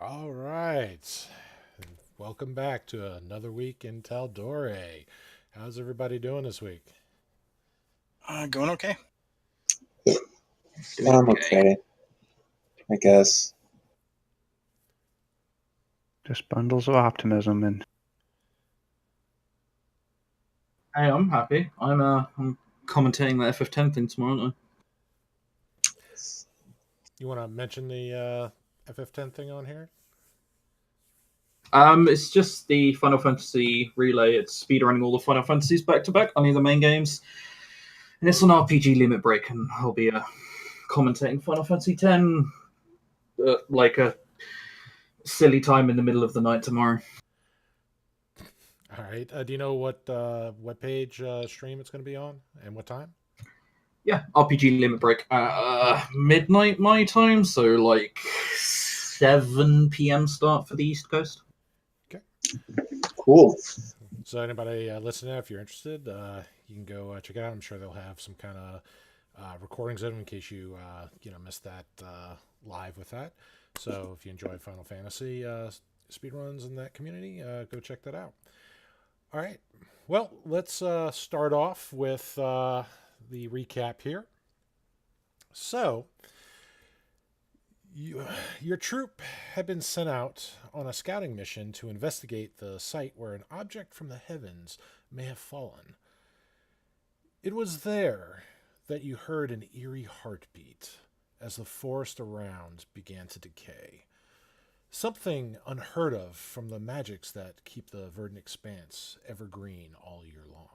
All right. Welcome back to another week in Tal'Dorei. How's everybody doing this week? Going okay. Doing I'm okay. okay, I guess. Just bundles of optimism and Hey, I'm happy. I'm commentating the FF10 thing tomorrow, aren't You want to mention the FF10 thing on here? I? It's just the Final Fantasy relay. It's speedrunning all the Final Fantasies back to back, only the main games. And it's on RPG limit break, and I'll be commentating Final Fantasy 10 like a silly time in the middle of the night tomorrow. All right. Do you know what webpage stream it's going to be on and what time? Yeah, RPG limit break midnight my time, so like 7 p.m. start for the East Coast. Cool. So anybody listening, if you're interested, you can go check it out. I'm sure they'll have some kind of recordings of them in case you missed that live with that. So if you enjoy Final Fantasy speedruns in that community, go check that out. All right. Well, let's start off with the recap here. So, your troop had been sent out on a scouting mission to investigate the site where an object from the heavens may have fallen. It was there that you heard an eerie heartbeat as the forest around began to decay. Something unheard of from the magics that keep the Verdant Expanse evergreen all year long.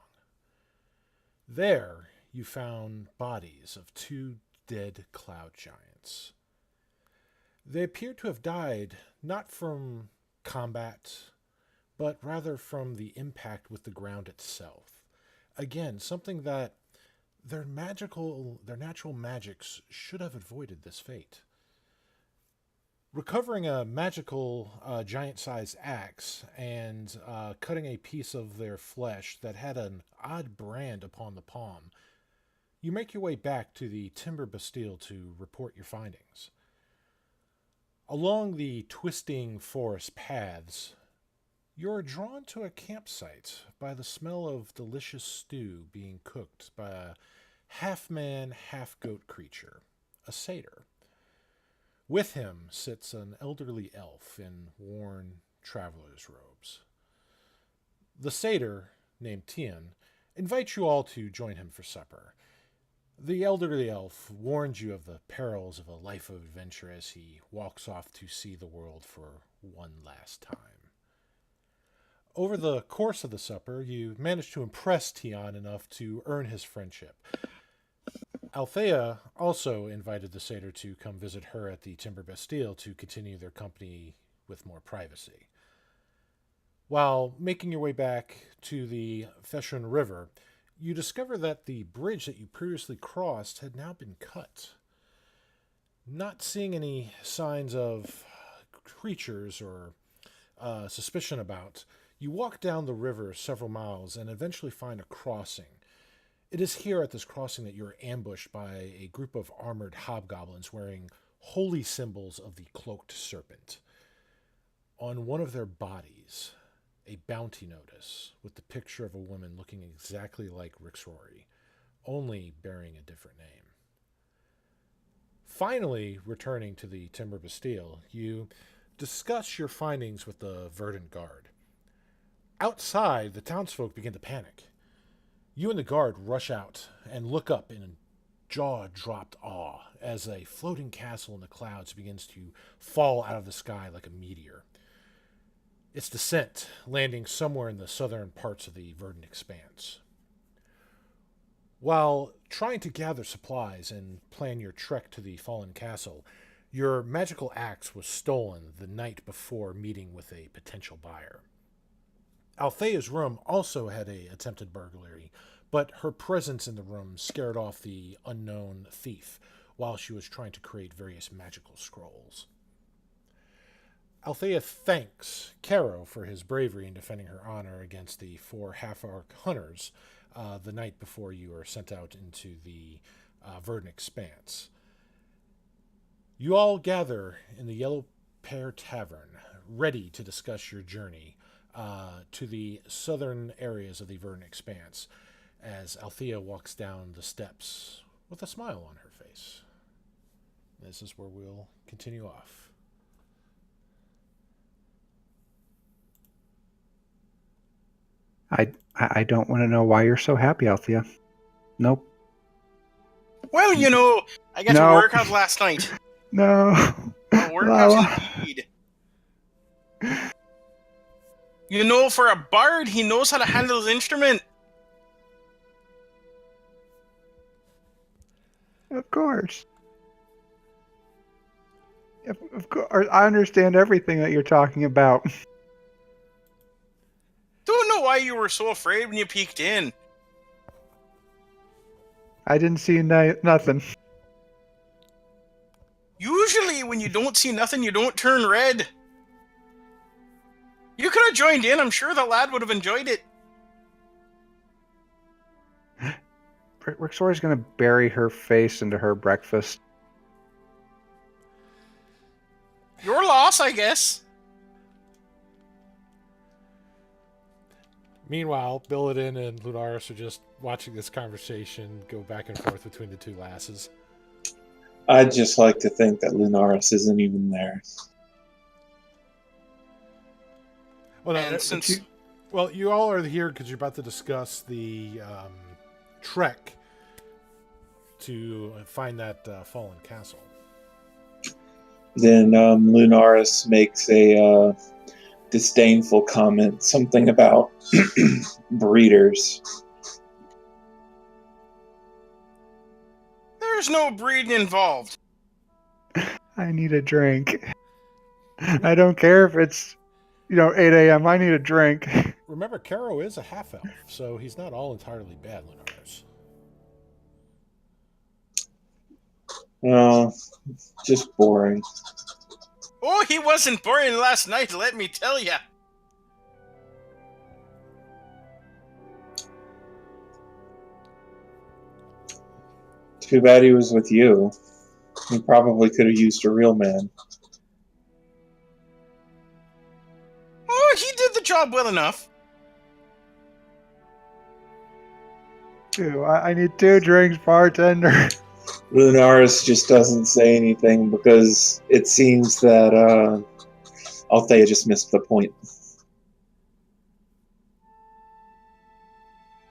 There, you found bodies of two dead cloud giants. They appeared to have died not from combat, but rather from the impact with the ground itself. Again, something that their natural magics should have avoided this fate. Recovering a magical giant-sized axe and cutting a piece of their flesh that had an odd brand upon the palm, you make your way back to the Timber Bastille to report your findings. Along the twisting forest paths, you're drawn to a campsite by the smell of delicious stew being cooked by a half-man, half-goat creature, a satyr. With him sits an elderly elf in worn traveler's robes. The satyr, named Tian, invites you all to join him for supper. The elderly elf warns you of the perils of a life of adventure as he walks off to see the world for one last time. Over the course of the supper, you manage to impress Tian enough to earn his friendship. Althea also invited the satyr to come visit her at the Timber Bastille to continue their company with more privacy. While making your way back to the Feshun River, you discover that the bridge that you previously crossed had now been cut. Not seeing any signs of creatures or suspicion about, you walk down the river several miles and eventually find a crossing. It is here at this crossing that you're ambushed by a group of armored hobgoblins wearing holy symbols of the cloaked serpent. On one of their bodies, a bounty notice with the picture of a woman looking exactly like Rixrory, only bearing a different name. Finally, returning to the Timber Bastille, you discuss your findings with the Verdant Guard. Outside, the townsfolk begin to panic. You and the guard rush out and look up in jaw-dropped awe as a floating castle in the clouds begins to fall out of the sky like a meteor. Its descent landing somewhere in the southern parts of the Verdant Expanse. While trying to gather supplies and plan your trek to the fallen castle, your magical axe was stolen the night before meeting with a potential buyer. Althea's room also had an attempted burglary, but her presence in the room scared off the unknown thief while she was trying to create various magical scrolls. Althea thanks Caro for his bravery in defending her honor against the four half-orc hunters the night before you were sent out into the Verdant Expanse. You all gather in the yellow Pear Tavern, ready to discuss your journey to the southern areas of the Verdant Expanse, as Althea walks down the steps with a smile on her face. This is where we'll continue off. I don't want to know why you're so happy, Althea. Nope. Well, I got No. to work out last night. No. A workout Lala. indeed. For a bard, he knows how to handle his instrument. Of course. Of course. I understand everything that you're talking about. Don't know why you were so afraid when you peeked in. I didn't see nothing. Usually, when you don't see nothing, you don't turn red. You could have joined in. I'm sure the lad would have enjoyed it. Rixori's going to bury her face into her breakfast. Your loss, I guess. Meanwhile, Billidan and Lunaris are just watching this conversation go back and forth between the two lasses. I'd just like to think that Lunaris isn't even there. Well, no, And since... you all are here because you're about to discuss the trek to find that fallen castle. Then Lunaris makes a disdainful comment, something about breeders. There's no breeding involved. I need a drink. I don't care if it's, 8 a.m. I need a drink. Remember, Caro is a half-elf, so he's not all entirely bad, Lunaris. No, just boring. Oh, he wasn't boring last night, let me tell ya. Too bad he was with you. He probably could have used a real man. Oh, he did the job well enough. I need 2 drinks, bartender. Lunaris just doesn't say anything because it seems that Althea just missed the point.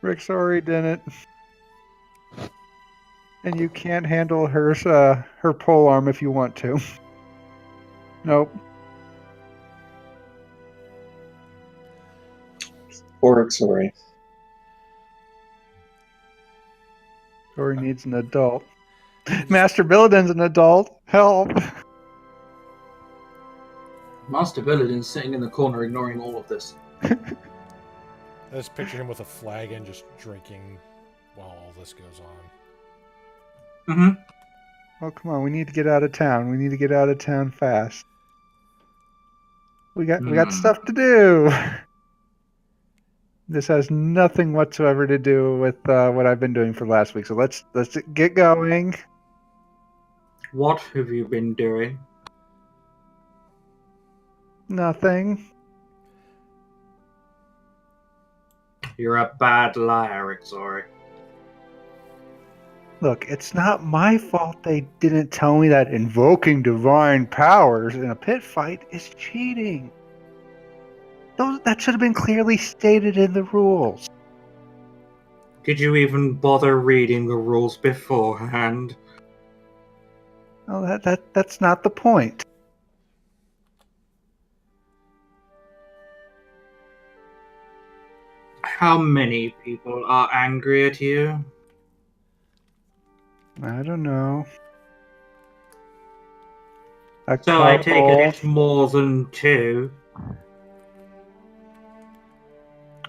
Rixori didn't. And you can't handle her pole arm if you want to. Nope. Poor sorry. Rixori needs an adult. Master Billidan's an adult. Help. Master Billidan's sitting in the corner ignoring all of this. I just picture him with a flagon just drinking while all this goes on. Mm-hmm. Oh, come on. We need to get out of town. We need to get out of town fast. We got stuff to do. This has nothing whatsoever to do with what I've been doing for last week. So let's get going. What have you been doing? Nothing. You're a bad liar, Exori. Look, it's not my fault they didn't tell me that invoking divine powers in a pit fight is cheating. That should have been clearly stated in the rules. Did you even bother reading the rules beforehand? Well, that's not the point. How many people are angry at you? I don't know. So I take it it's more than 2.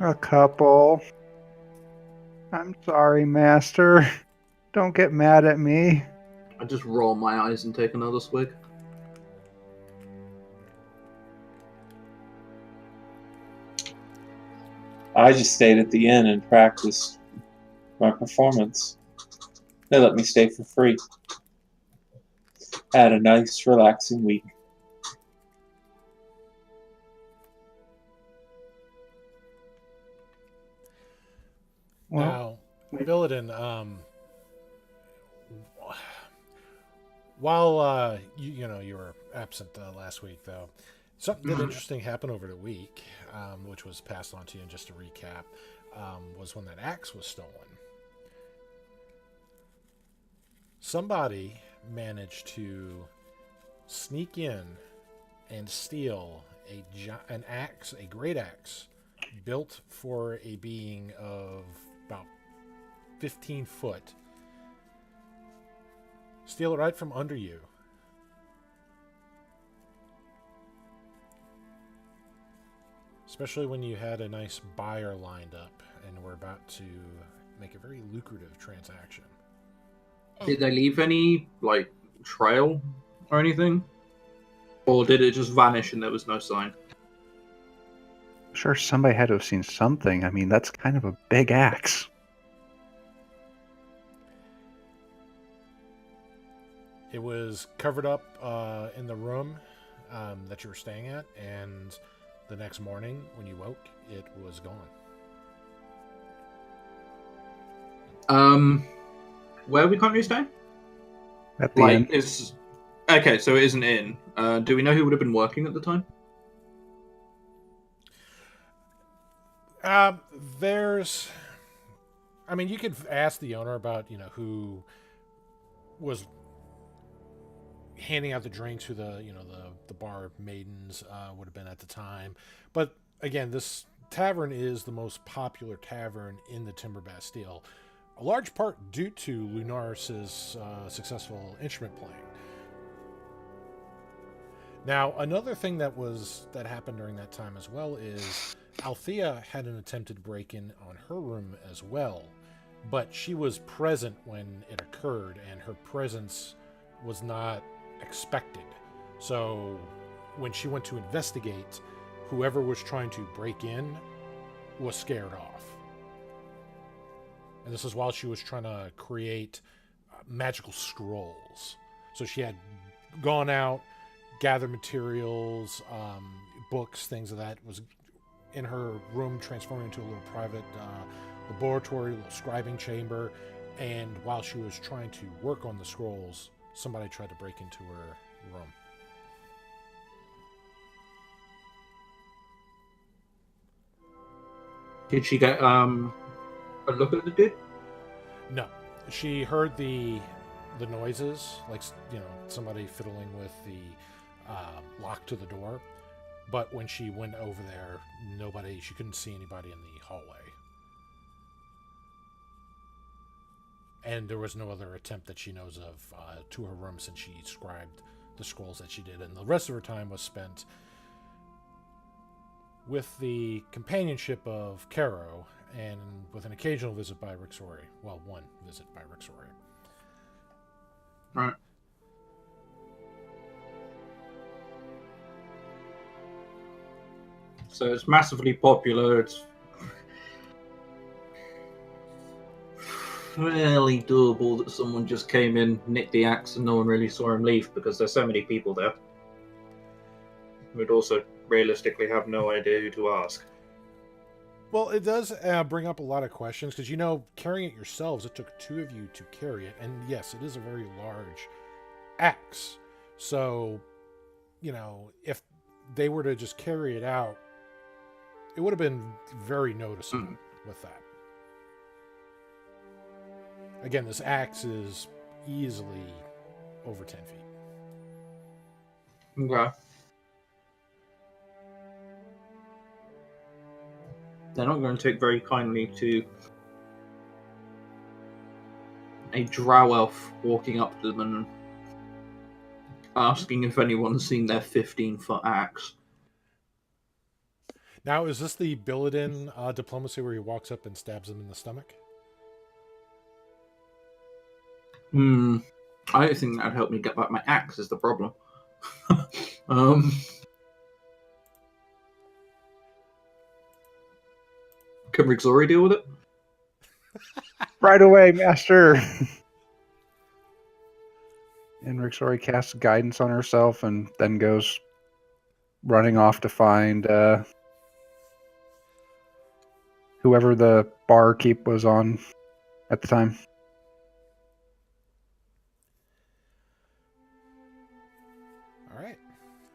A couple. I'm sorry, Master. Don't get mad at me. I just roll my eyes and take another swig. I just stayed at the inn and practiced my performance. They let me stay for free. Had a nice, relaxing week. Now, Billidan, while you were absent last week, though, something did interesting happen over the week, which was passed on to you. And just to recap, was when that axe was stolen. Somebody managed to sneak in and steal an axe, a great axe, built for a being of about 15 foot. Steal it right from under you. Especially when you had a nice buyer lined up and were about to make a very lucrative transaction. Did they leave any, trail or anything? Or did it just vanish and there was no sign? I'm sure somebody had to have seen something. I mean, that's kind of a big axe. It was covered up in the room that you were staying at, and the next morning when you woke, it was gone. Where are we currently staying? At the end. Okay, so it isn't in. Do we know who would have been working at the time? You could ask the owner about, who was handing out the drinks, who the bar maidens would have been at the time. But again, this tavern is the most popular tavern in the Timber Bastille, a large part due to Lunaris's successful instrument playing. Now, another thing that happened during that time as well is Althea had an attempted break-in on her room as well, but she was present when it occurred, and her presence was not expected. So when she went to investigate, whoever was trying to break in was scared off. And this is while she was trying to create magical scrolls. So she had gone out, gathered materials, books, things of that, was in her room, transforming into a little private laboratory, a little scribing chamber. And while she was trying to work on the scrolls, somebody tried to break into her room. Did she get a look at the dude? No. She heard the noises, like, somebody fiddling with the lock to the door. But when she went over there, she couldn't see anybody in the hallway. And there was no other attempt that she knows of to her room since she scribed the scrolls that she did. And the rest of her time was spent with the companionship of Caro and with an occasional visit by Rixori. Well, one visit by Rixori. Right. So it's massively popular. It's fairly doable that someone just came in, nicked the axe, and no one really saw him leave because there's so many people there. We'd also realistically have no idea who to ask. Well, it does bring up a lot of questions because, carrying it yourselves, it took two of you to carry it. And yes, it is a very large axe. So, if they were to just carry it out, it would have been very noticeable with that. Again, this axe is easily over 10 feet. Okay. They're not going to take very kindly to a drow elf walking up to them and asking if anyone's seen their 15-foot axe. Now, is this the Billidan diplomacy where he walks up and stabs him in the stomach? I don't think that'd help me get back my axe is the problem. Can Rixori deal with it? Right away, master! And Rixori casts guidance on herself and then goes running off to find whoever the barkeep was on at the time. All right.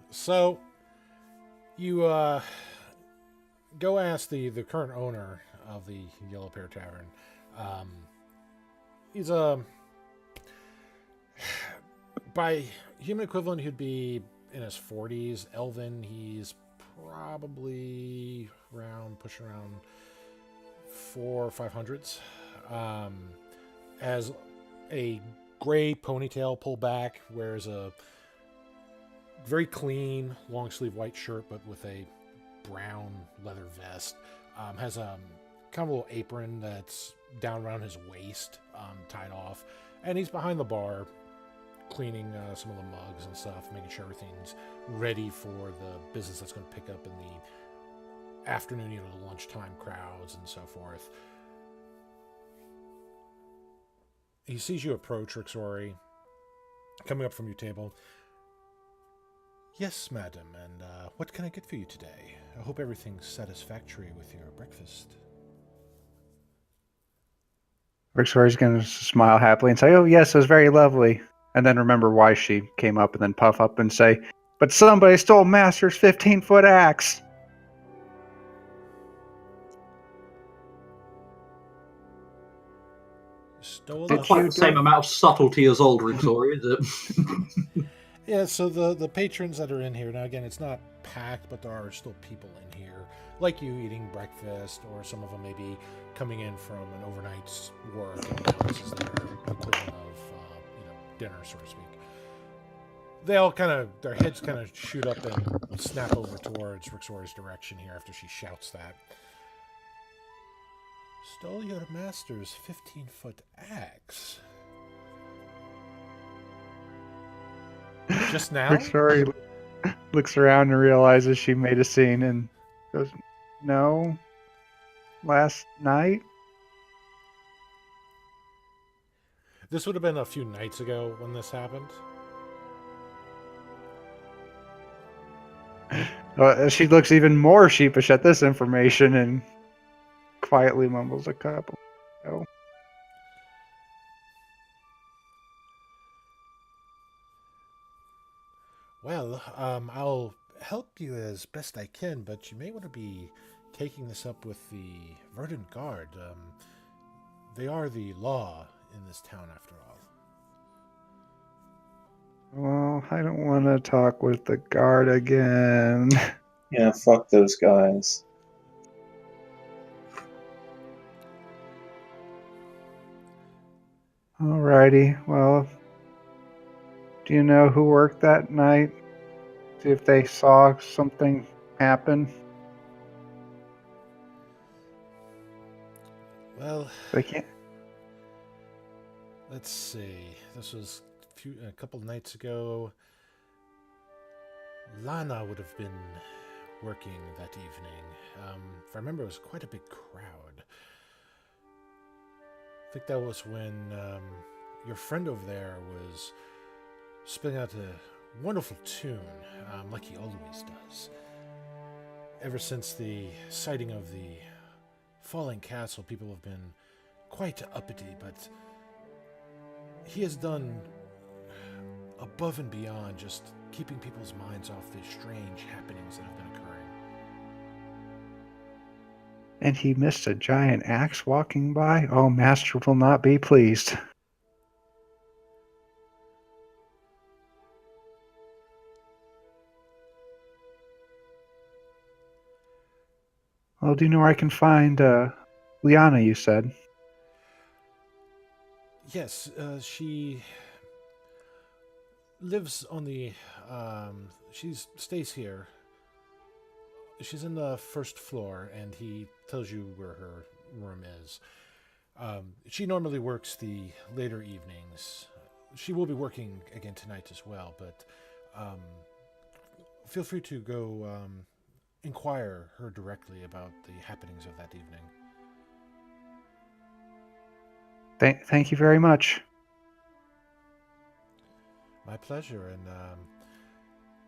So you go ask the current owner of the Yellow Pear Tavern. He's by human equivalent, he'd be in his 40s. Elven, he's probably pushing around 400 or 500s. Has a gray ponytail pulled back, wears a very clean long sleeve white shirt, but with a brown leather vest. Has a kind of a little apron that's down around his waist, tied off, and he's behind the bar cleaning some of the mugs and stuff, making sure everything's ready for the business that's going to pick up in the afternoon, the lunchtime crowds and so forth. He sees you approach, Rixori, coming up from your table. Yes, madam, and what can I get for you today? I hope everything's satisfactory with your breakfast. Rixori's going to smile happily and say, "Oh, yes, it was very lovely." And then remember why she came up and then puff up and say, "But somebody stole Master's 15-foot axe." Stole Not quite the same amount of subtlety as old Rixori, is it? Yeah, so the patrons that are in here, now again, it's not packed, but there are still people in here, like you, eating breakfast, or some of them maybe coming in from an overnight's work, and now this is their equivalent of, dinner, so to speak. They all their heads kind of shoot up and snap over towards Rixori's direction here after she shouts that. Stole your master's 15-foot axe. Just now? Rixori looks around and realizes she made a scene and goes, "No, last night." This would have been a few nights ago when this happened. She looks even more sheepish at this information and quietly mumbles a couple. "Oh." Well, I'll help you as best I can, but you may want to be taking this up with the Verdant Guard. They are the law in this town, after all. Well, I don't want to talk with the guard again. Yeah, fuck those guys. Alrighty, well, do you know who worked that night? See if they saw something happen. Well, They can't. let's see. This was a couple of nights ago. Lana would have been working that evening. If I remember, it was quite a big crowd. I think that was when your friend over there was spinning out a wonderful tune, like he always does. Ever since the sighting of the falling castle, people have been quite uppity, but he has done above and beyond just keeping people's minds off the strange happenings that have been occurring. And he missed a giant axe walking by? Oh, Master will not be pleased. Well, do you know where I can find Liana, you said? Yes, she lives on the... she stays here. She's in the first floor, and he tells you where her room is. She normally works the later evenings. She will be working again tonight as well, but feel free to go inquire her directly about the happenings of that evening. Thank you very much. My pleasure, and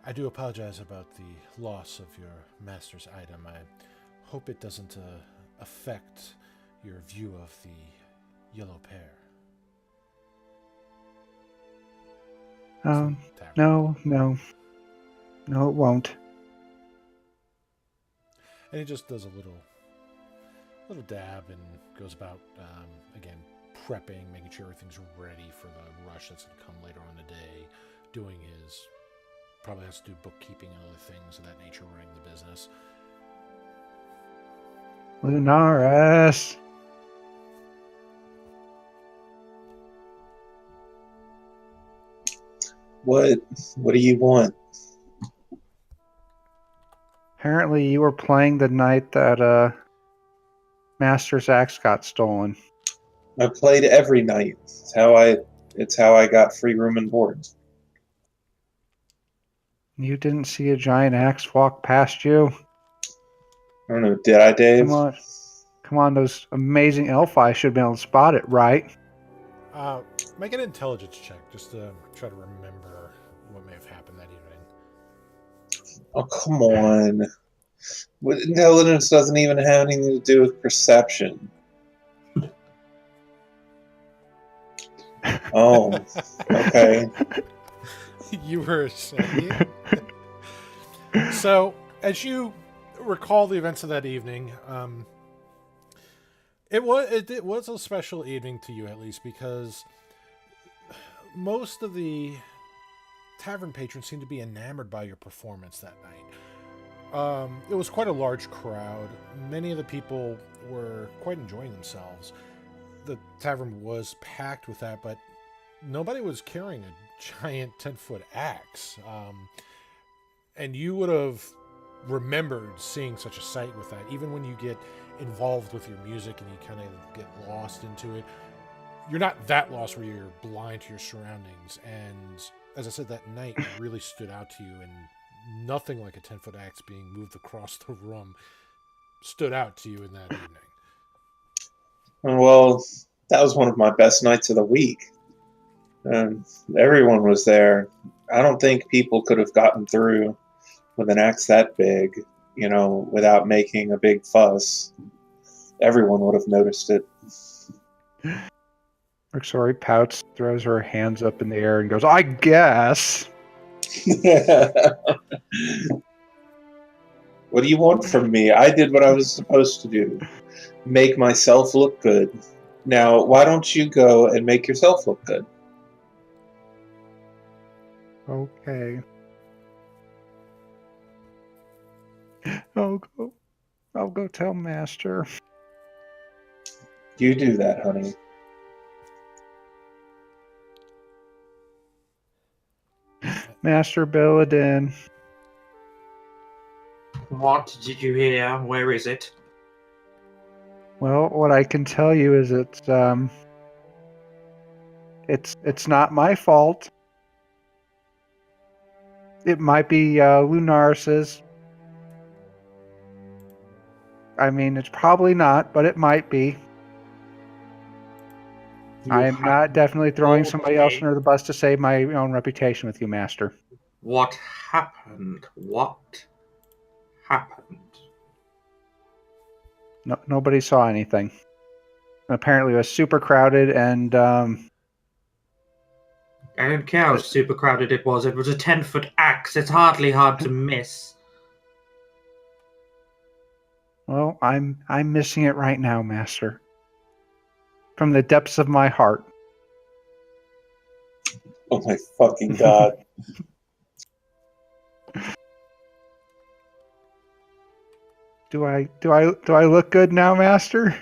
I do apologize about the loss of your master's item. I hope it doesn't affect your view of the yellow pair. No, it won't. And he just does a little dab and goes about, again, prepping, making sure everything's ready for the rush that's going to come later on in the day, doing his, probably has to do bookkeeping and other things of that nature, running the business. Lunaris. What do you want? Apparently you were playing the night that Master's axe got stolen. I played every night. It's how I got free room and board. You didn't see a giant axe walk past you? I don't know, did I, Dave? Come on, those amazing elf eyes should be able to spot it, right? Make an intelligence check, just to try to remember what may have happened that evening. Oh, come on. Intelligence doesn't even have anything to do with perception. Oh, okay. You were saying. So, as you recall the events of that evening, it was a special evening to you, at least, because most of the tavern patrons seemed to be enamored by your performance that night. It was quite a large crowd. Many of the people were quite enjoying themselves. The tavern was packed with that, but nobody was carrying a giant 10-foot axe. And you would have remembered seeing such a sight with that, even when you get involved with your music and you kind of get lost into it. You're not that lost where you're blind to your surroundings. And as I said, that night really stood out to you, and nothing like a 10-foot axe being moved across the room stood out to you in that evening. Well, that was one of my best nights of the week. Everyone was there. I don't think people could have gotten through with an axe that big, without making a big fuss. Everyone would have noticed it. Rixori pouts, throws her hands up in the air, and goes, I guess. What do you want from me? I did what I was supposed to do. Make myself look good. Now, why don't you go and make yourself look good? Okay. I'll go tell Master. You do that, honey. Master Billadin. What did you hear? Where is it? Well, what I can tell you is it's not my fault. It might be Lunaris's. I mean, it's probably not, but it might be. I am not definitely throwing somebody else under the bus to save my own reputation with you, Master. What happened? What happened? No, nobody saw anything. Apparently, it was super crowded, and I don't care how super crowded it was. It was a 10-foot axe. It's hardly hard to miss. well, I'm missing it right now, Master. From the depths of my heart. Oh my fucking god. Do I look good now, Master?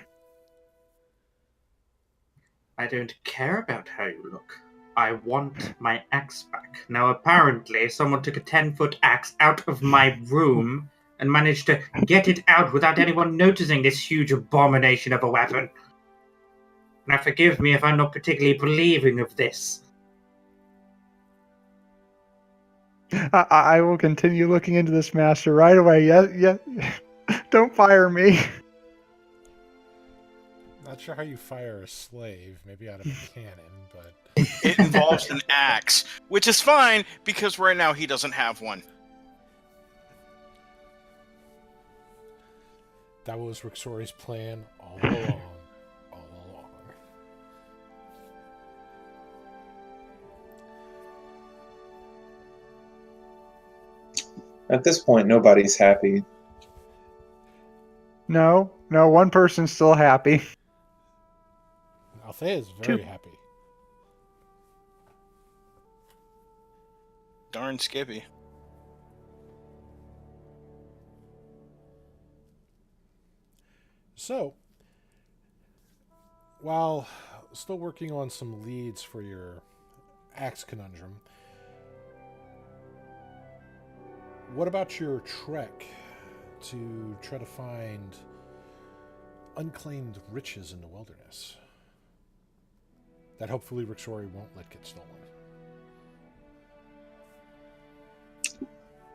I don't care about how you look. I want my axe back. Now, apparently, someone took a 10-foot axe out of my room and managed to get it out without anyone noticing this huge abomination of a weapon. Now, forgive me if I'm not particularly believing of this. I will continue looking into this, Master, right away. Yeah. Don't fire me. Not sure how you fire a slave, maybe out of a cannon, but... It involves an axe, which is fine, because right now he doesn't have one. That was Rixori's plan all along. All along. At this point, nobody's happy. No, one person's still happy. Althea is very happy. Darn Skippy. So, while still working on some leads for your axe conundrum, what about your trek to try to find unclaimed riches in the wilderness that hopefully Rixori won't let get stolen?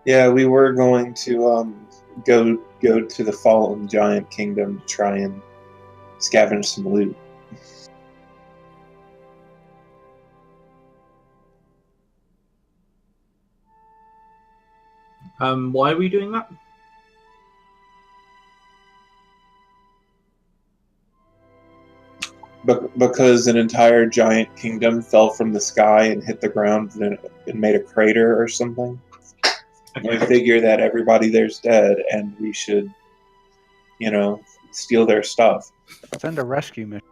Yeah, we were going to go to the Fallen Giant Kingdom to try and scavenge some loot. Why are we doing that? Because an entire giant kingdom fell from the sky and hit the ground and made a crater or something. Okay. We figure that everybody there's dead, and we should, steal their stuff. Send a rescue mission.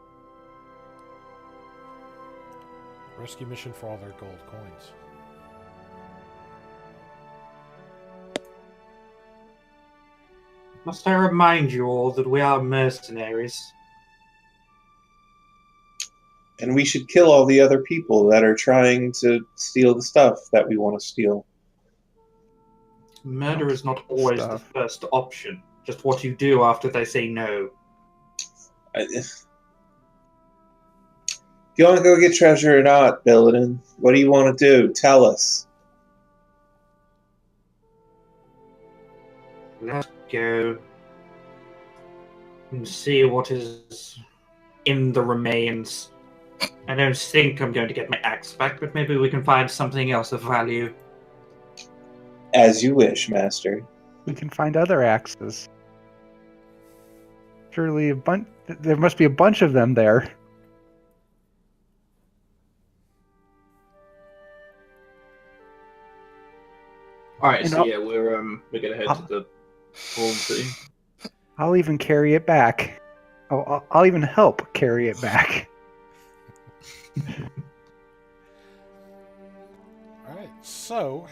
Rescue mission for all their gold coins. Must I remind you all that we are mercenaries? And we should kill all the other people that are trying to steal the stuff that we want to steal. Murder is not always the first option. Just what you do after they say no. If you want to go get treasure or not, Billidan, what do you want to do? Tell us. Let's go and see what is in the remains. I don't think I'm going to get my axe back, but maybe we can find something else of value. As you wish, Master. We can find other axes. Surely there must be a bunch of them there. Alright, so yeah, we're gonna head to the Home City. I'll even carry it back. I'll even help carry it back. Alright, so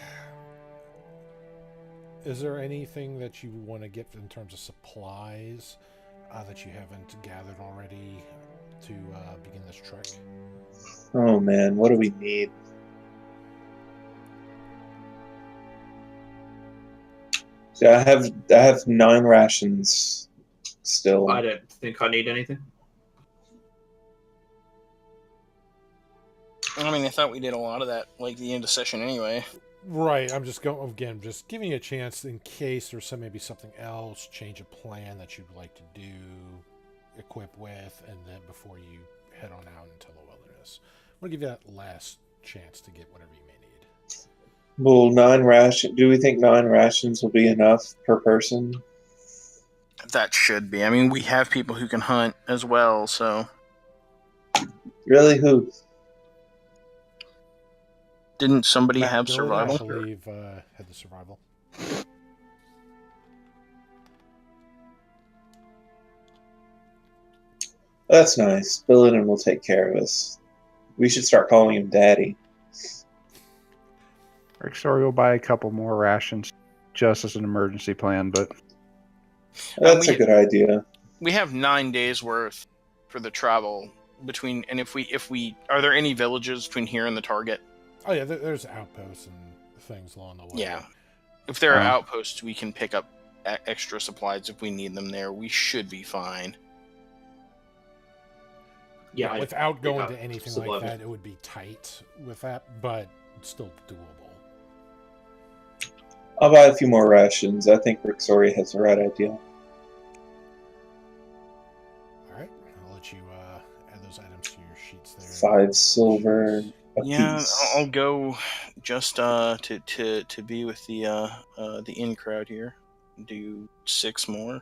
is there anything that you want to get in terms of supplies that you haven't gathered already to begin this trek? Oh man, what do we need? So I have 9 rations still. I don't think I need anything. I mean, I thought we did a lot of that, like the end of session anyway. Right, I'm just just giving you a chance in case there's maybe something else, change of plan that you'd like to do, equip with, and then before you head on out into the wilderness. I'm going to give you that last chance to get whatever you may need. Well, do we think 9 rations will be enough per person? That should be. I mean, we have people who can hunt as well, so... Really? Who? Didn't somebody have Billy, survival? I believe had the survival. That's nice. Billidan will take care of us. We should start calling him Daddy. Rixori will buy a couple more rations just as an emergency plan, but... That's a good idea. We have 9 days worth for the travel between, and if we are there any villages between here and the target? Oh yeah, there's outposts and things along the way. Yeah, if there are outposts, we can pick up extra supplies if we need them there. We should be fine. Yeah, without going to anything like that, it would be tight with that, but it's still doable. I'll buy a few more rations. I think Rixori has the right idea. Alright, I'll let you add those items to your sheets there. 5 silver a piece. I'll go just to be with the in crowd here. Do 6 more.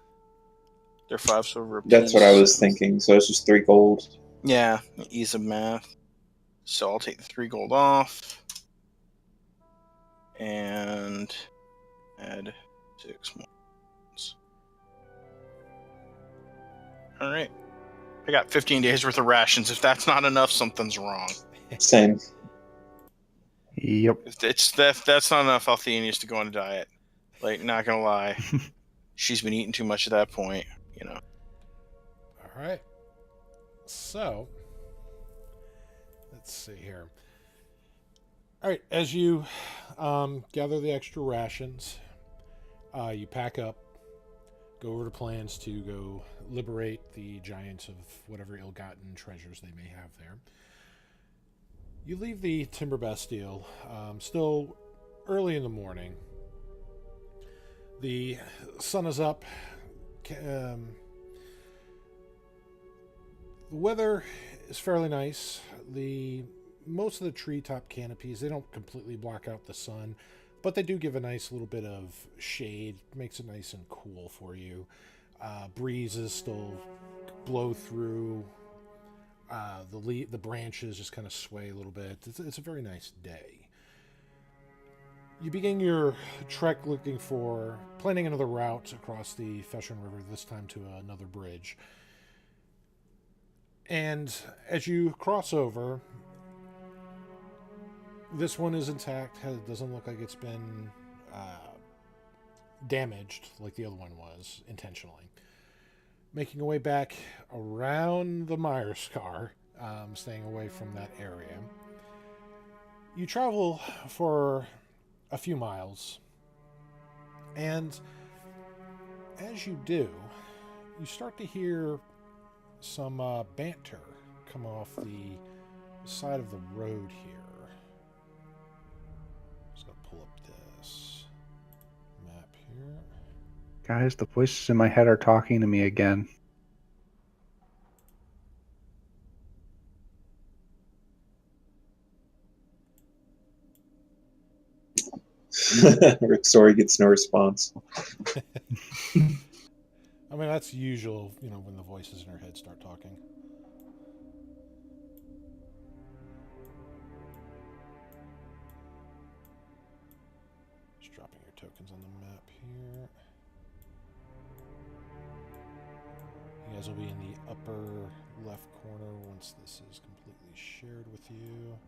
They're 5 silver apiece. That's what I was thinking. So it's just 3 gold. Yeah, ease of math. So I'll take the 3 gold off. And add 6 more. Alright. I got 15 days worth of rations. If that's not enough, something's wrong. Same. Yep. If that's not enough, Althea needs to go on a diet. Like, not gonna lie. She's been eating too much at that point, you know. All right. So, let's see here. All right, as you gather the extra rations, you pack up, go over to plans to go liberate the giants of whatever ill-gotten treasures they may have there. You leave the Timber Bastille still early in the morning. The sun is up. The weather is fairly nice. Most of the treetop canopies, they don't completely block out the sun, but they do give a nice little bit of shade. Makes it nice and cool for you. Breezes still blow through. The branches just kind of sway a little bit. It's a very nice day. You begin your trek planning another route across the Feshon River, this time to another bridge. And as you cross over, this one is intact. It doesn't look like it's been damaged like the other one was intentionally. Making your way back around the Meyerskar, staying away from that area. You travel for a few miles, and as you do, you start to hear some banter come off the side of the road here. Just gonna pull up this map here. Guys, the voices in my head are talking to me again. Rick Story gets no response. I mean, that's usual, when the voices in her head start talking. Just dropping your tokens on the map here. You guys will be in the upper left corner once this is completely shared with you.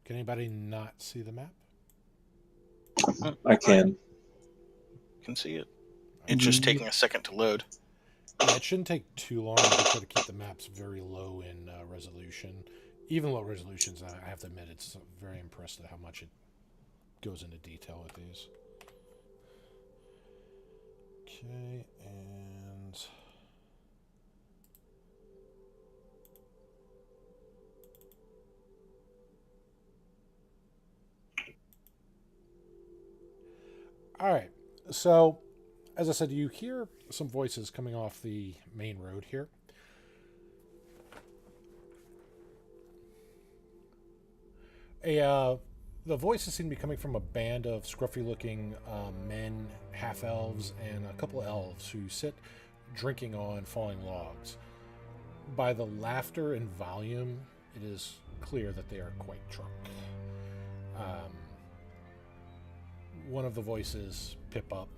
Can anybody not see the map? I can. Can see it. It's just taking a second to load. Yeah, it shouldn't take too long. We try to keep the maps very low in resolution. Even low resolutions, I have to admit, it's very impressed at how much it goes into detail with these. Okay, and... All right, so as I said, you hear some voices coming off the main road here. The voices seem to be coming from a band of scruffy-looking men, half-elves, and a couple elves who sit drinking on falling logs. By the laughter and volume, it is clear that they are quite drunk. One of the voices pip up.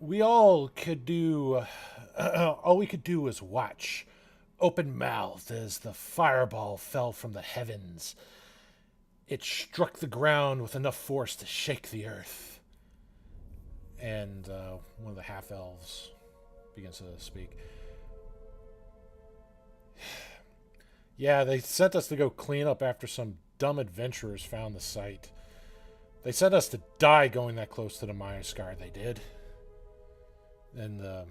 All we could do was watch, open-mouthed, as the fireball fell from the heavens. It struck the ground with enough force to shake the earth. And one of the half-elves begins to speak. Yeah, they sent us to go clean up after some dumb adventurers found the site. They sent us to die going that close to the Meyerskar, they did. And the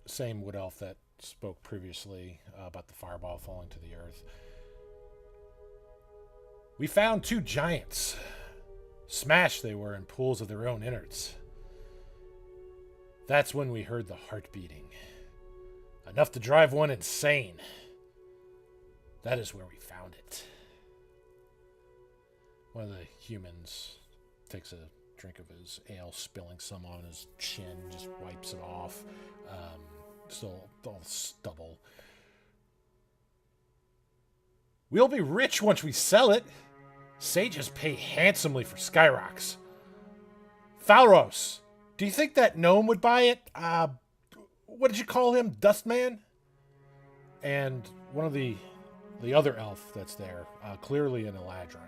same wood elf that spoke previously about the fireball falling to the earth. We found 2 giants. Smashed they were in pools of their own innards. That's when we heard the heart beating. Enough to drive one insane. That is where we found it. One of the humans takes a drink of his ale, spilling some on his chin, just wipes it off. Still all stubble. We'll be rich once we sell it. Sages pay handsomely for skyrocks. Falros, do you think that gnome would buy it? What did you call him? Dustman? And one of the other elf that's there, clearly an Eladrin.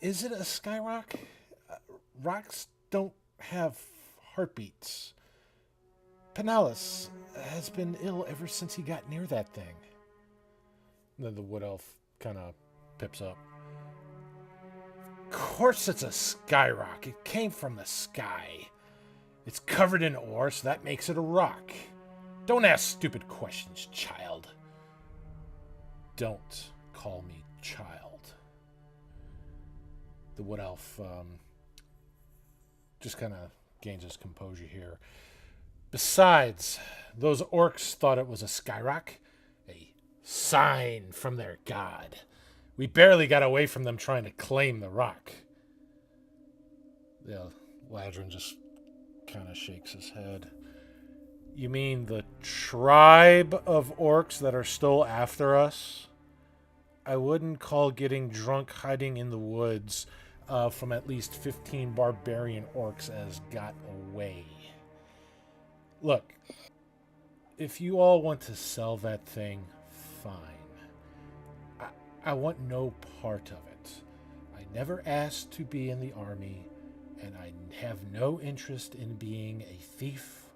Is it a skyrock? Rocks don't have heartbeats. Penalis has been ill ever since he got near that thing. And then the wood elf kind of pips up. Of course it's a skyrock. It came from the sky. It's covered in ore, so that makes it a rock. Don't ask stupid questions, child. Don't call me child. The wood elf just kind of gains his composure here. Besides, those orcs thought it was a skyrock, a sign from their god. We barely got away from them trying to claim the rock. The Ladrin just kind of shakes his head. You mean the tribe of orcs that are still after us? I wouldn't call getting drunk hiding in the woods from at least 15 barbarian orcs as got away. Look, if you all want to sell that thing, fine. I want no part of it. I never asked to be in the army, and I have no interest in being a thief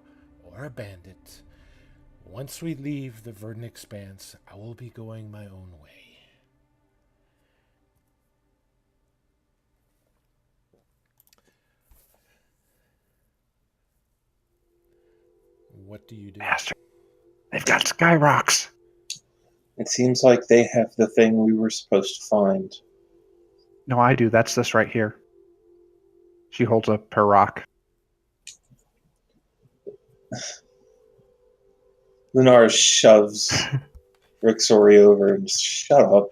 or a bandit. Once we leave the Verdant Expanse, I will be going my own way. What do you do? Master, they've got skyrocks. It seems like they have the thing we were supposed to find. No, I do. That's this right here. She holds up her rock. Lunar shoves Rixori over and just shut up.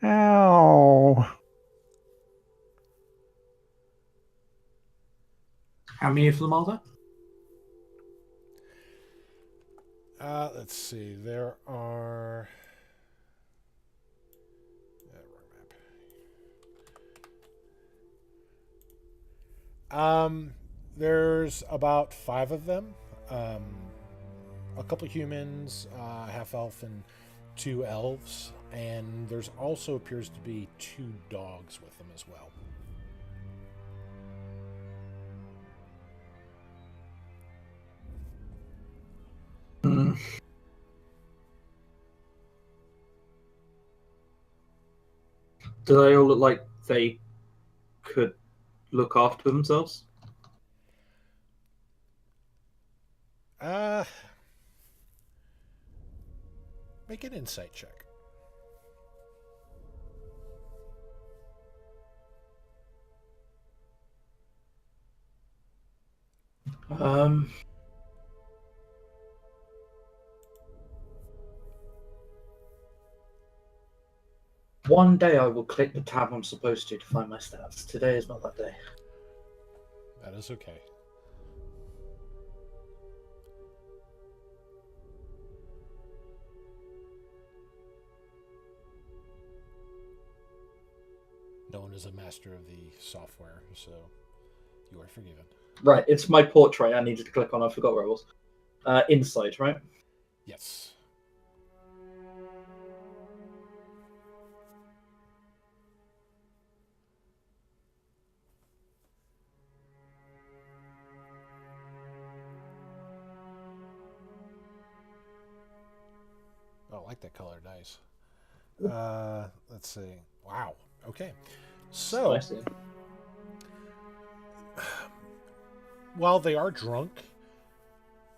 Ow. How many of them are there? Let's see. There are... wrong map. There's about 5 of them. A couple humans, half elf, and 2 elves. And there's also appears to be 2 dogs with them as well. Do they all look like they could look after themselves? Make an insight check. One day I will click the tab I'm supposed to find my stats. Today is not that day. That is okay. No one is a master of the software, so you are forgiven. Right, it's my portrait I needed to click on. I forgot where it was. Insight, right? Yes. Oh, I like that color. Nice. Let's see. Wow. Okay. So, Spicy. while they are drunk,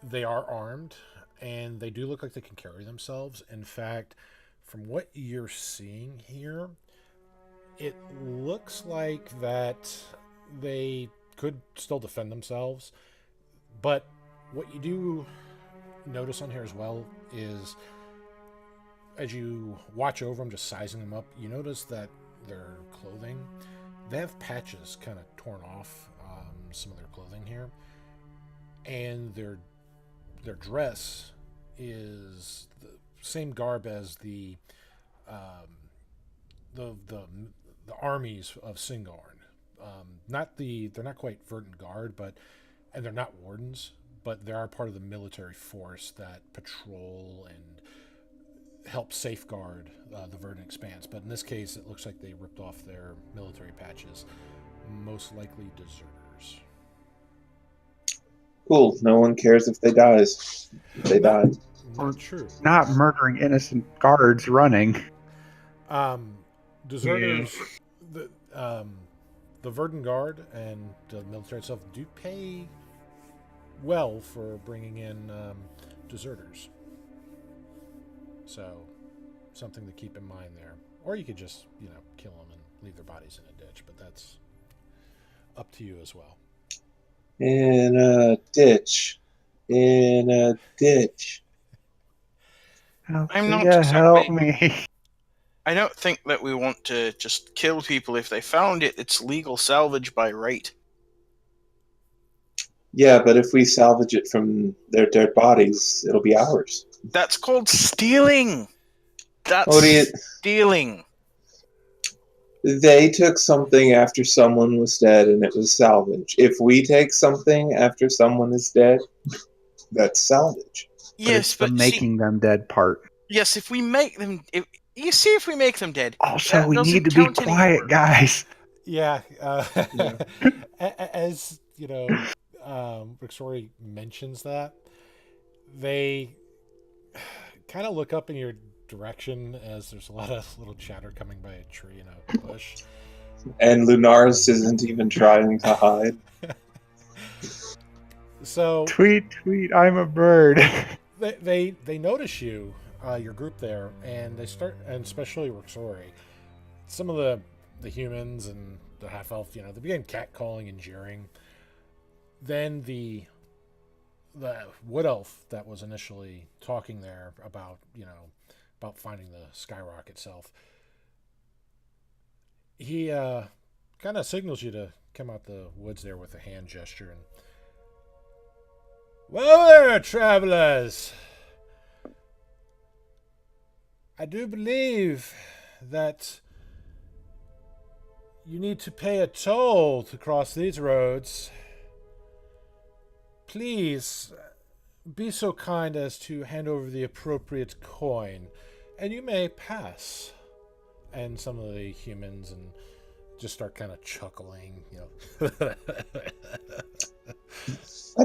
They are armed, and they do look like they can carry themselves. In fact, from what you're seeing here, it looks like that they could still defend themselves. But what you do notice on here as well is, as you watch over them, just sizing them up, you notice that their clothing, they have patches kind of torn off some of their clothing here, and their dress is the same garb as um, the armies of Syngorn. They're not quite Verdant Guard, and they're not wardens, but they are part of the military force that patrol and help safeguard the Verdant Expanse. But in this case, it looks like they ripped off their military patches, most likely deserters. Cool. No one cares if they dies. If they No. die. Not true. Not murdering innocent guards running. Deserters, the Verdant Guard and the military itself do pay well for bringing in deserters. So, something to keep in mind there. Or you could just, kill them and leave their bodies in a ditch, but that's up to you as well. In a ditch. In a ditch. I'm not help exactly- me. I don't think that we want to just kill people if they found it. It's legal salvage by right. Yeah, but if we salvage it from their dead bodies, it'll be ours. That's called stealing. That's What do you- stealing. They took something after someone was dead and it was salvage. If we take something after someone is dead, that's salvage. Yes, the but making them dead part. yes, if we make them, if we make them dead. Also, that we doesn't need to be count quiet, anymore. guys. Yeah. Yeah. As, Rixori mentions that, they kind of look up in your direction as there's a lot of little chatter coming by a tree and a bush. And Lunaris isn't even trying to hide. So Tweet, I'm a bird. they notice you, your group there, and they start, and especially Rixori, some of the humans and the half elf, they begin catcalling and jeering. Then the wood elf that was initially talking there about finding the Skyrock itself, he kind of signals you to come out the woods there with a hand gesture. And well there, travelers, I do believe that you need to pay a toll to cross these roads. Please be so kind as to hand over the appropriate coin, and you may pass. And some of the humans and just start kind of chuckling, I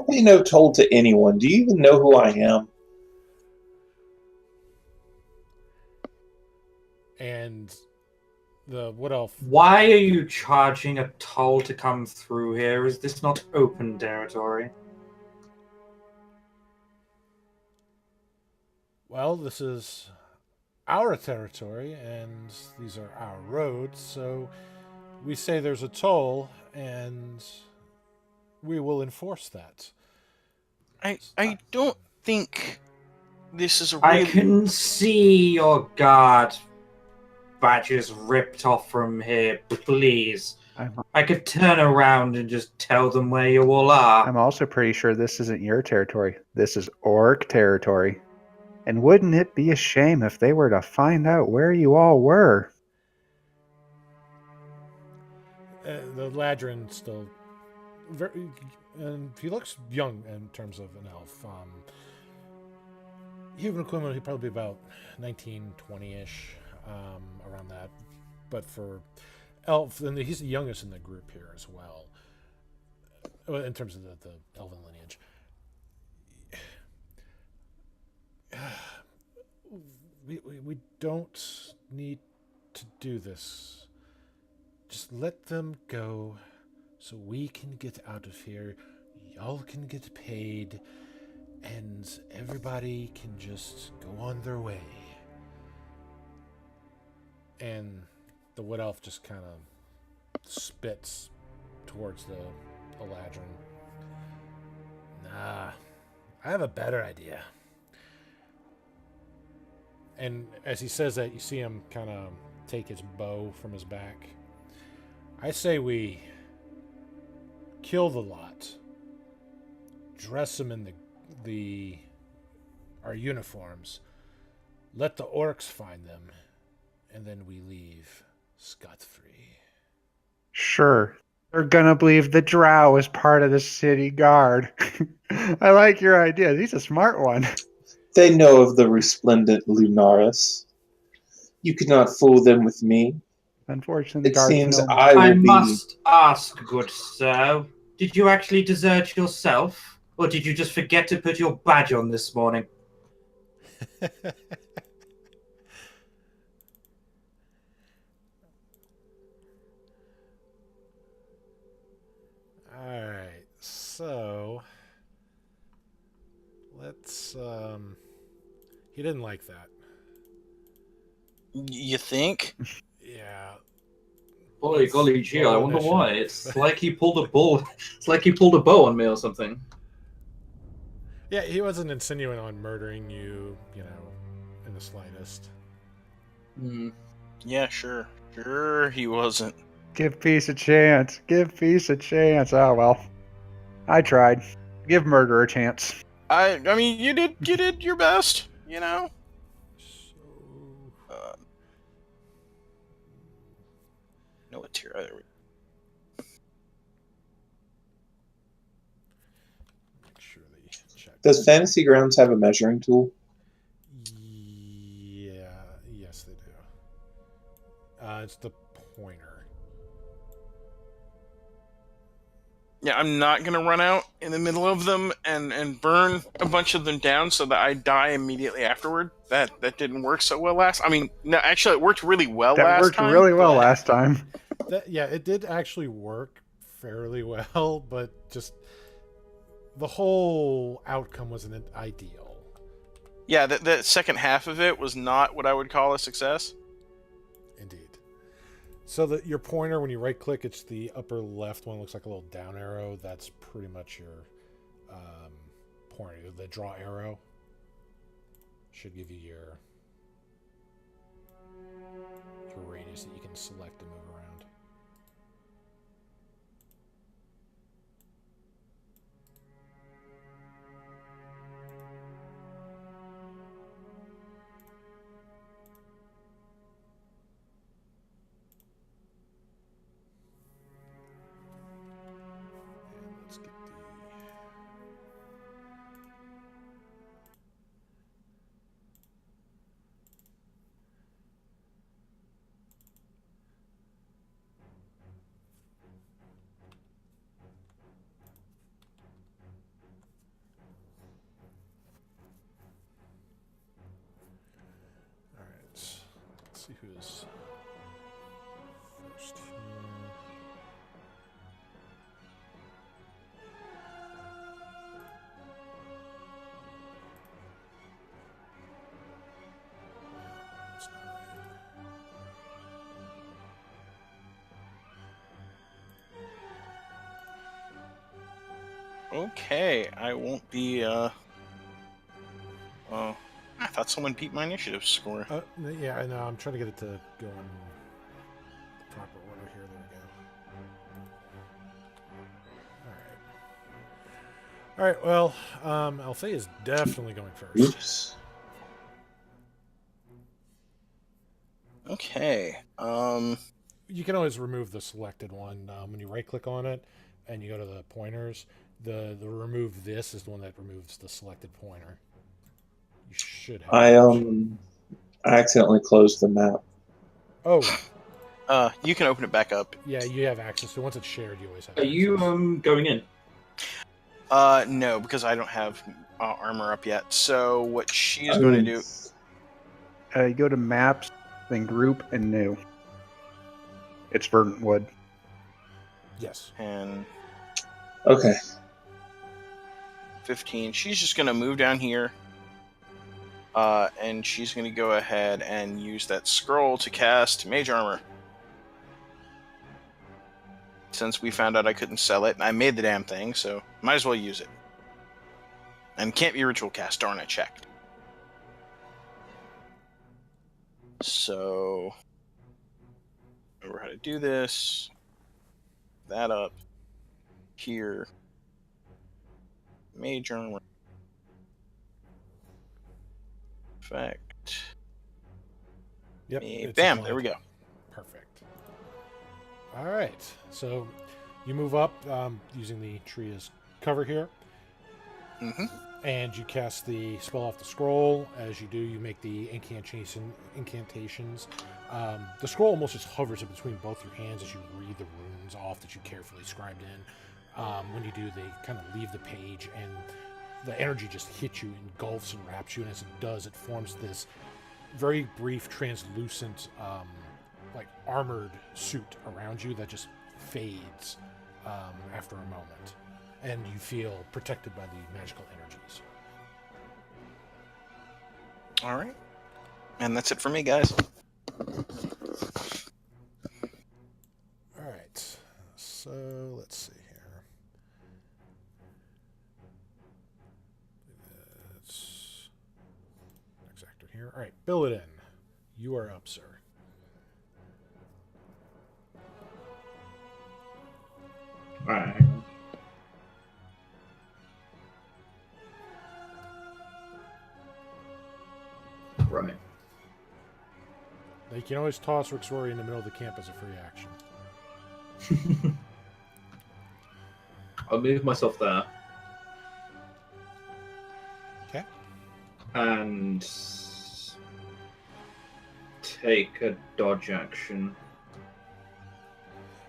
pay no toll to anyone. Do you even know who I am? And the wood elf. Why are you charging a toll to come through here? Is this not open territory? Well, this is our territory, and these are our roads, so we say there's a toll, and we will enforce that. I don't think this is a I really... can see your guard badges ripped off from here. Please. I could turn around and just tell them where you all are. I'm also pretty sure this isn't your territory. This is orc territory. And wouldn't it be a shame if they were to find out where you all were? The Ladrin still very, and he looks young in terms of an elf. Human equivalent, he'd probably be about 19, 20-ish, around that. But for elf, and he's the youngest in the group here as well, in terms of the elven lineage. We don't need to do this. Just let them go so we can get out of here. Y'all can get paid. and everybody can just go on their way. And the wood elf just kind of spits towards the Eladrin. Nah, I have a better idea. And as he says that, you see him kind of take his bow from his back. I say we kill the lot, dress them in our uniforms, let the orcs find them, and then we leave scot-free. Sure. They're gonna believe the drow is part of the city guard. I like your idea. He's a smart one. They know of the resplendent Lunaris. You could not fool them with me. Unfortunately, the It guards seems know me. I I will be. must ask, good sir, did you actually desert yourself, or did you just forget to put your badge on this morning? Alright, so let's he didn't like that. You think? Yeah. Boy, golly gee, I Roll wonder why. initiative. It's like he pulled a bull. It's like he pulled a bow on me or something. Yeah, he wasn't insinuating on murdering you, in the slightest. Hmm. Yeah, sure. Sure, he wasn't. Give peace a chance. Give peace a chance. Oh well. I tried. Give murder a chance. I mean, you did your best, So No, it's here. There we make sure they check. Does Fantasy Grounds have a measuring tool? Yeah, yes they do. It's the pointer. Yeah, I'm not gonna run out in the middle of them and burn a bunch of them down so that I die immediately afterward. That didn't work so well last. I mean, no, actually, it worked really well That last worked time. really well but- last time. Yeah, it did actually work fairly well, but just the whole outcome wasn't ideal. Yeah, the second half of it was not what I would call a success. Indeed. So your pointer, when you right click, it's the upper left one, looks like a little down arrow. That's pretty much your pointer. The draw arrow should give you your radius that you can select to move around. And let's get Alright, let's see who's first here. That's not right. Okay, I won't be. Well, I thought someone beat my initiative score. Yeah, I know. I'm trying to get it to go in the proper order here. There we go. Alright. Alright, well, Althea is definitely going first. Oops. Okay. You can always remove the selected one. When you right click on it and you go to the pointers, the remove this is the one that removes the selected pointer. You should have. I accidentally closed the map. Oh, You can open it back up. yeah, you have access to it. Once it's shared, you always have Are access. you going in? No, because I don't have armor up yet. So what she's going to do? You go to maps, then group, and new. It's Verdant Wood. Yes. And Okay. 15. She's just going to move down here. And she's going to go ahead and use that scroll to cast Mage Armor. Since we found out I couldn't sell it, and I made the damn thing, so might as well use it. And can't be ritual cast, darn, I checked. So, remember how to do this. That up. Here. Mage Armor. Effect. Yep. it's Bam, applied. there we go. Perfect. All right. So you move up using the tree as cover here. Mm-hmm. And you cast the spell off the scroll. As you do, you make the incantations. The scroll almost just hovers in between both your hands as you read the runes off that you carefully scribed in. When you do, they kind of leave the page, and the energy just hits you, engulfs and wraps you. And as it does, it forms this very brief, translucent, like armored suit around you that just fades after a moment. And you feel protected by the magical energies. All right. And that's it for me, guys. All right. So let's see here. It's next actor here. All right, bill it in. You are up, sir. Alright. Right. Now, you can always toss Rixori in the middle of the camp as a free action. I'll move myself there. Okay. And take a dodge action.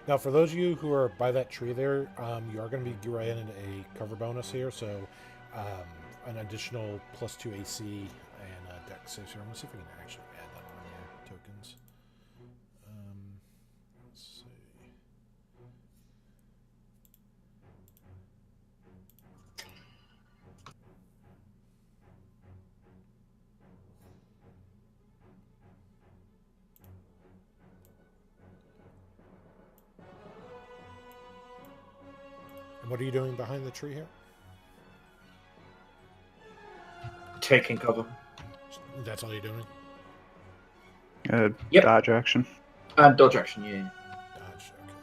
Now, for those of you who are by that tree there, you are going to be granted a cover bonus here, so an additional +2 AC and Dex save. So I'm going to see if I can actually add that on your tokens. Let's see. And what are you doing behind the tree here? Taking cover. That's all you're doing? Yep. Dodge action. And dodge action, yeah. Dodge, okay.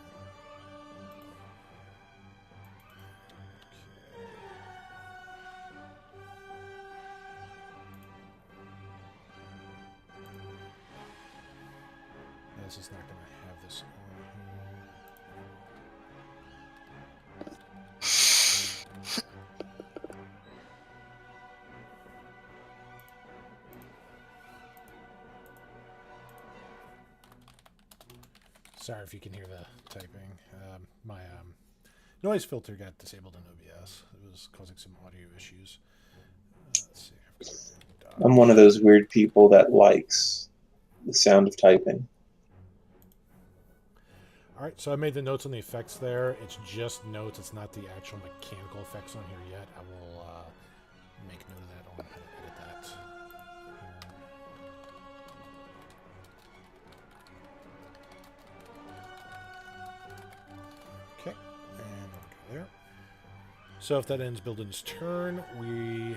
This is not going to have this on here. Sorry if you can hear the typing. My noise filter got disabled in OBS. It was causing some audio issues. Let's see. I'm one of those weird people that likes the sound of typing. All right, so I made the notes on the effects there. It's just notes. It's not the actual mechanical effects on here yet. I will make note of that on how to edit that here. Okay, and we'll go there. So if that ends Bildon's turn, we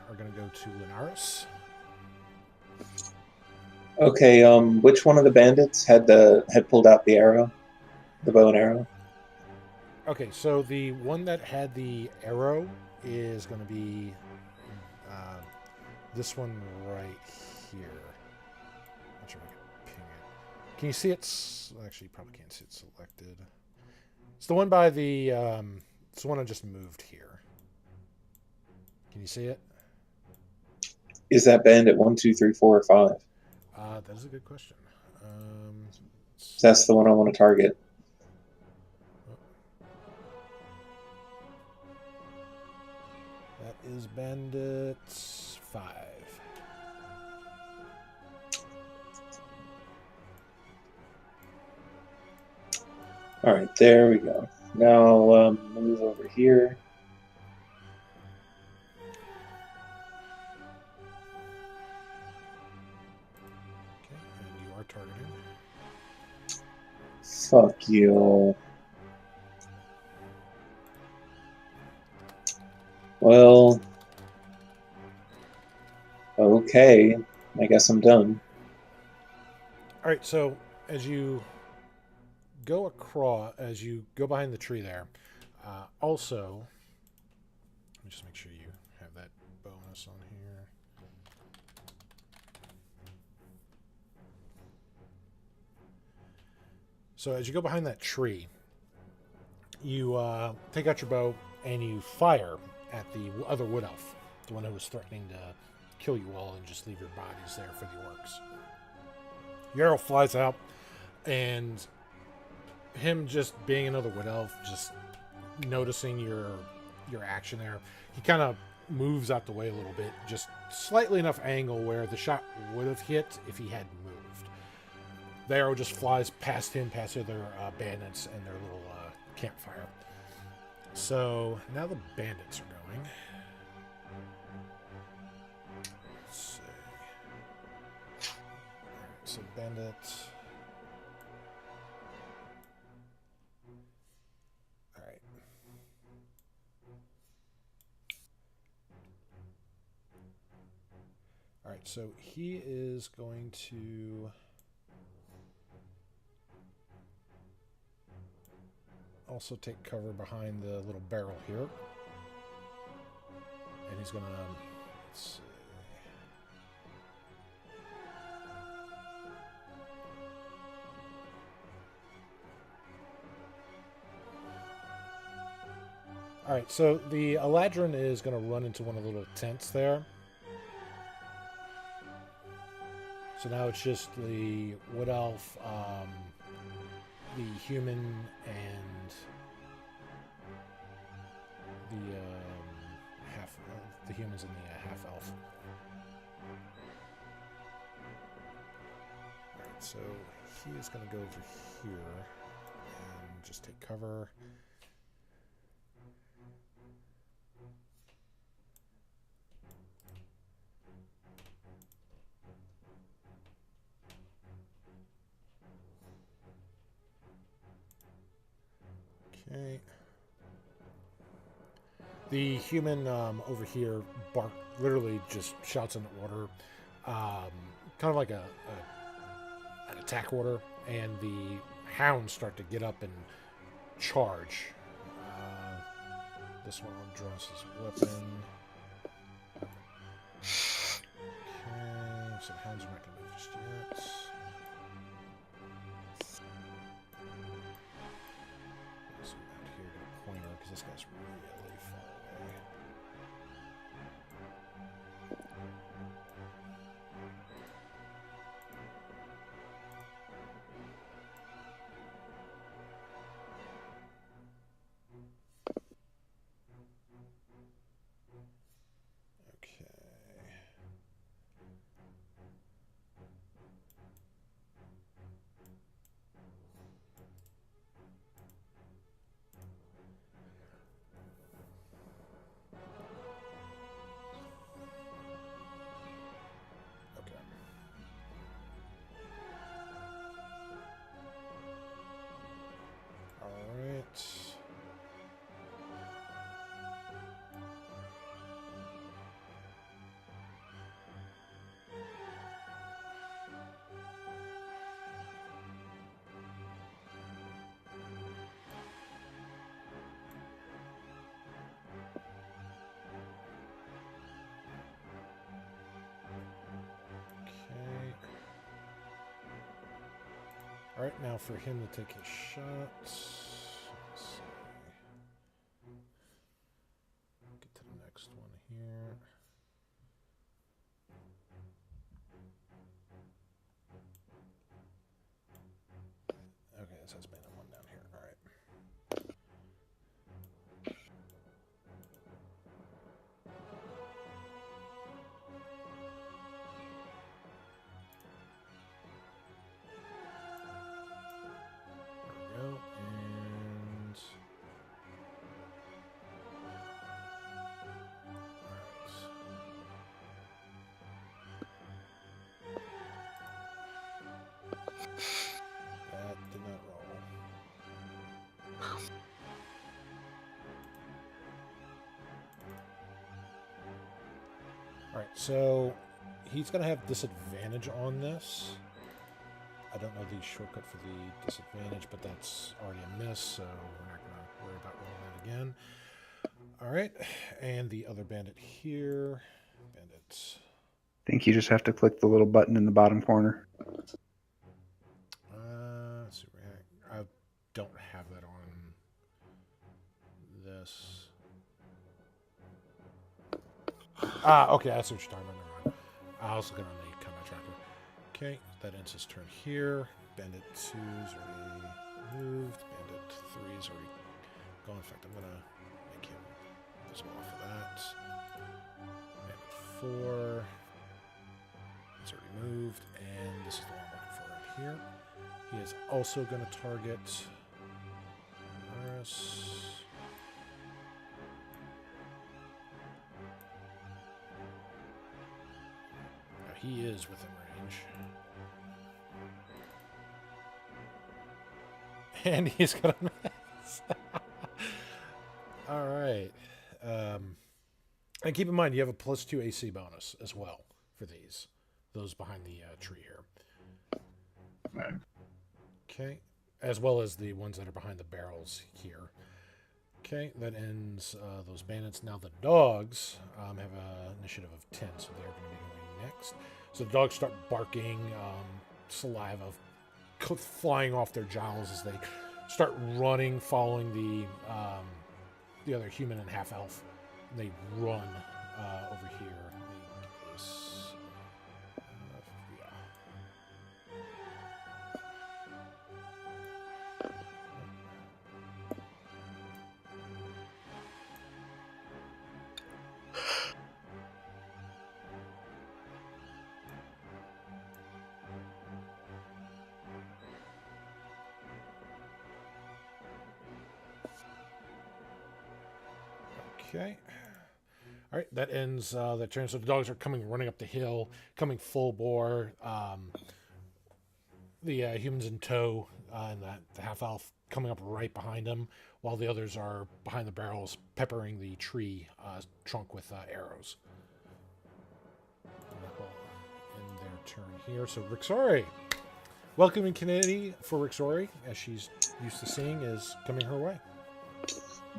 are going to go to Linaris. Okay, which one of the bandits had pulled out the arrow? The bow and arrow? Okay, so the one that had the arrow is going to be this one right here. Not sure if I can ping it. Can you see it? Actually, you probably can't see it selected. It's the one by the. It's the one I just moved here. Can you see it? Is that bandit 1, 2, 3, 4, or 5? That is a good question. That's the one I want to target. That is Bandit 5. All right, there we go. Now move over here. are targeting. Fuck you. Well, okay. I guess I'm done. All right, so as you go behind the tree there, also, let me just make sure you have that bonus on here. So as you go behind that tree, you take out your bow and you fire at the other wood elf, the one who was threatening to kill you all and just leave your bodies there for the orcs. Your arrow flies out, and him just being another wood elf, just noticing your action there, he kind of moves out the way a little bit, just slightly enough angle where the shot would have hit if he had moved. The arrow just flies past him, past the other bandits and their little campfire. So now the bandits are going. Let's see. Alright, so bandits. Alright. Alright, so he is going to also take cover behind the little barrel here. And he's going to, let's see. Alright, so the Eladrin is going to run into one of the little tents there. So now it's just the wood elf, the human, and the the humans and the half elf. Alright, so he is going to go over here and just take cover. Okay. The human over here literally just shouts an order, kind of like an attack order, and the hounds start to get up and charge. This one draws his weapon. Okay, so the hounds are not going to move just yet. Because this guy's really far away. Okay. Alright, now for him to take his shot. Let's see. Get to the next one here. Okay, this has been one down here. Alright. There we go. Alright, so he's going to have disadvantage on this. I don't know the shortcut for the disadvantage, but that's already a miss, so we're not going to worry about rolling that again. Alright, and the other bandit here. Bandits. I think you just have to click the little button in the bottom corner. Let's see, I don't have that on this. Okay, I see what you're talking about. Never mind. I was looking on the combat tracker. Okay, that ends his turn here. Bandit 2's already moved. Bandit 3's already gone. In fact, I'm going to make him visible off of that. Bandit 4. He's already moved. And this is the one I'm looking for right here. He is also going to target Maris. Now, he is within range. And he's going to miss. All right. And keep in mind, you have a +2 AC bonus as well for these. Those behind the tree here. Right. Okay, as well as the ones that are behind the barrels here. Okay, that ends those bandits. Now the dogs have an initiative of 10, so they're going to be going next. So the dogs start barking, saliva flying off their jowls as they start running, following the other human and half elf. They run over here. Let me get this. Yeah. Okay. All right, that ends the turn. So the dogs are running up the hill, coming full bore. The humans in tow, and the half-elf coming up right behind them, while the others are behind the barrels, peppering the tree trunk with arrows. And that will end their turn here. So Rixori, welcoming Kennedy for Rixori, as she's used to seeing, is coming her way.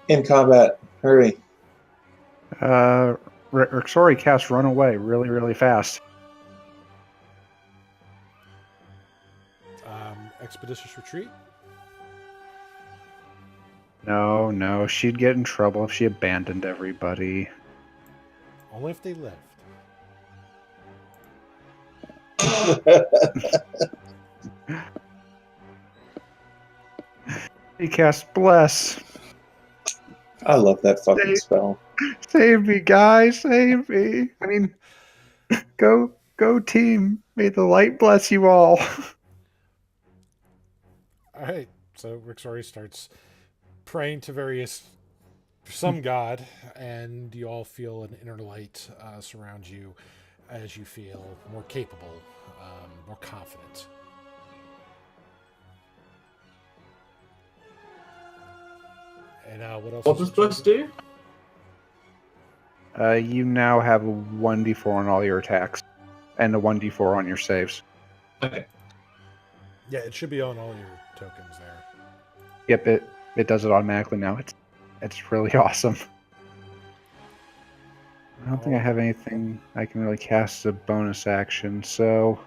In combat, hurry. Rixori casts Run Away really, really fast. Expeditious Retreat? No, she'd get in trouble if she abandoned everybody. Only if they left. He casts Bless. I love that fucking spell. Save me, guys, save me. I mean, go team. May the light bless you all. All right, so Rixori starts praying to some god, and you all feel an inner light surround you as you feel more capable, more confident. And what else? What does Bless do? You now have a 1d4 on all your attacks, and a 1d4 on your saves. Okay. Yeah, it should be on all your tokens there. Yep, it does it automatically now. It's really awesome. I don't think I have anything I can really cast as a bonus action, so...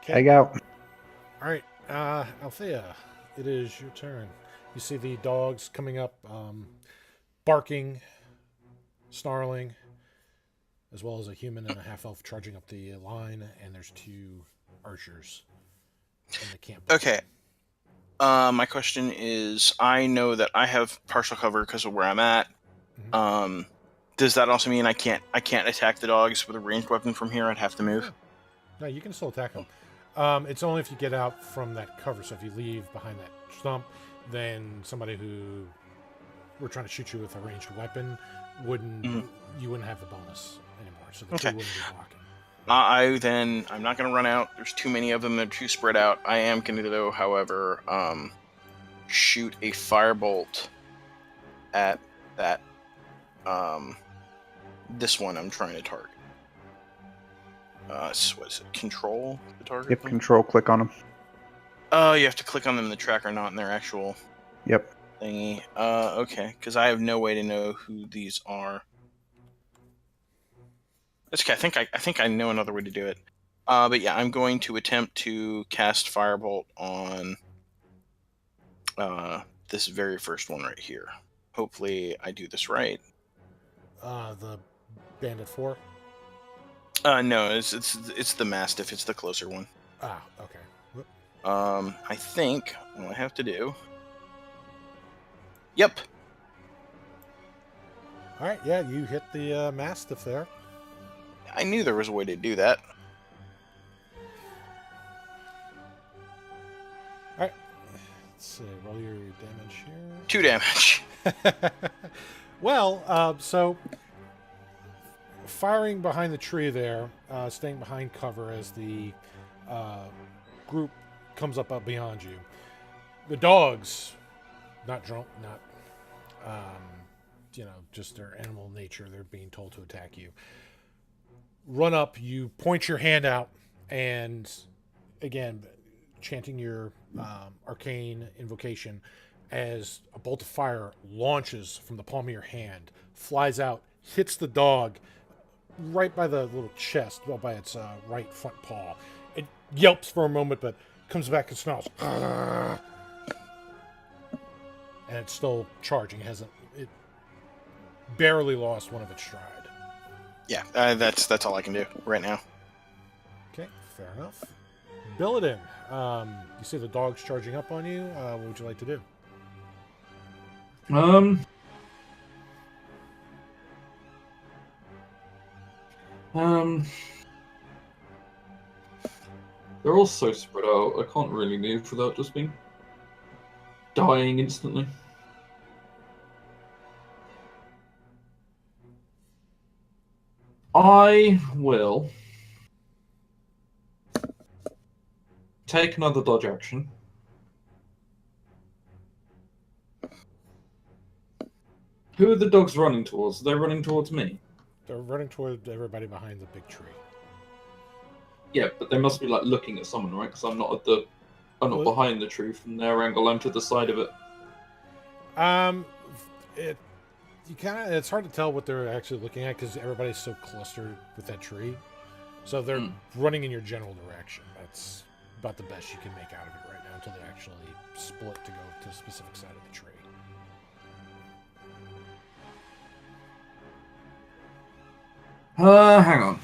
Tag out. All right, Althea, it is your turn. You see the dogs coming up, barking, snarling, as well as a human and a half-elf charging up the line, and there's 2 archers in the camp. Okay. My question is, I know that I have partial cover because of where I'm at. Mm-hmm. Does that also mean I can't attack the dogs with a ranged weapon from here? I'd have to move. No, you can still attack them. It's only if you get out from that cover. So if you leave behind that stump, then somebody who were trying to shoot you with a ranged weapon you wouldn't have the bonus anymore. So the 2 wouldn't be blocking. I'm not going to run out. There's too many of them. They're too spread out. I am going to, though, however, shoot a firebolt at that. This one I'm trying to target. So what is it? Control the target? Yep, control, click on them. Oh, you have to click on them in the tracker, not in their actual Yep. thingy. Okay, because I have no way to know who these are. That's okay. I think I know another way to do it. But yeah, I'm going to attempt to cast Firebolt on this very first one right here. Hopefully, I do this right. The Bandit 4? No, it's the Mastiff. It's the closer one. Ah, okay. Whoop. I think what I have to do. Yep. All right, yeah, you hit the Mastiff there. I knew there was a way to do that. All right. Let's see. Roll your damage here. 2 damage. Well, so firing behind the tree there, staying behind cover as the group comes up beyond you. The dogs, not drunk, not, just their animal nature, they're being told to attack you. Run up, you point your hand out, and again, chanting your arcane invocation as a bolt of fire launches from the palm of your hand, flies out, hits the dog right by the little chest, well, by its right front paw. It yelps for a moment, but comes back and snarls. And it's still charging. It barely lost one of its stride. Yeah, that's all I can do right now. Okay, fair enough. Billidan, you see the dog's charging up on you. What would you like to do? They're all so spread out. I can't really move without just being dying instantly. I will take another dodge action. Who are the dogs running towards? Are they running towards me? They're running toward everybody behind the big tree. Yeah, but they must be like looking at someone, right? Because I'm not behind the tree from their angle. I'm to the side of it. It's hard to tell what they're actually looking at because everybody's so clustered with that tree. So they're running in your general direction. That's about the best you can make out of it right now until they actually split to go to a specific side of the tree. Hang on.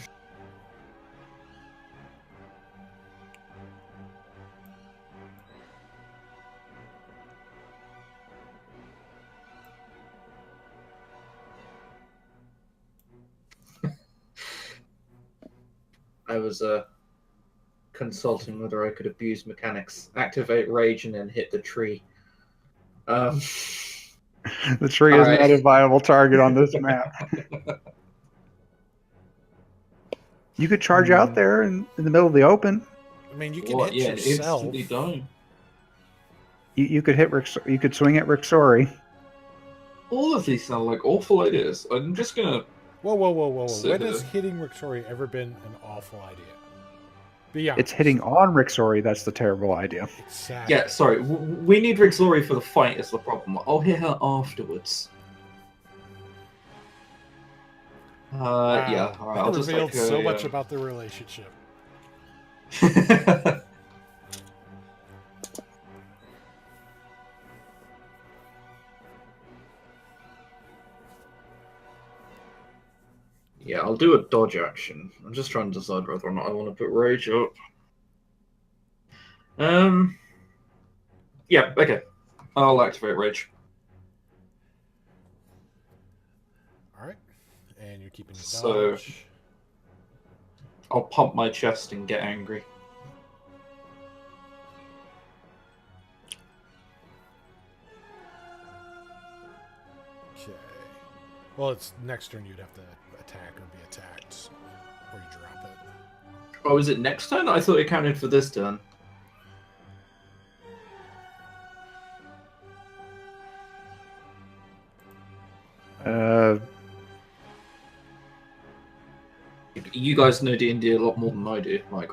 I was consulting whether I could abuse mechanics, activate rage, and then hit the tree. The tree is not a viable target on this map. You could charge out there in the middle of the open. I mean, you can hit yourself. Instantly dying. You could hit you could swing at Rixori. All of these sound like awful ideas. I'm just gonna. Whoa. When has hitting Rixori ever been an awful idea? Be honest. It's hitting on Rixori that's the terrible idea. Exactly. Yeah, sorry. We need Rixori for the fight is the problem. I'll hit her afterwards. Yeah. All right, I'll just revealed so much about the relationship. Yeah, I'll do a dodge action. I'm just trying to decide whether or not I want to put rage up. Yeah, okay. I'll activate rage. Alright. And you're keeping the So dodge. I'll pump my chest and get angry. Okay. Well, it's next turn you'd have to attack or be attacked, or you drop it. Oh, is it next turn? I thought it counted for this turn. You guys know D&D a lot more than I do. Like,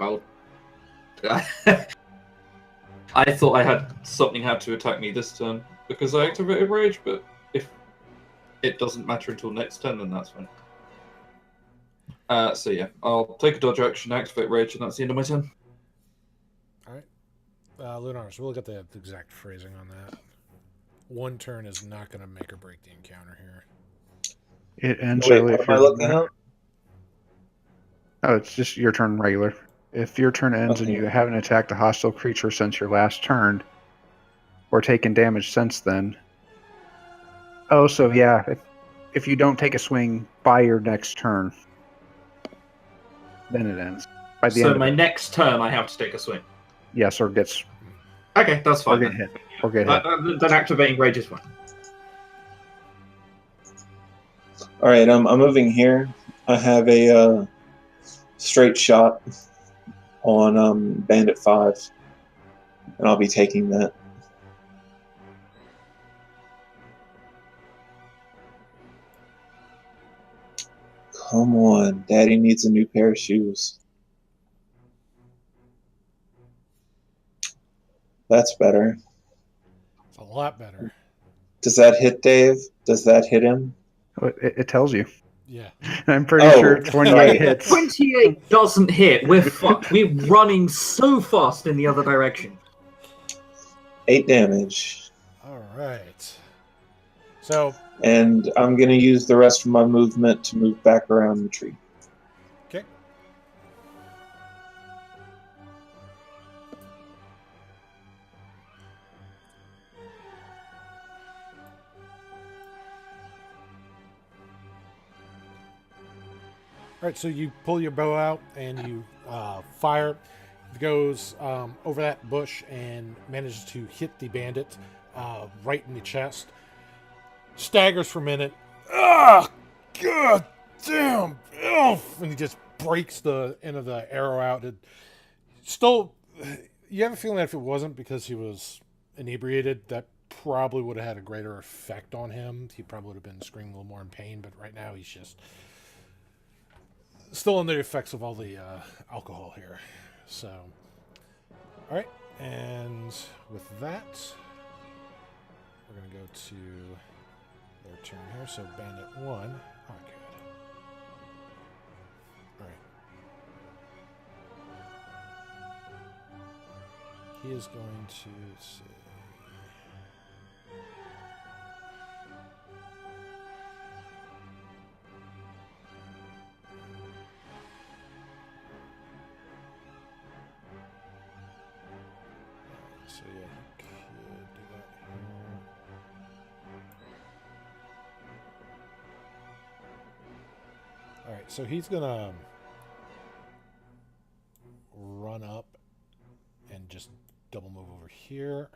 I thought I had something had to attack me this turn because I activated Rage, but if it doesn't matter until next turn, then that's fine. So yeah, I'll take a dodge action, activate Rage, and that's the end of my turn. All right. Lunaris, we'll look at the exact phrasing on that. One turn is not going to make or break the encounter here. It ends Wait, early what if am I you're looking up? Oh, it's just your turn regular. If your turn ends and Okay. you haven't attacked a hostile creature since your last turn, or taken damage since then. Oh, so yeah, if you don't take a swing by your next turn, then it ends. By the So end of my it. next turn, I have to take a swing. Yes, or gets Okay, that's or fine. get hit. Or get hit. Then activating Rage is fine. All right, I'm moving here. I have a straight shot on Bandit 5, and I'll be taking that. Come on, Daddy needs a new pair of shoes. That's better. It's a lot better. Does that hit Dave? Does that hit him? It tells you. Yeah. I'm pretty Oh, sure 28 right. hits. 28 doesn't hit. We're fucked. We're running so fast in the other direction. 8 damage. All right. So, And I'm going to use the rest of my movement to move back around the tree. okay. All right, so you pull your bow out and you fire. It goes over that bush and manages to hit the bandit right in the chest. Staggers for a minute. Ah, god damn! Oof, and he just breaks the end of the arrow out. It still, you have a feeling that if it wasn't because he was inebriated, that probably would have had a greater effect on him. He probably would have been screaming a little more in pain. But right now, he's just still under the effects of all the alcohol here. So, all right, and with that, we're gonna go to their turn here. So Bandit 1. Oh, good. All right. He is going to see. So yeah, he could do that here. Alright, so he's gonna run up and just double move over here.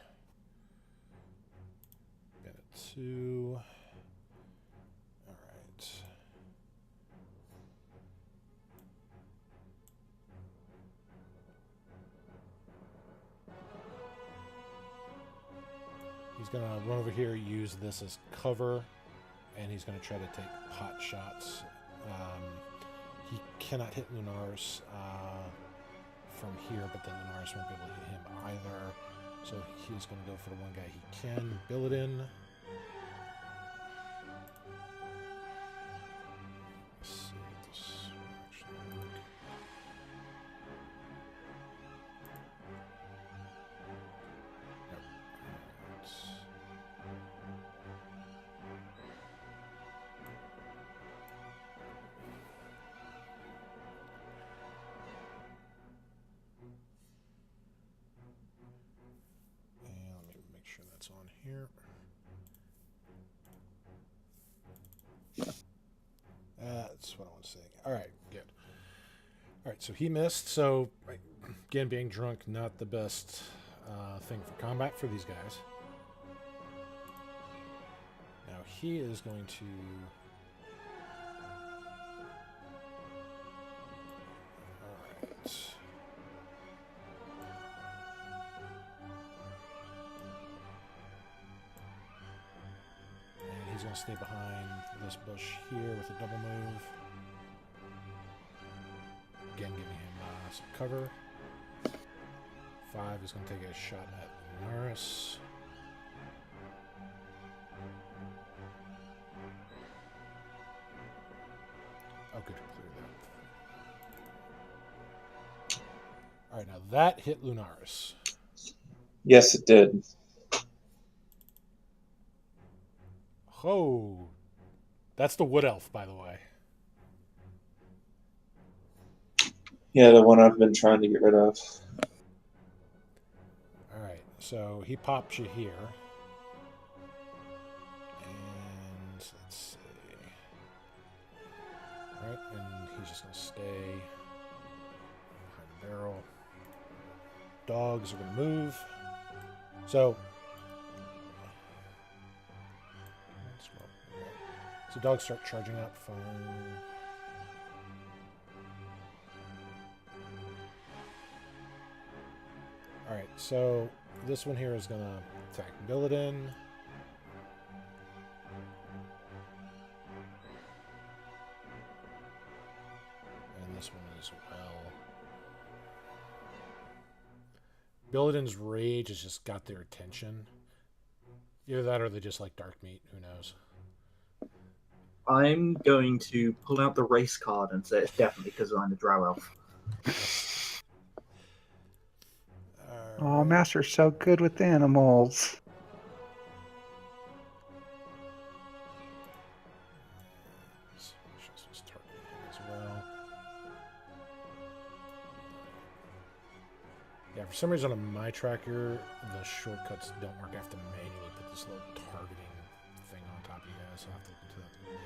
Get it 2. Alright. He's going to run over here, use this as cover, and he's going to try to take pot shots. He cannot hit Lunaris from here, but then Lunaris won't be able to hit him either. So he's going to go for the one guy he can. Bill it in. Let's see if this will actually work. On here. That's what I want to say. All right, good. All right, so he missed. So, again, being drunk, not the best thing for combat for these guys. Now, he is going to... All right. He's going to stay behind this bush here with a double move. again giving him some cover. 5 is going to take a shot at Lunaris. Oh, good. Clear that. Alright, now that hit Lunaris. Yes, it did. Oh. That's the Wood Elf, by the way. Yeah, the one I've been trying to get rid of. Alright, so he pops you here. And let's see. Alright, and he's just going to stay behind the barrel. Dogs are going to move. So dogs start charging up. Fine. Alright, so this one here is going to attack Billidan. And this one as well. Billidan's rage has just got their attention. Either that or they just like dark meat. Who knows? I'm going to pull out the race card and say it's definitely because I'm a drow elf. Oh, Master's so good with animals. As well. Yeah, for some reason on my tracker, the shortcuts don't work. I have to manually put this little targeting thing on top of you guys, so I'll have to look into that later.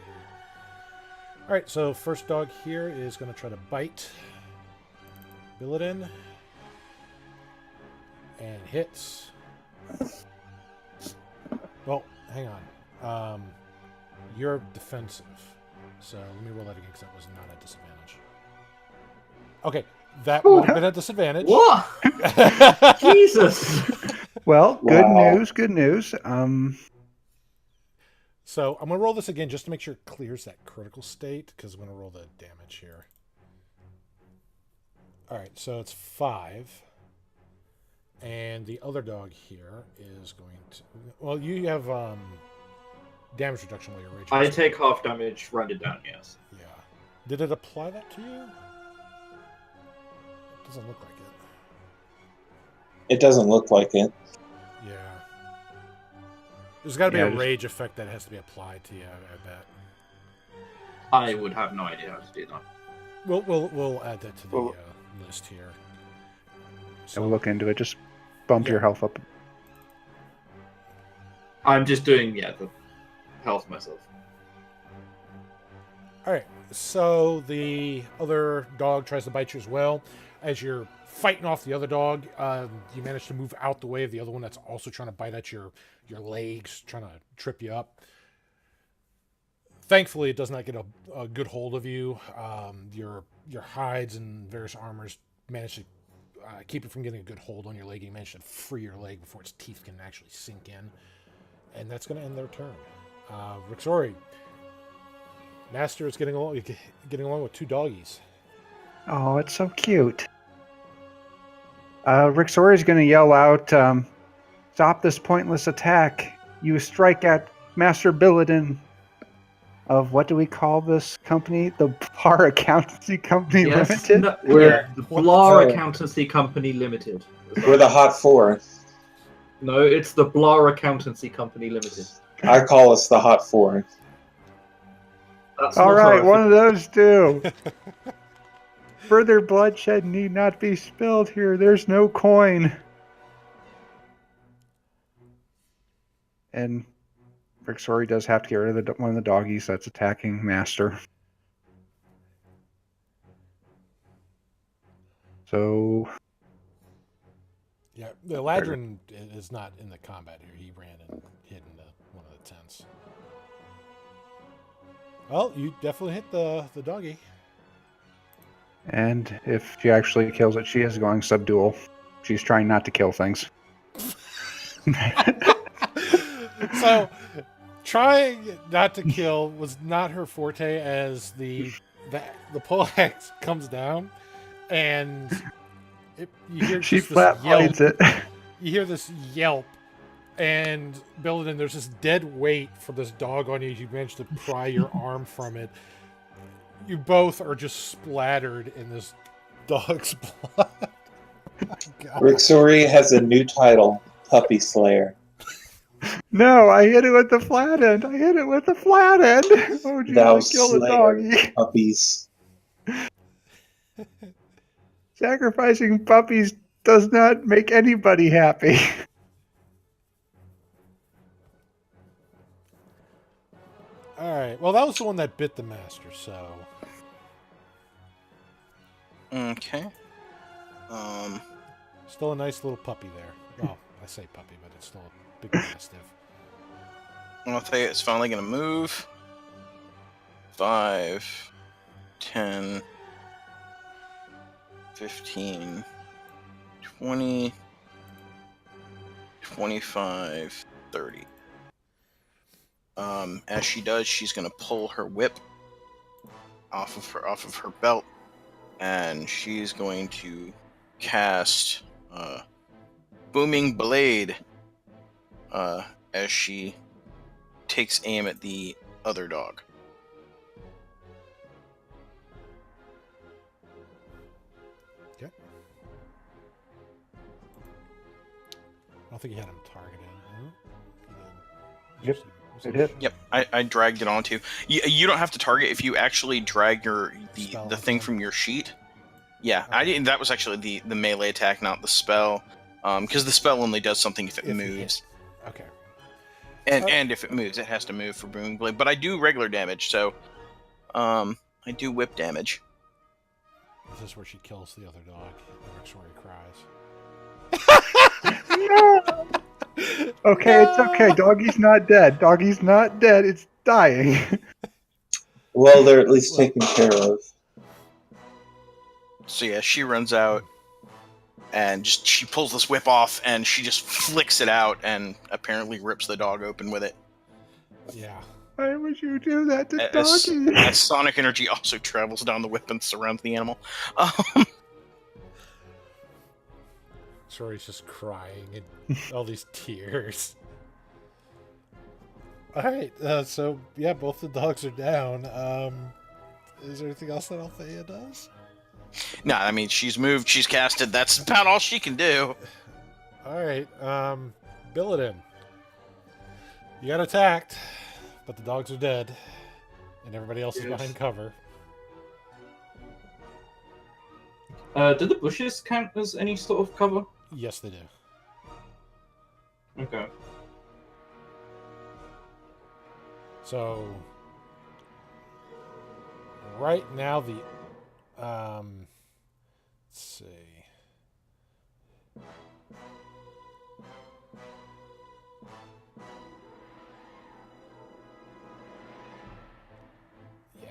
Alright, so first dog here is going to try to bite Billidan. And hits. Well, hang on. You're defensive. So let me roll that again because that was not at disadvantage. Okay, that would have been at disadvantage. What? Jesus! Well, Wow. good news. So I'm going to roll this again just to make sure it clears that critical state because I'm going to roll the damage here. Alright, so it's 5. And the other dog here is going to... Well, you have damage reduction while you're raging. I take half damage, rounded down, yes. Yeah. Did it apply that to you? It doesn't look like it. It doesn't look like it. Yeah. There's got to be Yeah, a just- rage effect that has to be applied to you, I bet. I would have no idea how to do that. We'll add that to the Well- list here. So we'll look into it. Just bump your health up. I'm just doing, the health myself. Alright, so the other dog tries to bite you as well. As you're fighting off the other dog, you manage to move out the way of the other one that's also trying to bite at your legs, trying to trip you up. Thankfully, it does not get a good hold of you. Your hides and various armors manage to keep it from getting a good hold on your leg. You manage to free your leg before its teeth can actually sink in. And that's going to end their turn. Rixori, Master is getting along with 2 doggies. Oh, it's so cute. Rixori is going to yell out, "Stop this pointless attack. You strike at Master Billidan of what do we call this company? The Bar Accountancy Company Limited? No, We're- the Blar Sorry. Accountancy Company Limited. We're the Hot Four. No, it's the Blar Accountancy Company Limited. I call us the Hot Four. That's All not how right, I one of think- those two. Further bloodshed need not be spilled here. There's no coin. And Rixori does have to get rid of one of the doggies that's attacking Master. So, Yeah, the Ladrin is not in the combat here. He ran and hid in one of the tents. Well, you definitely hit the doggy. and if she actually kills it, she is going subdual. She's trying not to kill things. So, trying not to kill was not her forte as the poleaxe comes down and you hear She just this yelp. flatlights it. You hear this yelp, and Billidan, there's this dead weight for this dog on you. You manage to pry your arm from it. You both are just splattered in this dog's blood. Oh, God. Rixori has a new title, Puppy Slayer. No, I hit it with the flat end. Oh, geez, Thou I killed a slayer doggy. puppies. Sacrificing puppies does not make anybody happy. All right. Well, that was the one that bit the master, so. Okay. Still a nice little puppy there. Well, I say puppy, but it's still a big mastiff. I'll tell you, it's finally going to move. 5, 10, 15, 20, 25, 30. As she does, she's going to pull her whip off of her belt, and she's going to cast Booming Blade as she takes aim at the other dog. Okay. I don't think he had him targeted. Yep, it hit. Yep, I dragged it onto you. You don't have to target if you actually drag the thing from your sheet. Yeah, Okay. I didn't. That was actually the melee attack, not the spell. Because the spell only does something if it moves. Okay. And if it moves, it has to move for Booming Blade. But I do regular damage, so I do whip damage. This is where she kills the other dog. And Rixori cries. No! Okay, it's okay. Doggy's not dead. Doggy's not dead. It's dying. Well, they're at least taken care of. So yeah, she runs out and she pulls this whip off and she just flicks it out and apparently rips the dog open with it. Yeah. Why would you do that to As Doggy? sonic energy also travels down the whip and surrounds the animal. Rixori's just crying and all these tears. Alright, so yeah, both the dogs are down. Is there anything else that Althea does? No, I mean, she's moved, she's casted, that's about all she can do. Alright, Billidan. You got attacked, but the dogs are dead, and everybody else is Yes. behind cover. Do the bushes count as any sort of cover? Yes, they do. Okay. So, right now the, let's see. Yeah.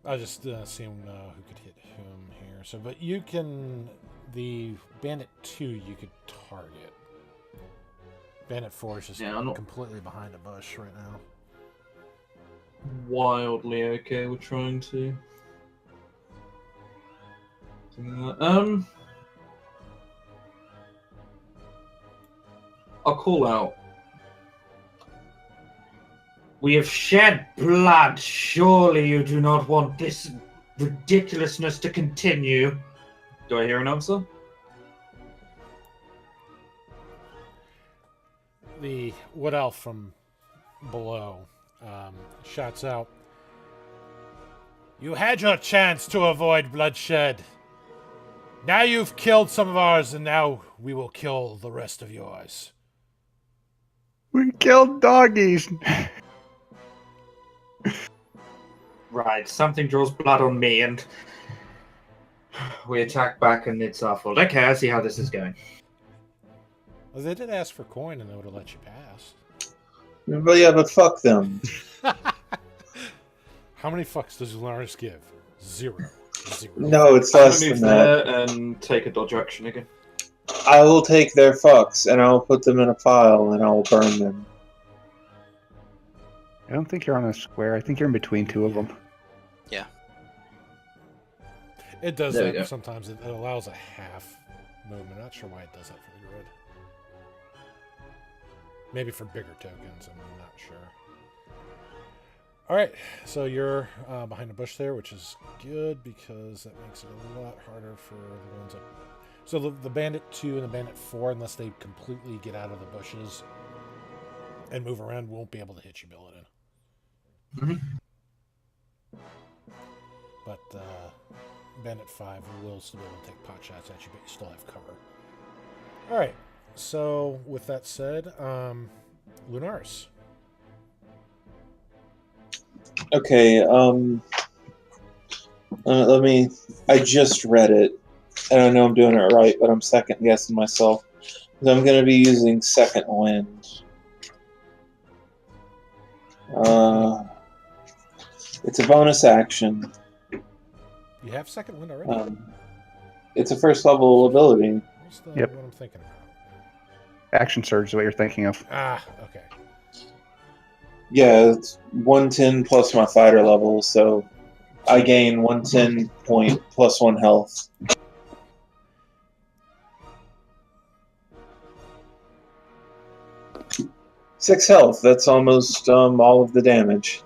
I just seeing who could hit whom here. So, but you can, the Bandit 2 you could target. Bandit 4 is just Yeah, I'm not- completely behind a bush right now. Wildly okay with trying to do that. I'll call out. We have shed blood. Surely you do not want this ridiculousness to continue. Do I hear an answer? The Wood Elf from below shouts out, "You had your chance to avoid bloodshed. Now you've killed some of ours, and now we will kill the rest of yours." We killed doggies. Right, something draws blood on me, and we attack back, and it's our fault. Okay, I see how this is going. Well, they did ask for coin, and they would have let you pass. But yeah, but fuck them. How many fucks does Lunaris give? 0. 0. No, it's I'm less gonna than move that. there and take a dodge action again. I will take their fucks and I will put them in a pile and I will burn them. I don't think you're on a square. I think you're in between two of them. It does There we go. that sometimes. It allows a half movement. Not sure why it does that for the grid. Maybe for bigger tokens. I'm not sure. All right, so you're behind the bush there, which is good because that makes it a lot harder for the ones up. So the Bandit 2 and the Bandit 4, unless they completely get out of the bushes and move around, won't be able to hit you, Billidan. But Bandit 5 will still be able to take pot shots at you, but you still have cover. All right, so with that said, Lunaris. Okay, let me. I just read it, and I know I'm doing it right, but I'm second guessing myself. So I'm going to be using Second Wind. It's a bonus action. You have Second Wind already? It's a first level ability. What's the Yep. what I'm thinking about? Action surge is what you're thinking of. Ah, okay. Yeah, it's 110 plus my fighter level, so I gain 110 point plus 1 health. Six health. That's almost all of the damage.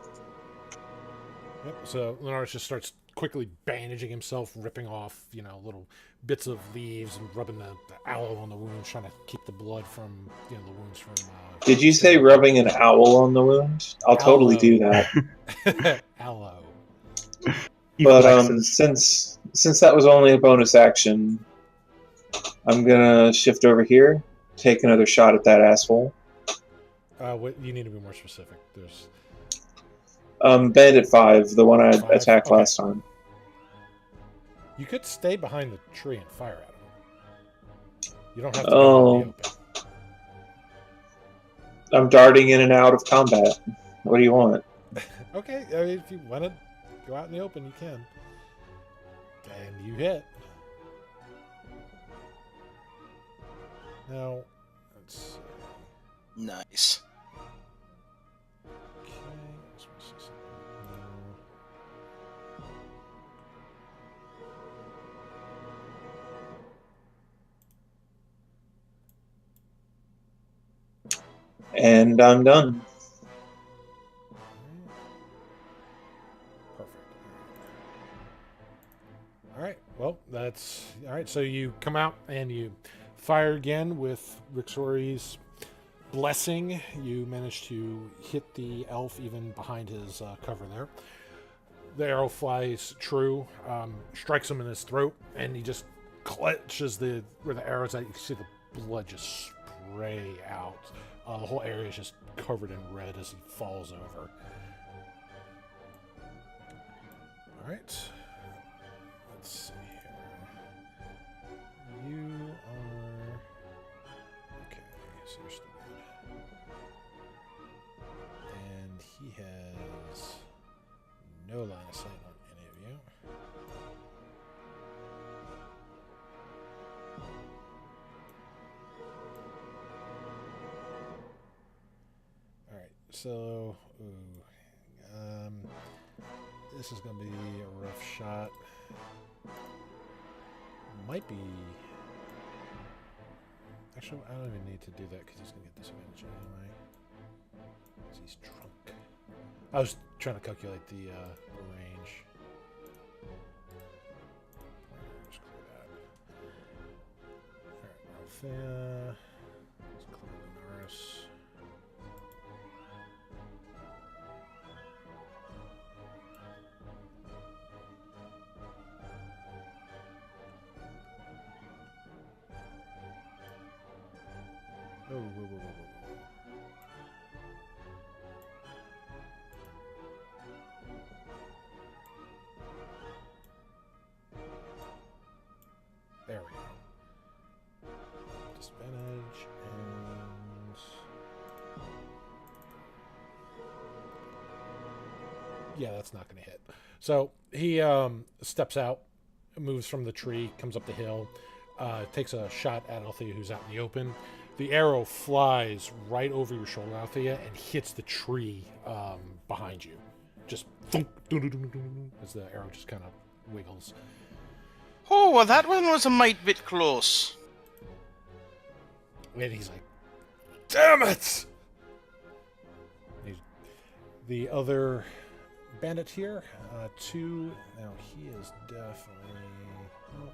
Yep. So Lunaris just starts quickly bandaging himself, ripping off, little bits of leaves and rubbing the aloe on the wounds, trying to keep the blood from, the wounds from. Did you say rubbing an owl on the wound? I'll totally do that. Aloe. He But flexes. since that was only a bonus action, I'm gonna shift over here, take another shot at that asshole. What you need to be more specific. There's Bandit 5, the one I 5? attacked Okay. last time. You could stay behind the tree and fire at him. You don't have to go out in the open. I'm darting in and out of combat. What do you want? Okay, I mean, if you want to go out in the open, you can. And you hit. Now, let's see. Nice. Okay, let's see something. And I'm done. Perfect. All right. Well, that's all right. So you come out and you fire again with Rixori's blessing. You manage to hit the elf even behind his cover there. The arrow flies true, strikes him in his throat, and he just clutches where the arrow's at. You can see the blood just spray out. The whole area is just covered in red as he falls over. All right. Let's see here. You are... Okay, so you're still good. And he has no line of sight on any of you. Alright, so... this is going to be a rough shot. Might be... Actually, I don't even need to do that because he's going to get disadvantage anyway. Because he's drunk. I was trying to calculate the range. Just clear that. Alright, Althea. Let's clear Lunaris. Oh, whoa. There we go. Disadvantage and... Yeah, that's not going to hit. So he steps out, moves from the tree, comes up the hill, takes a shot at Althea, who's out in the open. The arrow flies right over your shoulder, Althea, and hits the tree behind you. Just thunk, as the arrow just kind of wiggles. Oh, well, that one was a mite bit close. And he's like, damn it! The other bandit here, 2. Now he is definitely. Oh,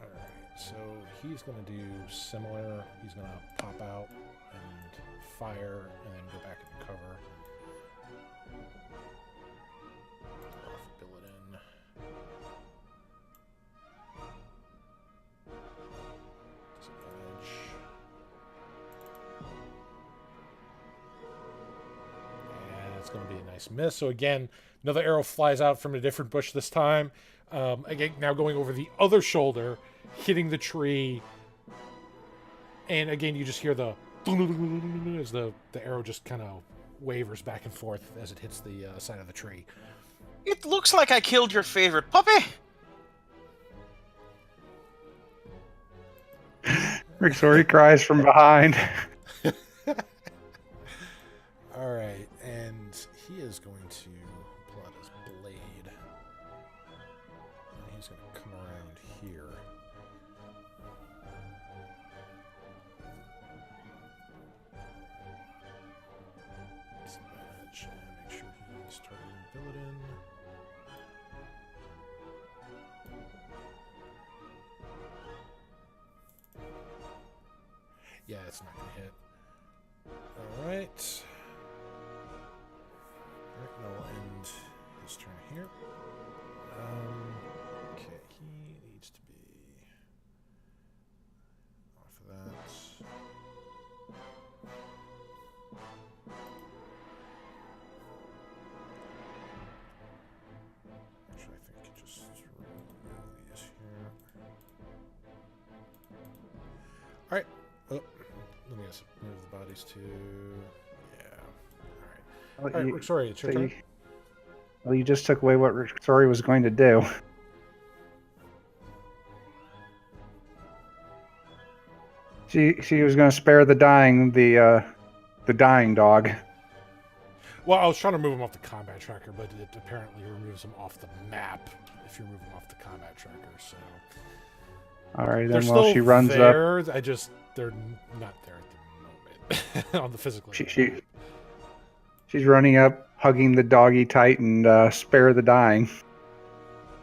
Alright, so he's going to do similar. He's going to pop out and fire and then go back into cover. Fill it in. Disadvantage. And it's going to be a nice miss. So again, another arrow flies out from a different bush this time. Again, now going over the other shoulder, hitting the tree. And again, you just hear the as the arrow just kind of wavers back and forth as it hits the side of the tree. It looks like I killed your favorite puppy. Rixori cries from behind. All right, and he is going to pull out his blade. And he's going to come around here. Disadvantage, and make sure he's targeting Billidan. Yeah, it's not going to hit. All right. Alright, that'll end his turn here. Okay, he needs to be off of that. Actually, I think just remove these here. Alright. Oh, let me just move the bodies to. Well, All right, sorry, it's your turn. Well, you just took away what Rixori was going to do. She was going to spare the dying dog. Well, I was trying to move him off the combat tracker, but it apparently removes him off the map if you remove him off the combat tracker. So. All right, They're then while still she runs there. up, They're not there at the moment on the physical. She's running up, hugging the doggy tight, and spare the dying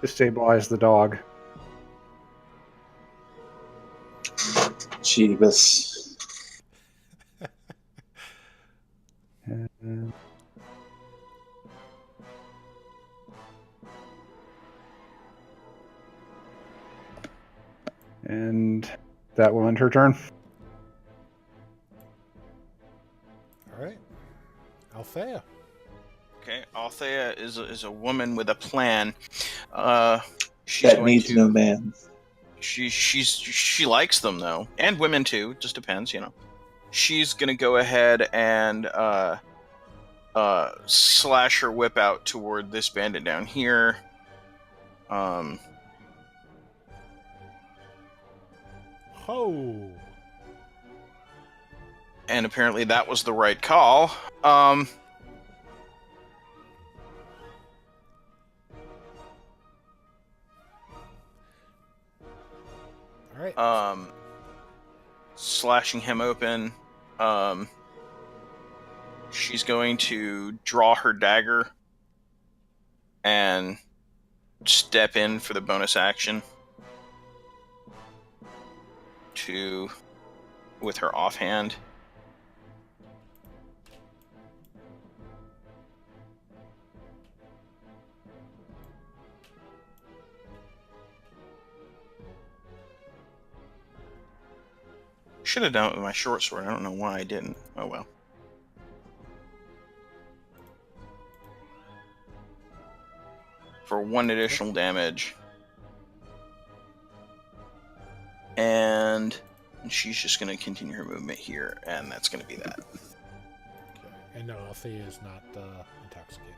to stabilize the dog. Jeebus. And that will end her turn. All right, Althea. Okay, Althea is a woman with a plan. She's That going needs to, no man. She likes them though, and women too. Just depends, you know. She's gonna go ahead and slash her whip out toward this bandit down here. Ho! And apparently that was the right call. All right. Slashing him open. She's going to draw her dagger and step in for the bonus action with her offhand. Should have done it with my short sword. I don't know why I didn't. Oh well. For 1 additional damage. And she's just going to continue her movement here, and that's going to be that. Okay. And no, Althea is not intoxicated.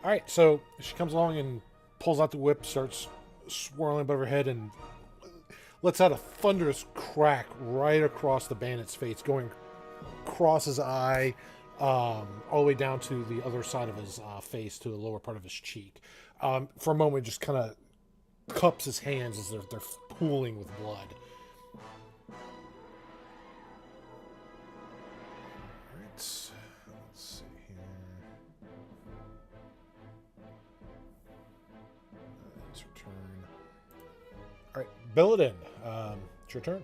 All right, so she comes along and pulls out the whip, starts swirling above her head, and lets out a thunderous crack right across the bandit's face, going across his eye, all the way down to the other side of his face, to the lower part of his cheek. For a moment, just kind of cups his hands as they're pooling with blood. Alright, let's see here. His return. Alright, Billidan, it's your turn.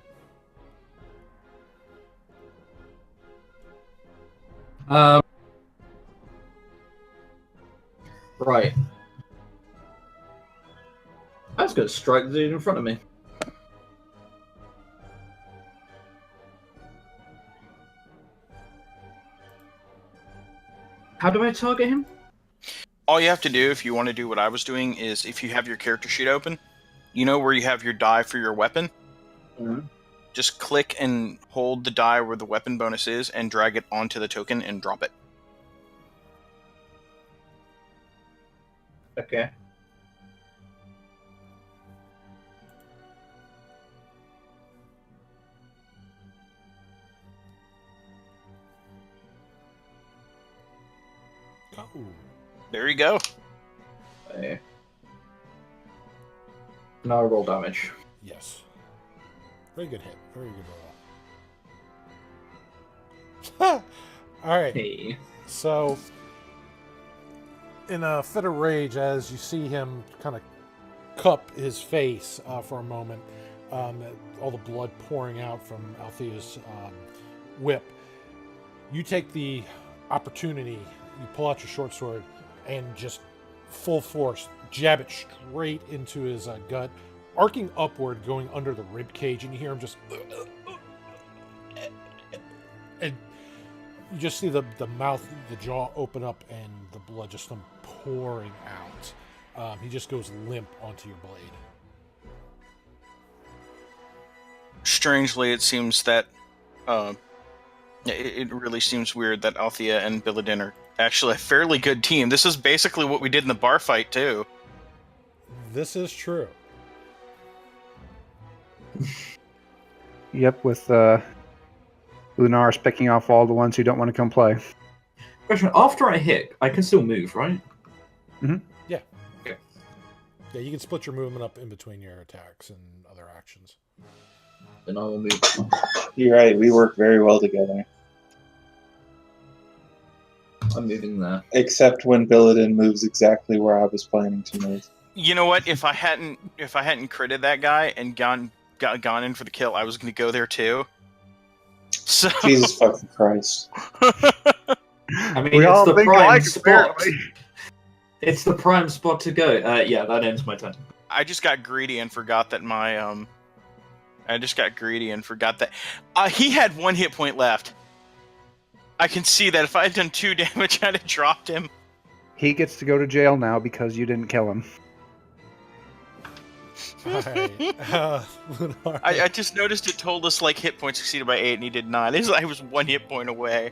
Right. I was going to strike the dude in front of me. How do I target him? All you have to do if you want to do what I was doing is if you have your character sheet open, you know where you have your die for your weapon? Mm-hmm. Just click and hold the die where the weapon bonus is and drag it onto the token and drop it. Okay. Oh. There you go. Okay. Now I roll damage. Yes. Very good hit. Very good roll. All right. Hey. So, in a fit of rage, as you see him kind of cup his face for a moment, all the blood pouring out from Althea's whip, you take the opportunity, you pull out your short sword, and just full force jab it straight into his gut, arcing upward, going under the rib cage, and you hear him just... And you just see the mouth, the jaw open up, and the blood just come pouring out. He just goes limp onto your blade. Strangely, it seems that it really seems weird that Althea and Billidan are actually a fairly good team. This is basically what we did in the bar fight, too. This is true. Yep, with Lunaris picking off all the ones who don't want to come play. Question, after I hit, I can still move, right? Yeah. Okay. Yeah, you can split your movement up in between your attacks and other actions. Then I will move. You're right. We work very well together. I'm moving there. Except when Billidan moves exactly where I was planning to move. You know what? If I hadn't critted that guy and gone in for the kill, I was going to go there too. So Jesus fucking Christ. I mean, We it's all the think prime alike, spot. apparently. It's the prime spot to go. Yeah, that ends my turn. I just got greedy and forgot that he had 1 hit point left. I can see that if I had done 2 damage, I'd have dropped him. He gets to go to jail now because you didn't kill him. All right. Lunar. I just noticed it told us like hit points exceeded by 8, and he did not. I was 1 hit point away.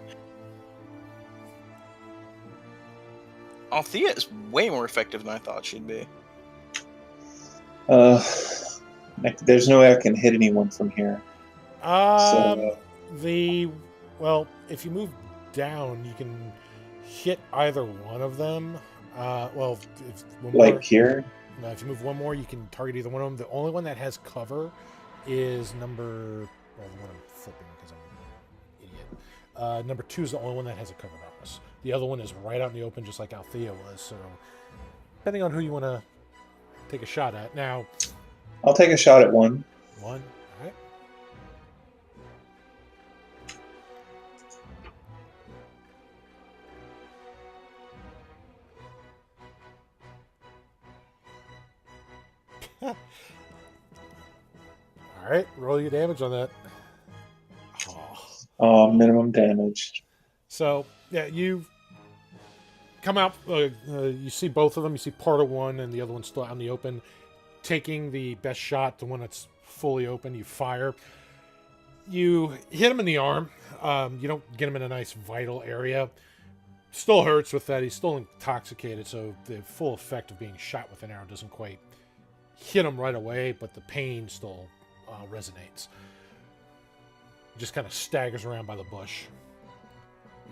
Althea is way more effective than I thought she'd be. There's no way I can hit anyone from here. If you move down, you can hit either one of them. Here? No, if you move one more, you can target either one of them. The only one that has cover is the one I'm flipping because I'm an idiot. Number 2 is the only one that has a cover bonus. The other one is right out in the open, just like Althea was. So, depending on who you want to take a shot at. Now, I'll take a shot at one. All right. All right, roll your damage on that. Minimum damage. So, yeah, you come out, you see both of them. You see part of one and the other one's still out in the open. Taking the best shot, the one that's fully open, you fire. You hit him in the arm. You don't get him in a nice vital area. Still hurts with that. He's still intoxicated, so the full effect of being shot with an arrow doesn't quite hit him right away, but the pain still resonates. Just kind of staggers around by the bush.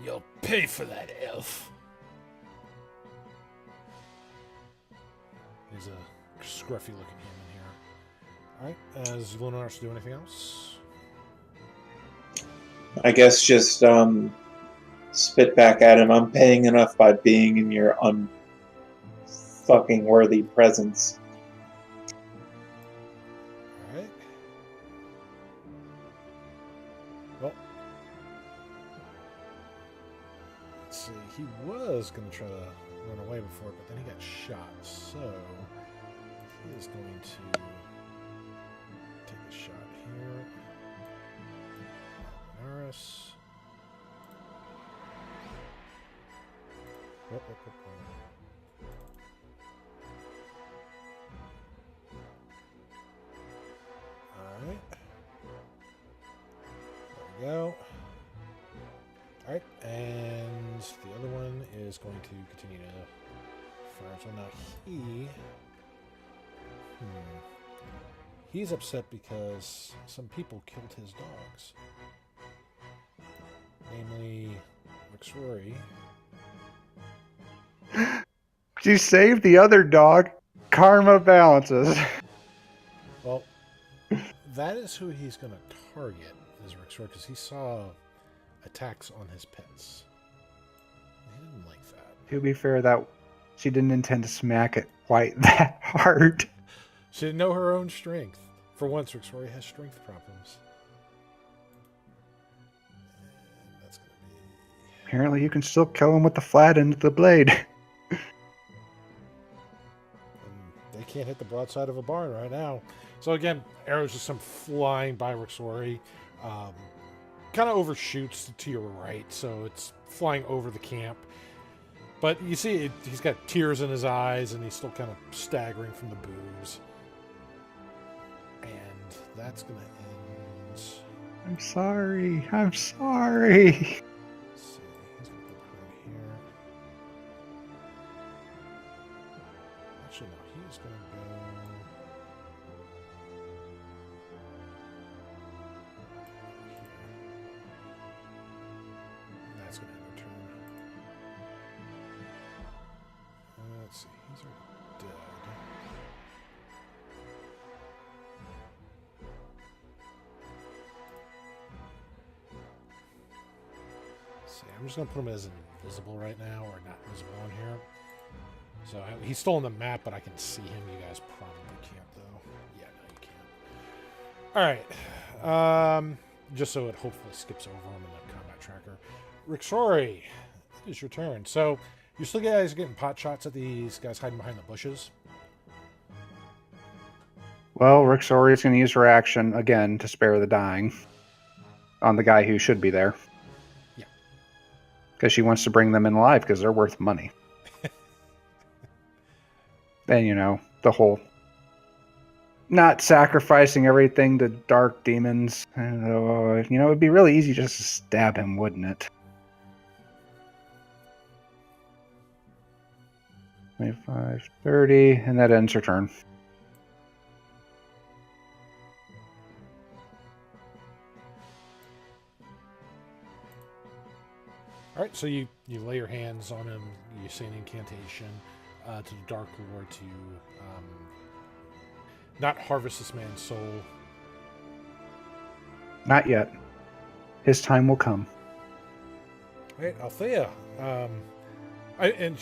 You'll pay for that, elf. He's a scruffy looking human here. Alright, does Lunars do anything else? I guess just spit back at him. I'm paying enough by being in your unfucking worthy presence. Alright. Well, let's see. He was going to try to run away before, but then he got shot. So he is going to take a shot here. Norris. Alright. There we go. Alright, and the other one is going to continue to fire. So now he's upset because some people killed his dogs. Namely, Rixori. You saved the other dog. Karma balances. Well, that is who he's going to target, is Rixor, because he saw attacks on his pets. He didn't like that. To be fair, that she didn't intend to smack it quite that hard. She didn't know her own strength. For once, Rixori has strength problems. And that's going to be... Apparently, you can still kill him with the flat end of the blade. And they can't hit the broadside of a barn right now. So again, arrows just come flying by Rixori. Kind of overshoots to your right, so it's flying over the camp. But you see, he's got tears in his eyes, and he's still kind of staggering from the booze. And that's going to end... I'm sorry. I'm sorry. Let's see, he's going to go behind here. Actually, no, he's going to go... That's going to end their turn. Let's see, he's already dead. Let's see, I'm just going to put him as invisible right now, or not visible on here. So he's still on the map, but I can see him. You guys probably can't, though. Yeah, no, you can't. Alright. Just so it hopefully skips over him in the combat tracker. Rixori, it is your turn. So, you still guys getting pot shots at these guys hiding behind the bushes? Well, Rixori is going to use her action again to spare the dying on the guy who should be there. Yeah. Because she wants to bring them in alive because they're worth money. And, you know, the whole not sacrificing everything to dark demons. You know, it'd be really easy just to stab him, wouldn't it? 25, 30, and that ends her turn. Alright, so you lay your hands on him, you say an incantation to the Dark Lord to not harvest this man's soul. Not yet. His time will come. Alright, Althea. And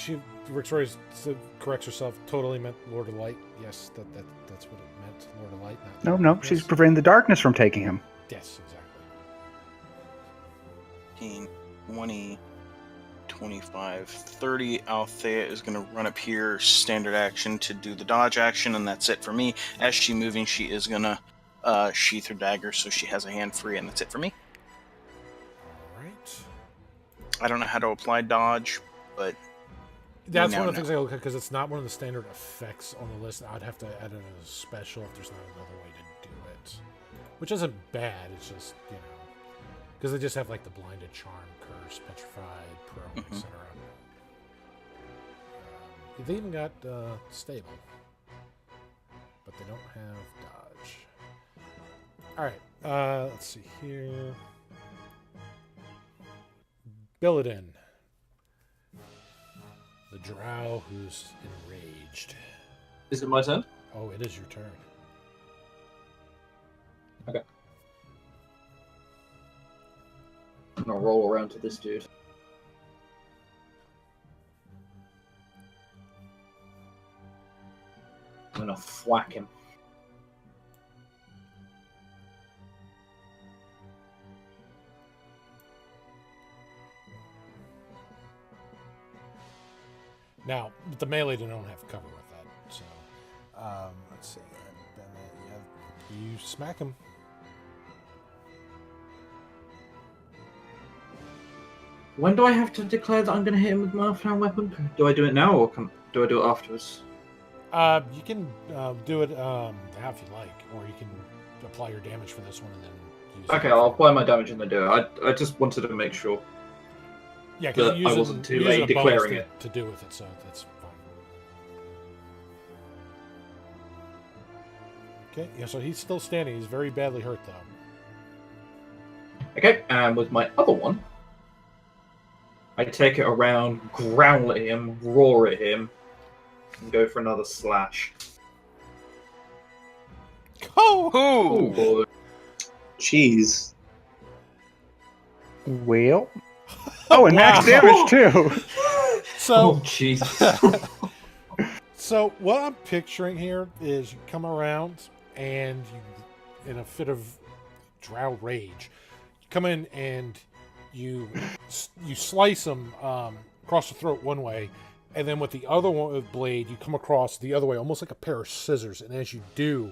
Rixori corrects herself, totally meant Lord of Light. Yes, that's what it meant, Lord of Light. Not No, darkness. she's preventing the darkness from taking him. Yes, exactly. 15, 20, 25, 30. Althea is going to run up here, standard action to do the dodge action, and that's it for me. As she's moving, she is going to sheath her dagger, so she has a hand free, and that's it for me. Alright. I don't know how to apply dodge, but That's now one of the know. things I look at, because it's not one of the standard effects on the list. I'd have to add it as a special if there's not another way to do it. Which isn't bad, it's just, you know, because they just have like the blinded charm, curse, petrified, prone, etc. They even got stable, but they don't have dodge. All right, let's see here. Billidan. The drow who's enraged. Is it my turn? Oh, it is your turn. Okay. I'm gonna roll around to this dude. I'm gonna whack him. Now, with the melee, they don't have cover with that. So, let's see. You smack him. When do I have to declare that I'm going to hit him with my offhand weapon? Do I do it now, or do I do it afterwards? You can do it now if you like, or you can apply your damage for this one and then use Okay, it. I'll apply my damage and then do it. I just wanted to make sure. Yeah, because I wasn't too late declaring it. to do with it, so that's fine. Okay, yeah, so he's still standing. He's very badly hurt, though. Okay, and with my other one, I take it around, growl at him, roar at him, and go for another slash. Oh! Oh boy. Jeez. Well. Oh, and max damage too. So, jeez. so what I'm picturing here is you come around and you, in a fit of drow rage, you come in and you slice him across the throat one way, and then with the other one blade, you come across the other way, almost like a pair of scissors. And as you do,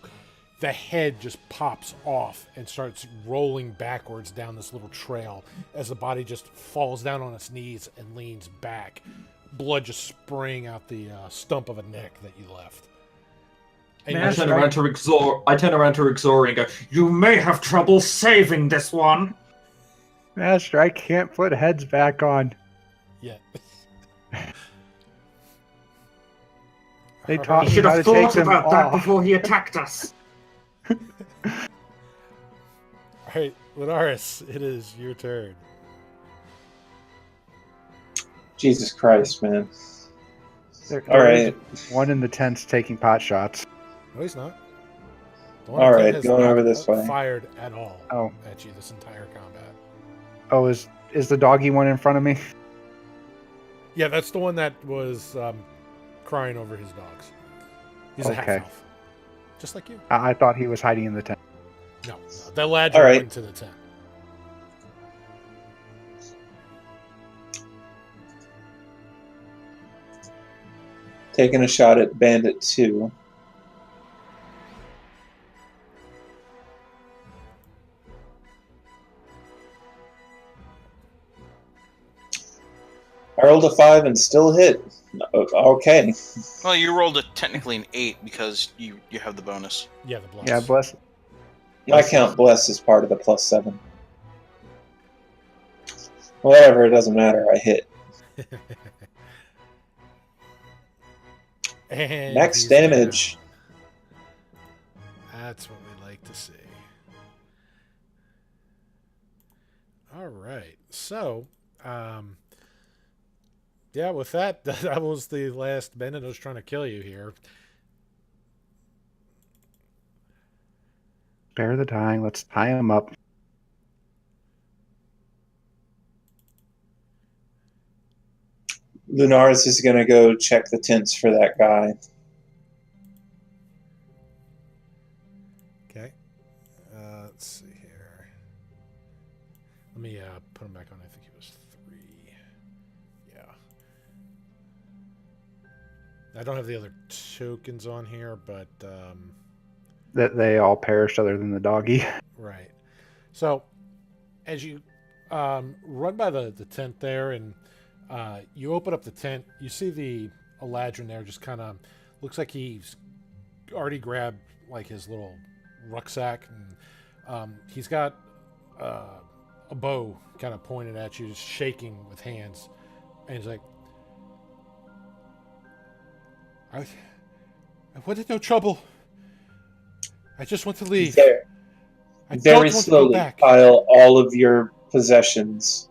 the head just pops off and starts rolling backwards down this little trail as the body just falls down on its knees and leans back. Blood just spraying out the stump of a neck that you left. And I turn around to Exandria and go, "You may have trouble saving this one." Master, I can't put heads back on. Yeah. They taught You me should how have to take thought them about that off. before he attacked us. All right, Lunaris, it is your turn. Jesus Christ, man. There All right. is one in the tents taking pot shots. No, he's not. The one All in right, has going not over this way. Fired at all Oh. at you this entire combat. Oh, is the doggy one in front of me? Yeah, that's the one that was crying over his dogs. He's a Okay. half-elf. Just like you. I thought he was hiding in the tent. No, the lad All right. went to the tent. Taking a shot at Bandit 2. I rolled a 5 and still hit. Okay. Well, you rolled technically an 8 because you have the bonus. Yeah, the bless. Yeah, bless. I count Bless as part of the +7. Whatever, it doesn't matter. I hit. And Max he's damage. down. That's what we like to see. All right. So, yeah, with that, that was the last bandit that was trying to kill you here. Spare the dying. Let's tie him up. Lunaris is going to go check the tents for that guy. Okay. Let's see here. Let me put him back on. I think he was 3. Yeah. I don't have the other tokens on here, but That they all perished other than the doggy. right. So, as you run by the tent there, and you open up the tent, you see the Eladrin there just kind of looks like he's already grabbed like his little rucksack, and he's got a bow kind of pointed at you, just shaking with hands, and he's like, I wanted no trouble. I just want to leave. I Very don't want to go slowly back. pile all of your possessions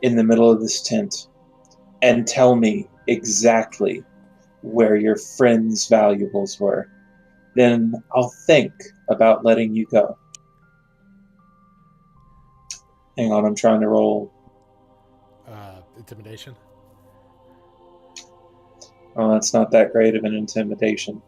in the middle of this tent and tell me exactly where your friend's valuables were. Then I'll think about letting you go. Hang on, I'm trying to roll. Intimidation. Oh, that's not that great of an intimidation.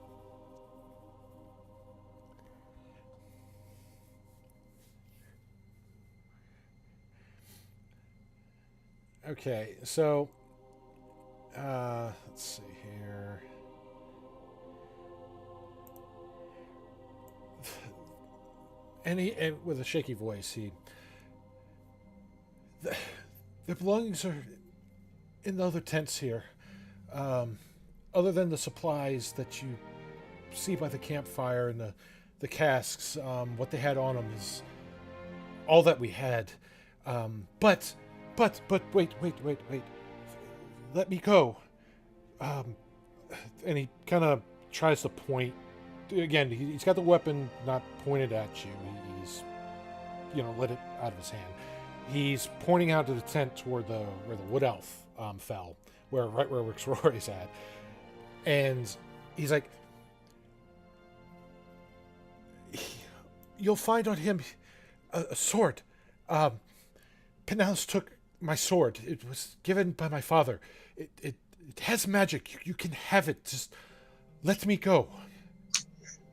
Okay, so let's see here. And with a shaky voice, their belongings are in the other tents here. Other than the supplies that you see by the campfire and the casks, what they had on them is all that we had. But wait. Let me go. And he kind of tries to point. Again, he's got the weapon not pointed at you. He's, let it out of his hand. He's pointing out to the tent toward where the wood elf fell, right where Rick's Rory's at. And he's like, you'll find on him a sword. Penalis took my sword. It was given by my father. It has magic. You can have it. Just let me go.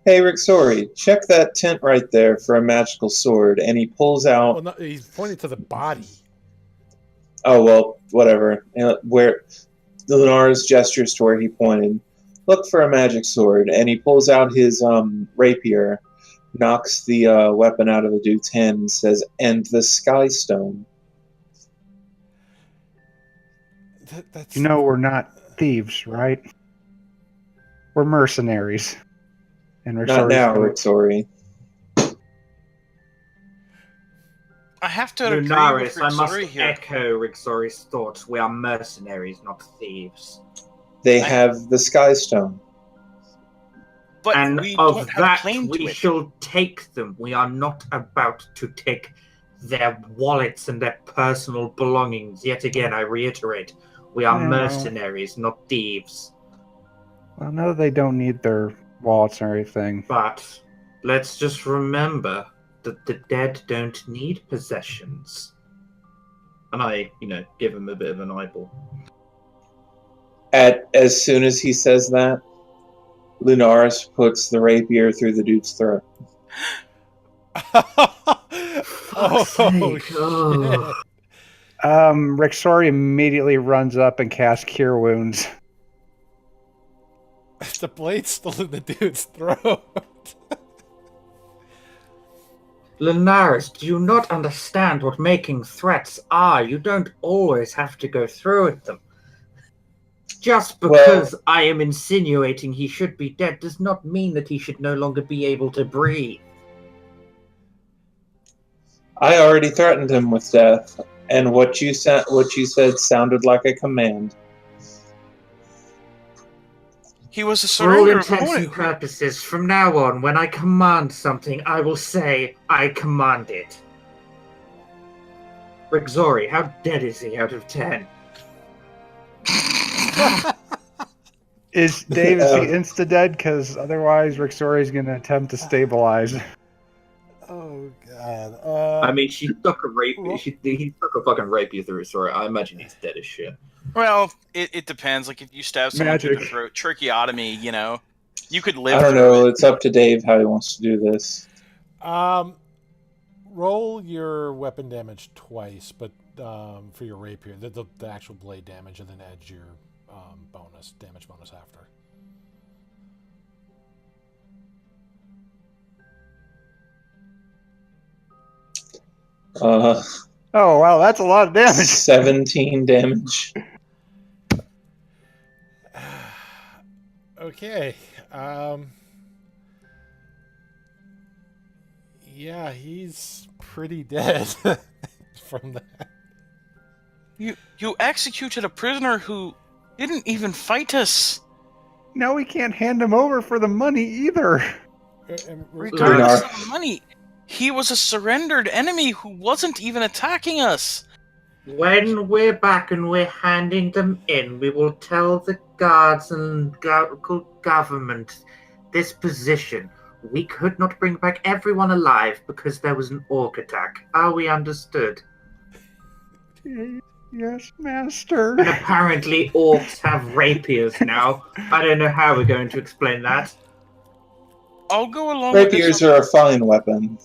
Hey, Rick, sorry. Check that tent right there for a magical sword. And he pulls out... Well, no, he's pointing to the body. Oh, well, whatever. Where Lunara's gestures to where he pointed. Look for a magic sword. And he pulls out his rapier, knocks the weapon out of the dude's hand, and says, and the Sky Stone. That's... we're not thieves, right? We're mercenaries. And Not now, Rick, sorry. I have to agree with Lunaris, I must Rick here. echo Rixori's thoughts. We are mercenaries, not thieves. They have the Sky Stone. But And we of don't have that, claim to we it. shall take them. We are not about to take their wallets and their personal belongings. Yet again, I reiterate, we are Yeah. mercenaries, not thieves. Well, no, they don't need their wallets or anything. But let's just remember that the dead don't need possessions. And I, give him a bit of an eyeball. As soon as he says that, Lunaris puts the rapier through the dude's throat. Oh, sake. shit. Rixori immediately runs up and casts Cure Wounds. The blade's still in the dude's throat. Lunaris, do you not understand what making threats are? You don't always have to go through with them. Just because I am insinuating he should be dead does not mean that he should no longer be able to breathe. I already threatened him with death, and what you said sounded like a command. He was a For all surrender intents and opponent. purposes, from now on, when I command something, I will say, I command it. Rixori, how dead is he out of 10? Is he insta-dead? Because otherwise Rixori's going to attempt to stabilize. Oh, God. I mean, she stuck a rapier. He stuck a fucking rapier through his throat. I imagine he's dead as shit. Well, it depends. Like, if you stab someone through the Magic. throat, tracheotomy, you could live I don't through know. it. It's up to Dave how he wants to do this. Roll your weapon damage twice, but for your rapier, the actual blade damage, and then add your damage bonus after. Oh, wow, that's a lot of damage. 17 damage. Okay. Yeah, he's pretty dead from that. You executed a prisoner who didn't even fight us. No, we can't hand him over for the money either. Regardless of the money, he was a surrendered enemy who wasn't even attacking us. When we're back and we're handing them in, we will tell the guards and government this position. We could not bring back everyone alive because there was an orc attack. Are we understood? Yes, master. And apparently orcs have rapiers now. I don't know how we're going to explain that. I'll go along with Rapiers this. are a fine weapon.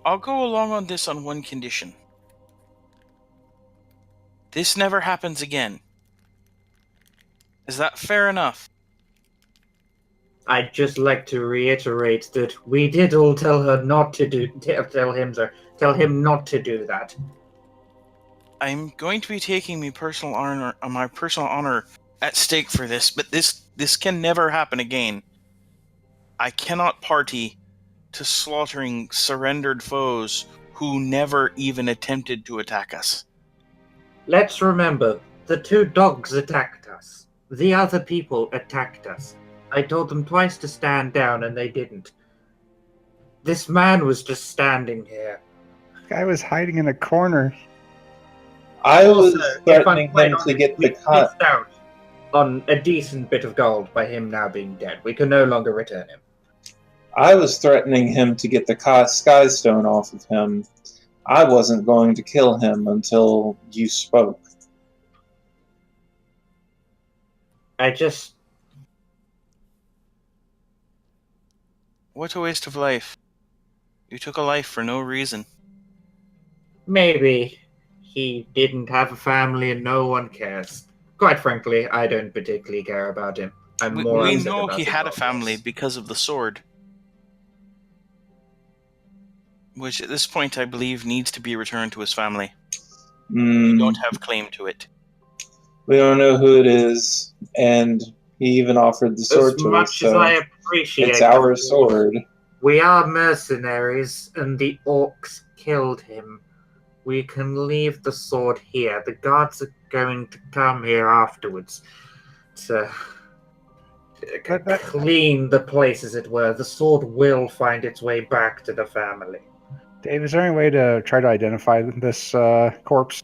I'll go along on this on one condition. This never happens again. Is that fair enough? I'd just like to reiterate that we did all tell her not to do. Tell him not to do that. I'm going to be taking my personal honor at stake for this, but this can never happen again. I cannot party to slaughtering surrendered foes who never even attempted to attack us. Let's remember, the 2 dogs attacked us. The other people attacked us. I told them twice to stand down and they didn't. This man was just standing here. Guy was hiding in a corner. I was Also, threatening if I'm him quite to get honest, the we cut. missed out on a decent bit of gold by him now being dead. We can no longer return him. I was threatening him to get the Sky Stone off of him. I wasn't going to kill him until you spoke. What a waste of life. You took a life for no reason. Maybe he didn't have a family and no one cares. Quite frankly, I don't particularly care about him. I'm more We upset know about he the had a goblins. family because of the sword. Which at this point I believe needs to be returned to his family. We don't have claim to it. We don't know who it is, and he even offered the sword As to us, much as so I appreciate it's our the sword. We are mercenaries, and the orcs killed him. We can leave the sword here. The guards are going to come here afterwards to clean the place, as it were. The sword will find its way back to the family. Dave, is there any way to try to identify this corpse?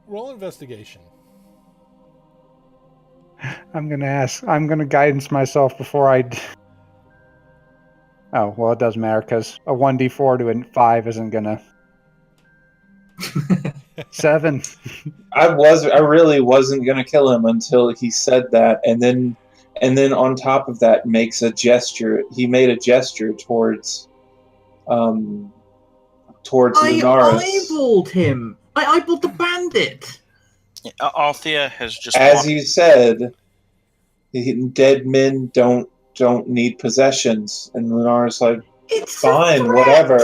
Roll investigation. I'm gonna guidance myself before I. Oh well, it doesn't matter because a 1d4 to a 5 isn't gonna. 7. I really wasn't gonna kill him until he said that, and then on top of that makes a gesture. He made a gesture towards Lunaris. I eyeballed him. I eyeballed the bandit. Althea has just As walked. you said, dead men don't need possessions, and Lunaris like, It's fine, a threat. whatever.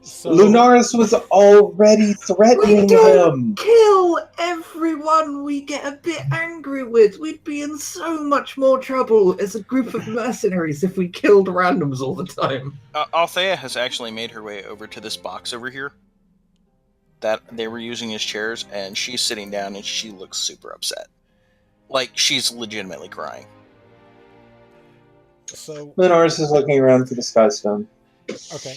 So, Lunaris was already threatening We don't him. kill everyone we get a bit angry with. We'd be in so much more trouble as a group of mercenaries if we killed randoms all the time. Althea has actually made her way over to this box over here that they were using as chairs, and she's sitting down and she looks super upset. Like, she's legitimately crying. So Lunaris is looking around for the Sky Stone. okay.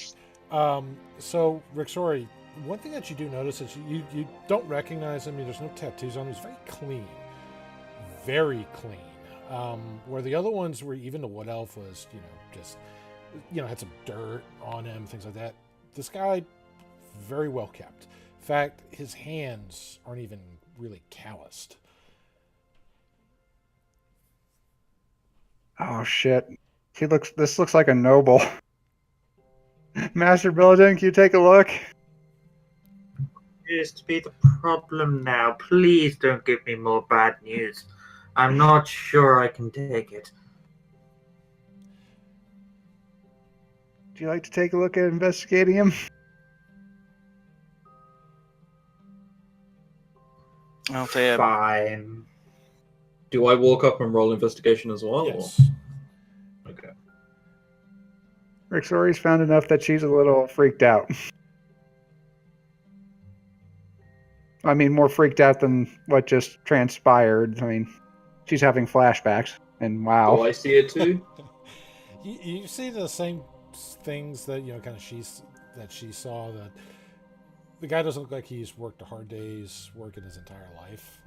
So Rixori, one thing that you do notice is you don't recognize him. There's no tattoos on him. He's very clean. Very clean. Where the other ones were, even the Wood Elf was, just, had some dirt on him, things like that. This guy, very well kept. In fact, his hands aren't even really calloused. Oh shit! This looks like a noble. Master Billiton, can you take a look? Appears to be the problem now. Please don't give me more bad news. I'm not sure I can take it. Would you like to take a look at investigating him? Althea, Fine. Do I walk up and roll investigation as well? Yes. Or? Okay. Rixori's found enough that she's a little freaked out. I mean, more freaked out than what just transpired. I mean, she's having flashbacks, and wow. Do I see it too? You see the same things that kind of she's that she saw that the guy doesn't look like he's worked a hard day's work in his entire life.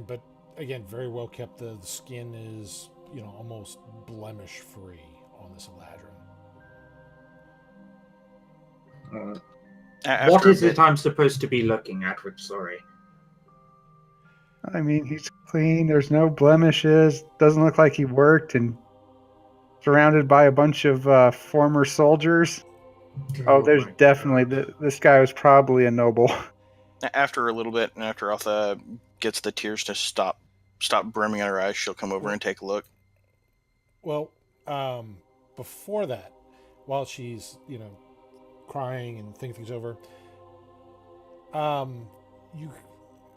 But again, very well kept. The skin is, almost blemish free on this Eladrin. What is it I'm supposed to be looking at? Sorry. I mean, he's clean. There's no blemishes. Doesn't look like he worked, and surrounded by a bunch of former soldiers. Oh, there's definitely this guy was probably a noble. After a little bit, and after Alpha gets the tears to stop brimming in her eyes, she'll come over and take a look. Well, before that, while she's crying and thinking things over,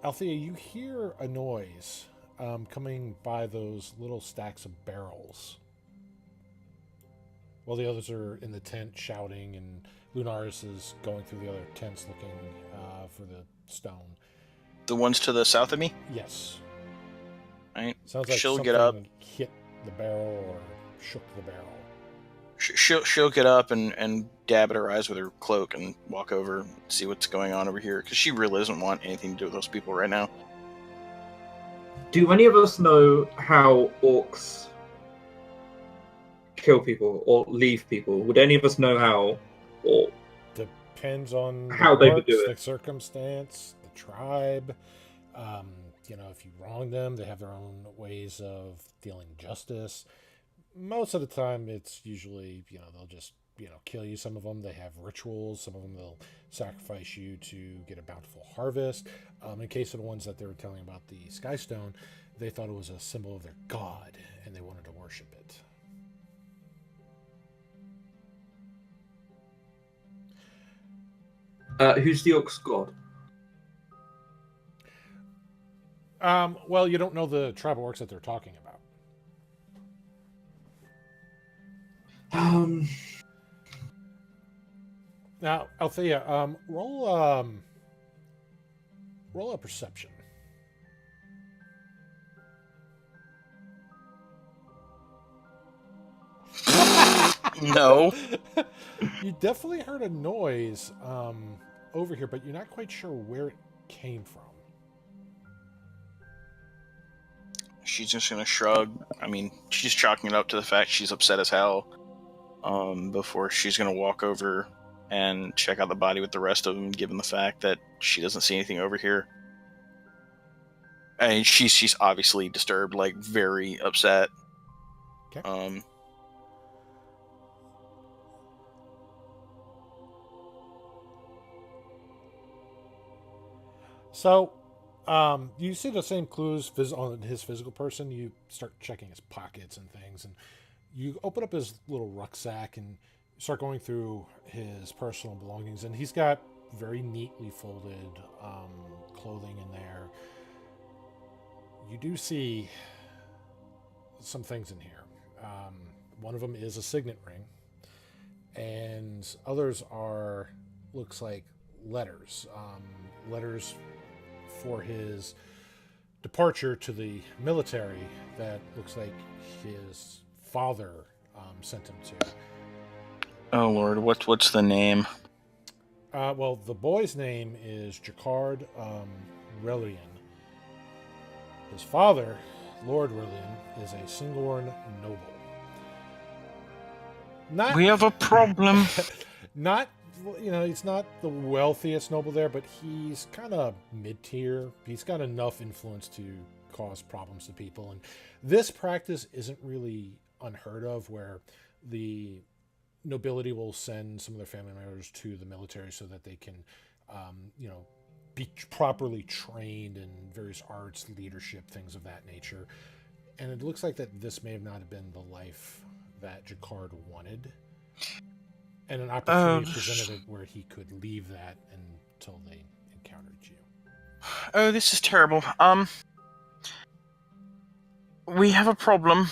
Althea, you hear a noise coming by those little stacks of barrels. While the others are in the tent shouting, and Lunaris is going through the other tents looking for the stone. The ones to the south of me? Yes. Right. Sounds like she'll something get up, hit the barrel or shook the barrel. She'll get up and dab at her eyes with her cloak and walk over and see what's going on over here, because she really doesn't want anything to do with those people right now. Do any of us know how orcs kill people or leave people? Would any of us know how? Or depends on how they would do it. The circumstance, the tribe. If you wrong them, they have their own ways of dealing justice. Most of the time, it's usually, they'll just, kill you. Some of them, they have rituals. Some of them, they'll sacrifice you to get a bountiful harvest. In case of the ones that they were telling about the Skystone, they thought it was a symbol of their god, and they wanted to worship it. Who's the orc's god? Well, you don't know the tribal orcs that they're talking about. Now, Althea, roll a perception. No. You definitely heard a noise over here, but you're not quite sure where it came from. She's just going to shrug. I mean, she's chalking it up to the fact she's upset as hell. Before she's going to walk over and check out the body with the rest of them, given the fact that she doesn't see anything over here. And she's obviously disturbed, like very upset. Okay. So, you see the same clues on his physical person. You start checking his pockets and things, and you open up his little rucksack and start going through his personal belongings, and he's got very neatly folded clothing in there. You do see some things in here. One of them is a signet ring, and others are, looks like letters. Letters for his departure to the military that looks like his father sent him to. Oh Lord, what's the name? Well, the boy's name is Jacquard Relian. His father, Lord Relian, is a Syngorn noble. We have a problem. Not, he's not the wealthiest noble there, but he's kind of mid-tier. He's got enough influence to cause problems to people. And this practice isn't really unheard of, where the nobility will send some of their family members to the military so that they can, be properly trained in various arts, leadership, things of that nature. And it looks like that this may have not have been the life that Jacquard wanted. And an opportunity presented it where he could leave that until they encountered you. Oh, this is terrible. We have a problem.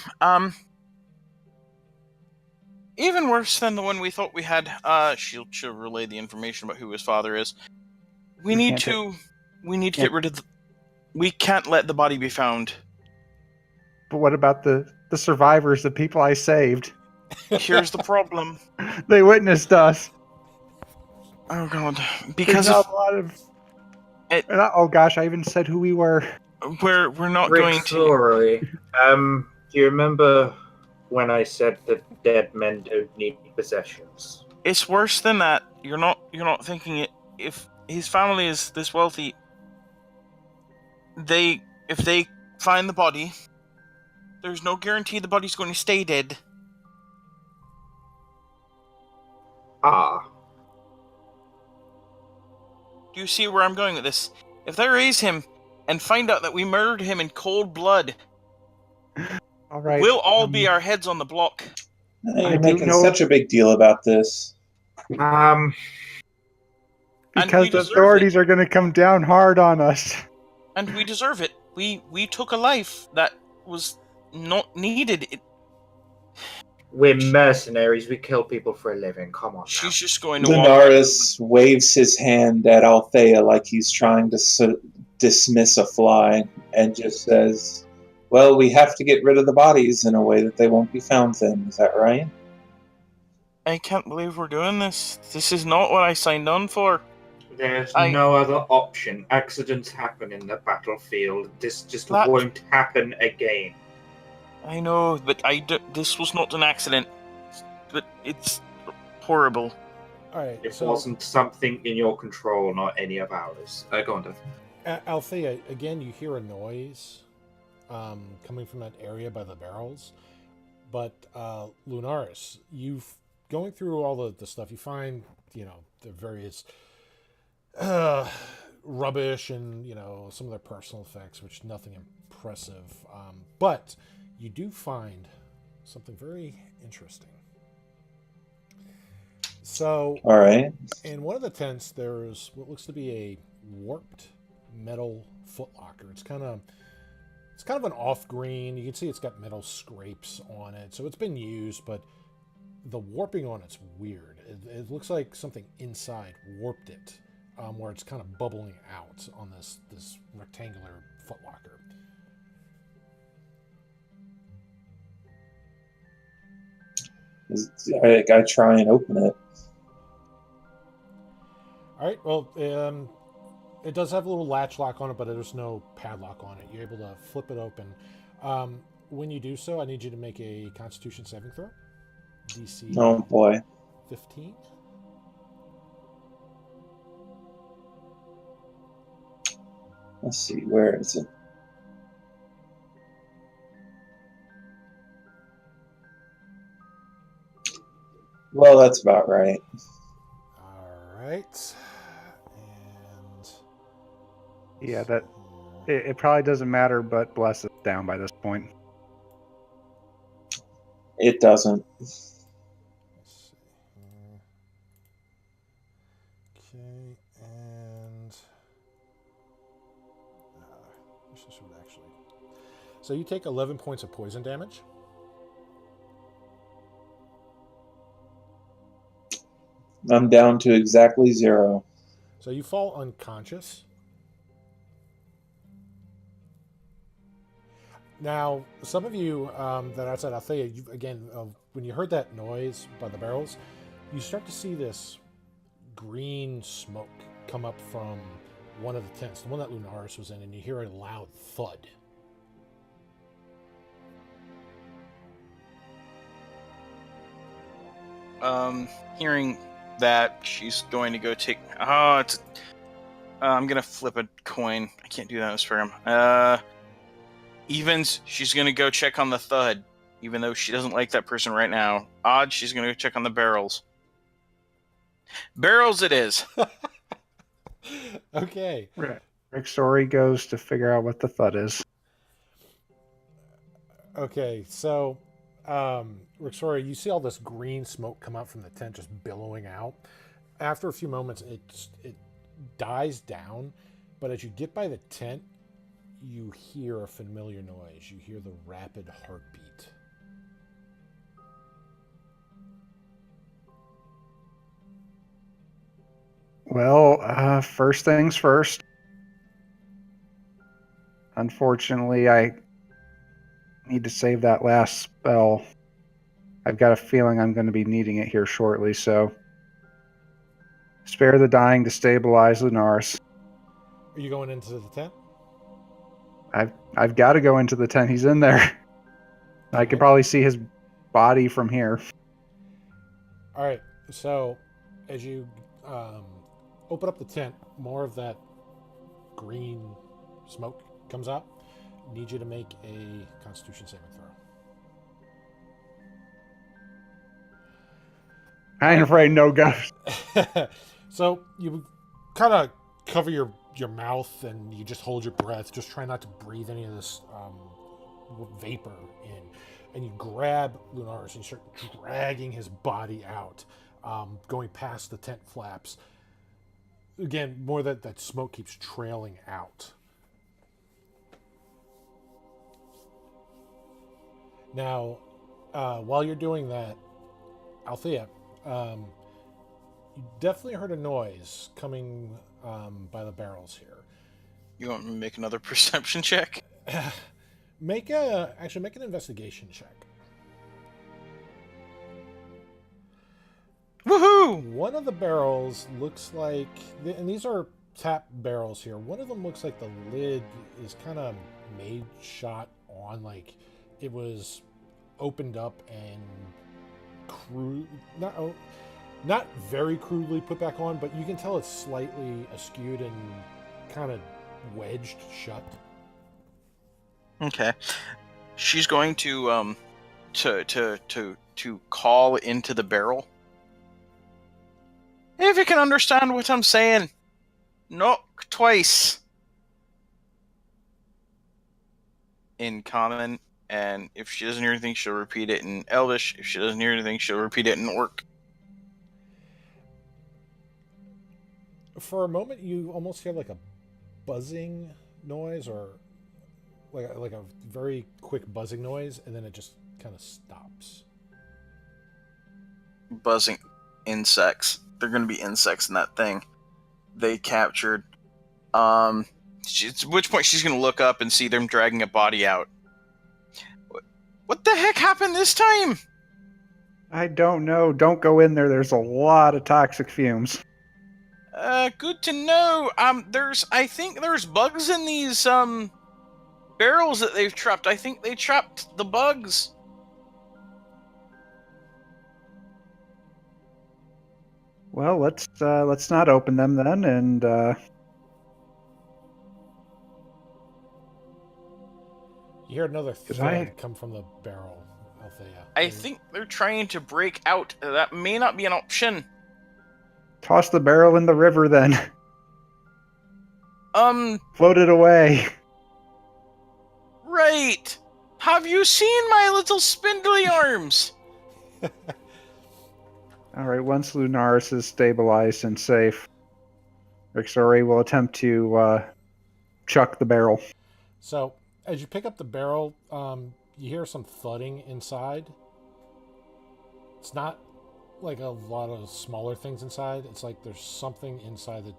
Even worse than the one we thought we had. She'll relay the information about who his father is. We need to get rid of we can't let the body be found. But what about the survivors, the people I saved? Here's the problem. They witnessed us. Oh god, There's because not if a lot of. It- Oh gosh, I even said who we were. we're not Rick going to. Sorry. Do you remember when I said that dead men don't need possessions? It's worse than that. You're not thinking it. If his family is this wealthy, if they find the body, there's no guarantee the body's going to stay dead. Ah, Do you see where I'm going with this? If they raise him and find out that we murdered him in cold blood, All right. we'll all be our heads on the block. You're do making know- such a big deal about this. And Because we the deserve authorities are going to come down hard on us. And we deserve it. We took a life that was not needed. we're mercenaries. We kill people for a living. Come on. She's Now. just going to walk. Lunaris waves his hand at Althea like he's trying to dismiss a fly and just says, well, we have to get rid of the bodies in a way that they won't be found then. Is that right? I can't believe we're doing this. This is not what I signed on for. There's no other option. Accidents happen in the battlefield. This just won't happen again. I know, but this was not an accident. But it's horrible. All right. It So, wasn't something in your control, not any of ours. Go on, Dev. Althea, again, you hear a noise coming from that area by the barrels. But Lunaris, going through all the stuff, you find, the various rubbish and, some of their personal effects, which nothing impressive. But you do find something very interesting. So, All right. in one of the tents, there's what looks to be a warped metal footlocker. It's kind of an off-green. You can see it's got metal scrapes on it, so it's been used, but the warping on it's weird. It looks like something inside warped it, where it's kind of bubbling out on this rectangular footlocker. I try and open it. All right. Well, it does have a little latch lock on it, but there's no padlock on it. You're able to flip it open. When you do so, I need you to make a Constitution saving throw. DC. Oh boy. 15. Let's see, where is it? Well, that's about right. All right. And Yeah, that it probably doesn't matter, but bless is down by this point. It doesn't. Let's see here. Okay, and this would actually. So you take 11 points of poison damage. I'm down to exactly 0. So you fall unconscious. Now, some of you that are outside Althea, when you heard that noise by the barrels, you start to see this green smoke come up from one of the tents, the one that Lunaris was in, and you hear a loud thud. Hearing that, she's going to go take. I'm gonna flip a coin. I can't do that in this program. Evens, she's gonna go check on the thud, even though she doesn't like that person right now. Odds, she's gonna go check on the barrels. Barrels, it is. Okay. Right. Rick Story goes to figure out what the thud is. Okay, so Rick, sorry, you see all this green smoke come out from the tent, just billowing out. After a few moments, it dies down, but as you get by the tent, you hear a familiar noise. You hear the rapid heartbeat. Well, first things first. Unfortunately, I need to save that last spell I've got a feeling I'm going to be needing it here shortly, so spare the dying to stabilize Lunaris. Are you going into the tent? I've got to go into the tent. He's in there. I can probably see his body from here. All right. So, as you open up the tent, more of that green smoke comes out. I need you to make a Constitution saving throw. I ain't afraid no ghost. So you kind of cover your mouth and you just hold your breath. Just try not to breathe any of this vapor in. And you grab Lunaris and you start dragging his body out, going past the tent flaps. Again, more that smoke keeps trailing out. Now, while you're doing that, Althea, you definitely heard a noise coming by the barrels here. You want me to make another perception check? Make an investigation check. Woohoo! One of the barrels looks like, and these are tap barrels here. One of them looks like the lid is kind of made shot on, like it was opened up and not very crudely put back on, but you can tell it's slightly askewed and kind of wedged shut. Okay. She's going to call into the barrel. If you can understand what I'm saying, knock twice. In common, and if she doesn't hear anything, she'll repeat it in Elvish. If she doesn't hear anything, she'll repeat it in Orc. For a moment, you almost hear like a buzzing noise, or like a very quick buzzing noise, and then it just kind of stops. Buzzing insects. They're going to be insects in that thing they captured. At which point she's going to look up and see them dragging a body out. What the heck happened this time? I don't know. Don't go in there. There's a lot of toxic fumes. Good to know. I think there's bugs in these, barrels that they've trapped. I think they trapped the bugs. Well, let's not open them then, and You hear another thud come from the barrel, Althea. I think they're trying to break out. That may not be an option. toss the barrel in the river then. Float it away. Right. Have you seen my little spindly arms? All right, once Lunaris is stabilized and safe, Rixori will attempt to chuck the barrel. So, as you pick up the barrel, you hear some thudding inside. It's not like a lot of smaller things inside. It's like there's something inside that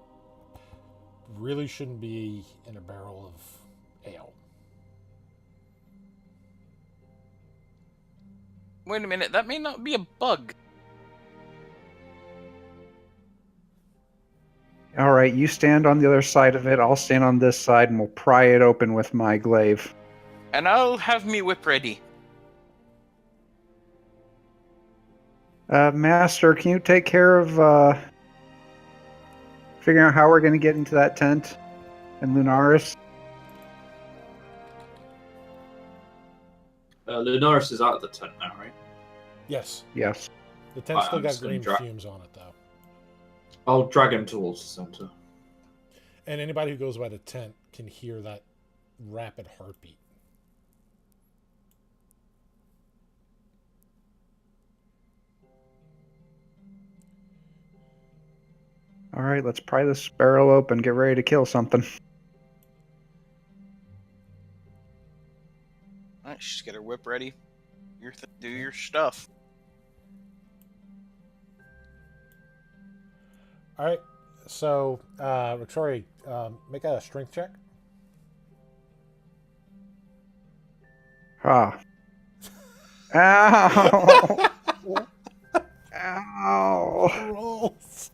really shouldn't be in a barrel of ale. Wait a minute, that may not be a bug. All right, you stand on the other side of it. I'll stand on this side, and we'll pry it open with my glaive. And I'll have me whip ready. Master, can you take care of figuring out how we're going to get into that tent and Lunaris? Lunaris is out of the tent now, right? Yes. Yes. The tent's still I'm got just gonna green fumes on it, though. I'll drag him towards the center. And anybody who goes by the tent can hear that rapid heartbeat. All right, let's pry this barrel open. Get ready to kill something. Alright, she's got her whip ready. Do your stuff. All right. So, Victoria, make a strength check. Ah. Ow! Oh. rolls.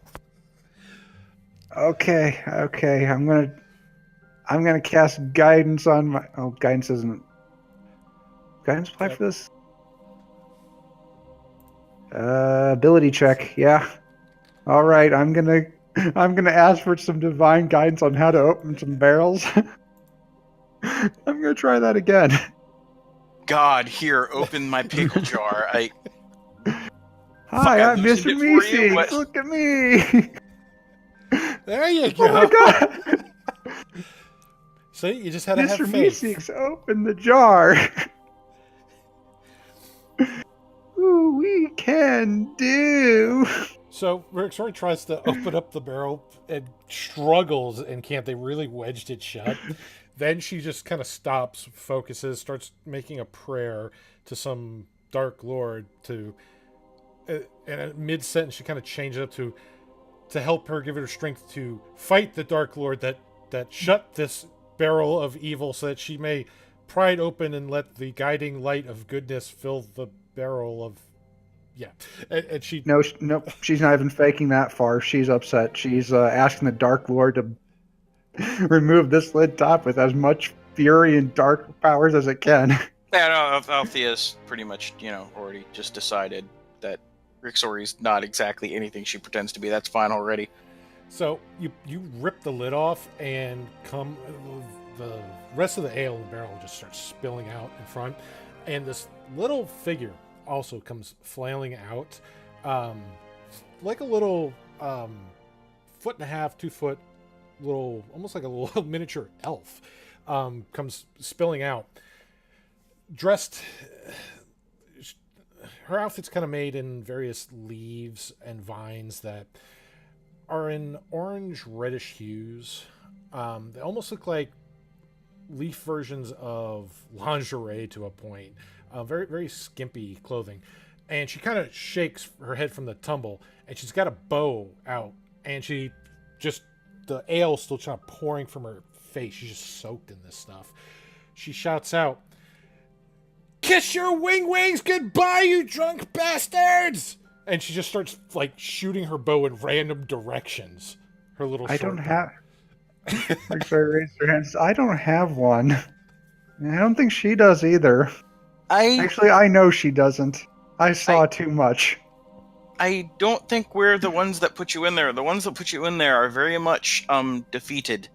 Okay. I'm gonna cast guidance on my. Oh, guidance isn't. Guidance apply for this? Ability check. Yeah. All right. I'm gonna ask for some divine guidance on how to open some barrels. I'm gonna try that again. God, here, open my pickle jar. Hi, I I'm loosened Mr. it for you. Meeseeks. What? Look at me. There you go. Oh my god. See, you just had to have Mr. faith. Meeseeks, open the jar. Ooh, we can do. So Rick sort of tries to open up the barrel and struggles and can't. They really wedged it shut. Then she just kind of stops, focuses, starts making a prayer to some dark lord to, and at mid-sentence she kind of changes up to help her, give her strength to fight the dark lord that shut this barrel of evil, so that she may pry it open and let the guiding light of goodness fill the barrel of, yeah. And she, No, she's not even faking that far. She's upset. She's asking the Dark Lord to remove this lid top with as much fury and dark powers as it can. Yeah, no, Althea's pretty much, already just decided that Rixori's not exactly anything she pretends to be. That's fine already. So you rip the lid off, and the rest of the ale in the barrel just starts spilling out in front, and this little figure also comes flailing out, like a little 1.5 2 foot little, almost like a little miniature elf, comes spilling out, dressed. Her outfit's kind of made in various leaves and vines that are in orange reddish hues. They almost look like leaf versions of lingerie to a point. Very, very skimpy clothing. And she kind of shakes her head from the tumble, and she's got a bow out, and she just, the ale still kind of pouring from her face. She's just soaked in this stuff. She shouts out, "Kiss your wings goodbye, you drunk bastards!" And she just starts like shooting her bow in random directions. Her little I short don't bow. have. Victoria raised her hands. I don't have one. I don't think she does either. Actually, I know she doesn't. I saw too much. I don't think we're the ones that put you in there. The ones that put you in there are very much defeated.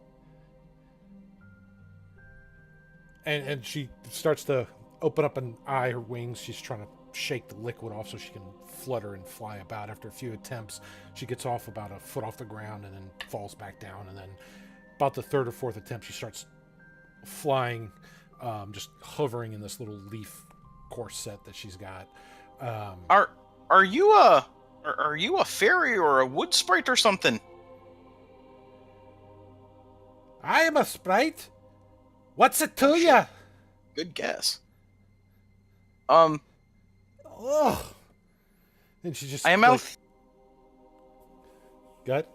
And she starts to open up an eye, her wings. She's trying to shake the liquid off so she can flutter and fly about. After a few attempts, she gets off about a foot off the ground and then falls back down. And then about the third or fourth attempt, she starts flying, just hovering in this little leaf corset that she's got. Are you a fairy or a wood sprite or something? I am a sprite. What's it to ya? Good guess. Ugh. And she just. I am like, Althea. Gut.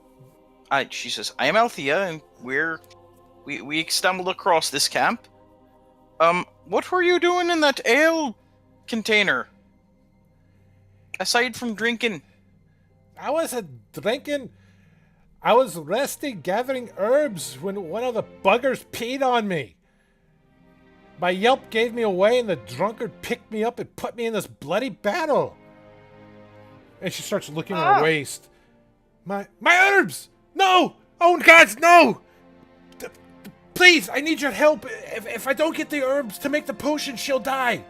She says, "I am Althea, and we stumbled across this camp. What were you doing in that ale container? Aside from drinking." I wasn't drinking. I was resting, gathering herbs when one of the buggers peed on me. My yelp gave me away, and the drunkard picked me up and put me in this bloody battle. And she starts looking at her waist. My herbs! No! Oh, gods, no! Please, I need your help. If I don't get the herbs to make the potion, she'll die.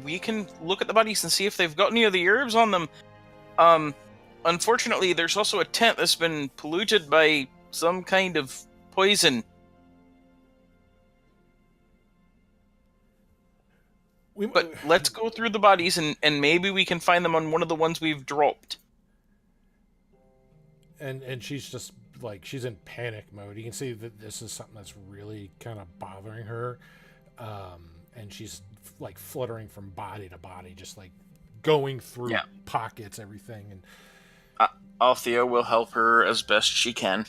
We can look at the bodies and see if they've got any of the herbs on them. Unfortunately, there's also a tent that's been polluted by some kind of poison. But let's go through the bodies and maybe we can find them on one of the ones we've dropped. And she's just like, she's in panic mode. You can see that this is something that's really kind of bothering her. And she's like fluttering from body to body, just like going through pockets, everything. And Althea will help her as best she can.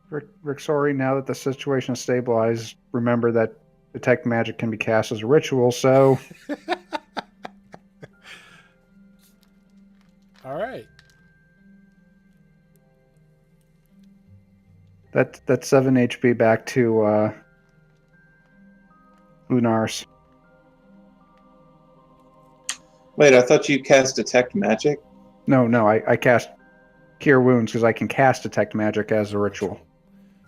Rick, sorry, now that the situation is stabilized, remember that detect magic can be cast as a ritual, so All right. That's 7 HP back to Lunars. Wait, I thought you cast Detect Magic? No, I cast Cure Wounds because I can cast Detect Magic as a ritual.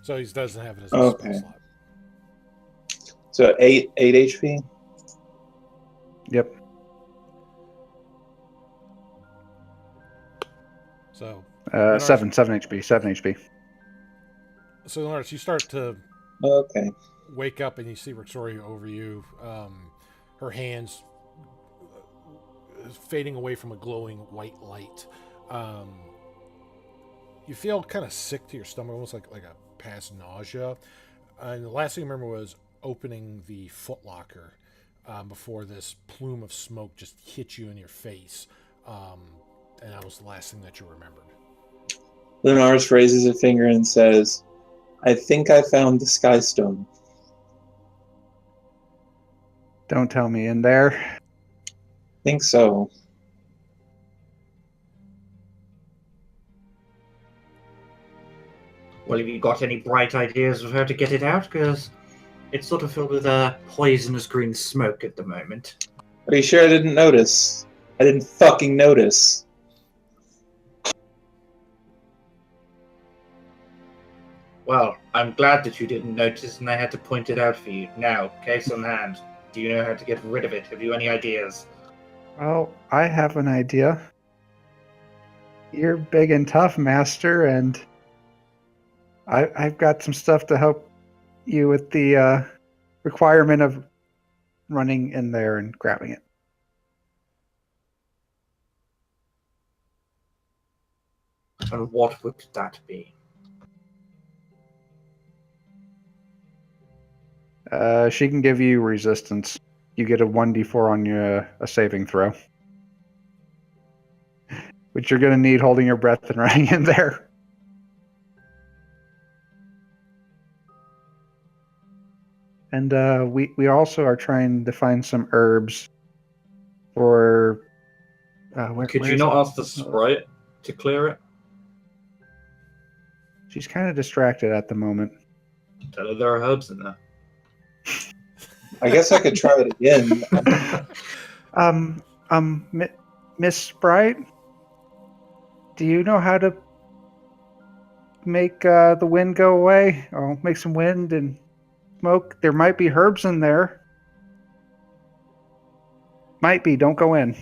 So he doesn't have it as a Okay. spell slot. So 8 HP? Yep. So 7 HP. 7 HP. So Lars, you start to Okay. wake up and you see Rixori over you. Her hands fading away from a glowing white light. You feel kind of sick to your stomach, almost like a past nausea. And the last thing you remember was opening the footlocker before this plume of smoke just hit you in your face. And that was the last thing that you remembered. Lunars raises a finger and says, I think I found the Sky Stone. Don't tell me in there. Think so. Well, have you got any bright ideas of how to get it out? Because it's sort of filled with poisonous green smoke at the moment. Are you sure I didn't notice? I didn't fucking notice. Well, I'm glad that you didn't notice and I had to point it out for you. Now, case on hand. Do you know how to get rid of it? Have you any ideas? Well, I have an idea. You're big and tough, Master, and I've got some stuff to help you with the requirement of running in there and grabbing it. And what would that be? She can give you resistance. You get a 1d4 on your a saving throw. Which you're going to need holding your breath and running in there. And we also are trying to find some herbs for... Could you not ask the sprite to clear it? She's kind of distracted at the moment. Tell her there are herbs in there. I guess I could try it again. Miss Sprite? Do you know how to make the wind go away? Or make some wind and smoke? There might be herbs in there. Might be, don't go in.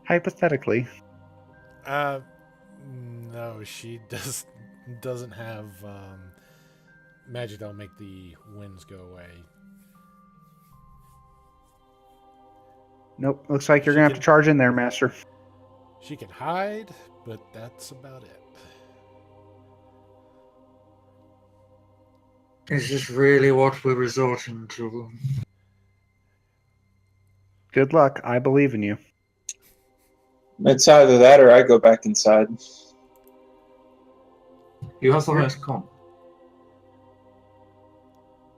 Hypothetically. No, she doesn't have magic that'll make the winds go away. Nope, looks like you're going to have to charge in there, Master. She can hide, but that's about it. Is this really what we're resorting to? Good luck. I believe in you. It's either that or I go back inside. You have something to come.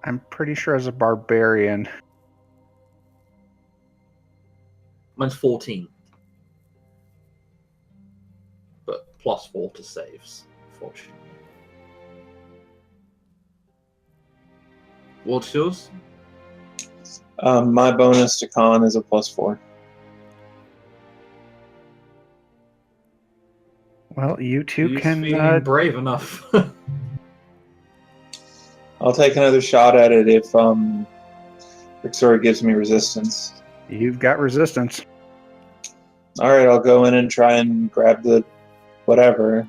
I'm pretty sure as a barbarian. Mine's 14. But plus 4 to saves, fortunately. What's yours? My bonus to con is a +4. Well, you two Who's can... feeling brave enough? I'll take another shot at it if Rixori gives me resistance. You've got resistance. Alright, I'll go in and try and grab the whatever.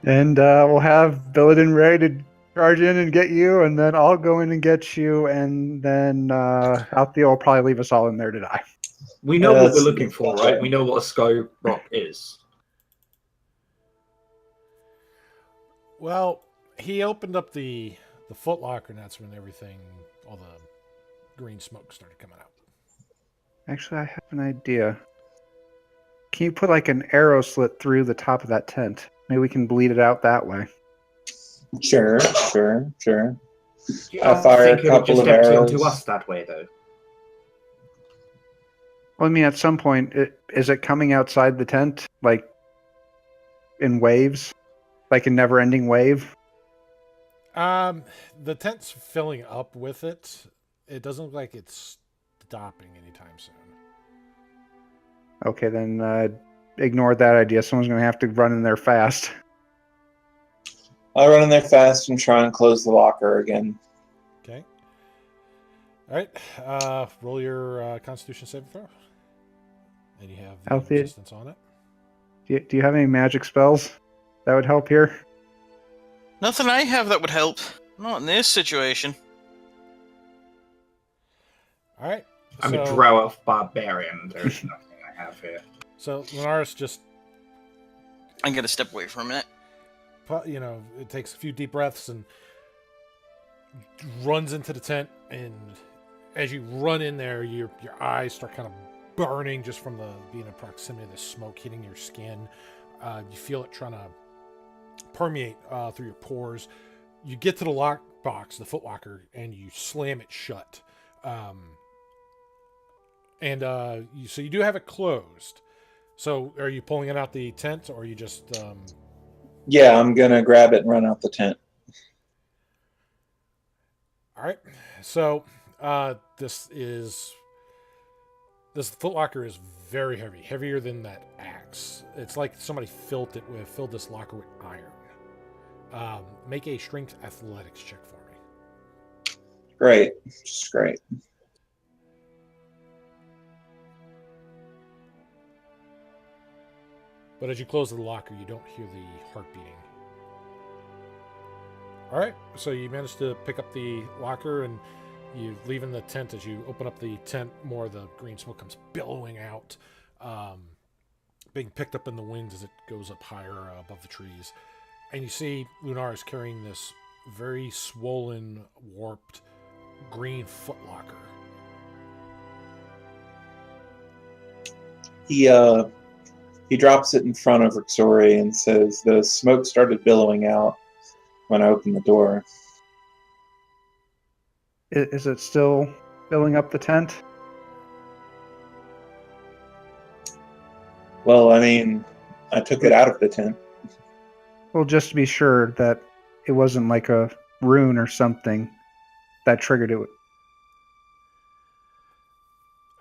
And we'll have Billidan ready to charge in and get you, and then I'll go in and get you, and then Althea will probably leave us all in there to die. We know what That's- we're looking for, right? We know what a sky rock is. Well, he opened up the footlocker, and that's when everything, all the green smoke started coming out. Actually, I have an idea. Can you put like an arrow slit through the top of that tent? Maybe we can bleed it out that way. Sure. You I don't fire think a it'll couple just of empty arrows. onto us that way, though? Well, I mean, at some point, is it coming outside the tent, like in waves, like a never-ending wave? The tent's filling up with it. It doesn't look like it's stopping anytime soon. Okay, then ignore that idea. Someone's going to have to run in there fast. I'll run in there fast and try and close the locker again. Okay. All right. Roll your Constitution saving throw, and you have the Althea, resistance on it. do you have any magic spells that would help here? Nothing I have that would help. Not in this situation. All right. I'm a drow elf barbarian. There's nothing I have here. So Lunaris just, I'm gonna step away for a minute. it takes a few deep breaths and runs into the tent. And as you run in there, your eyes start kind of burning just from being in proximity of the smoke hitting your skin. You feel it trying to permeate through your pores. You get to the lock box, the footlocker, and you slam it shut. So you do have it closed. So are you pulling it out the tent, or are you just... Yeah, I'm going to grab it and run out the tent. All right. So this footlocker is very heavy, heavier than that axe. It's like somebody filled this locker with iron. Make a strength athletics check for me. Great. Just great. But as you close the locker, you don't hear the heart beating. All right, so you managed to pick up the locker, and you leave in the tent. As you open up the tent, more of the green smoke comes billowing out, being picked up in the wind as it goes up higher above the trees. And you see Lunaris carrying this very swollen, warped green footlocker. He drops it in front of Rixori and says, "The smoke started billowing out when I opened the door." Is it still filling up the tent? Well, I mean, I took it out of the tent. Well, just to be sure that it wasn't like a rune or something that triggered it.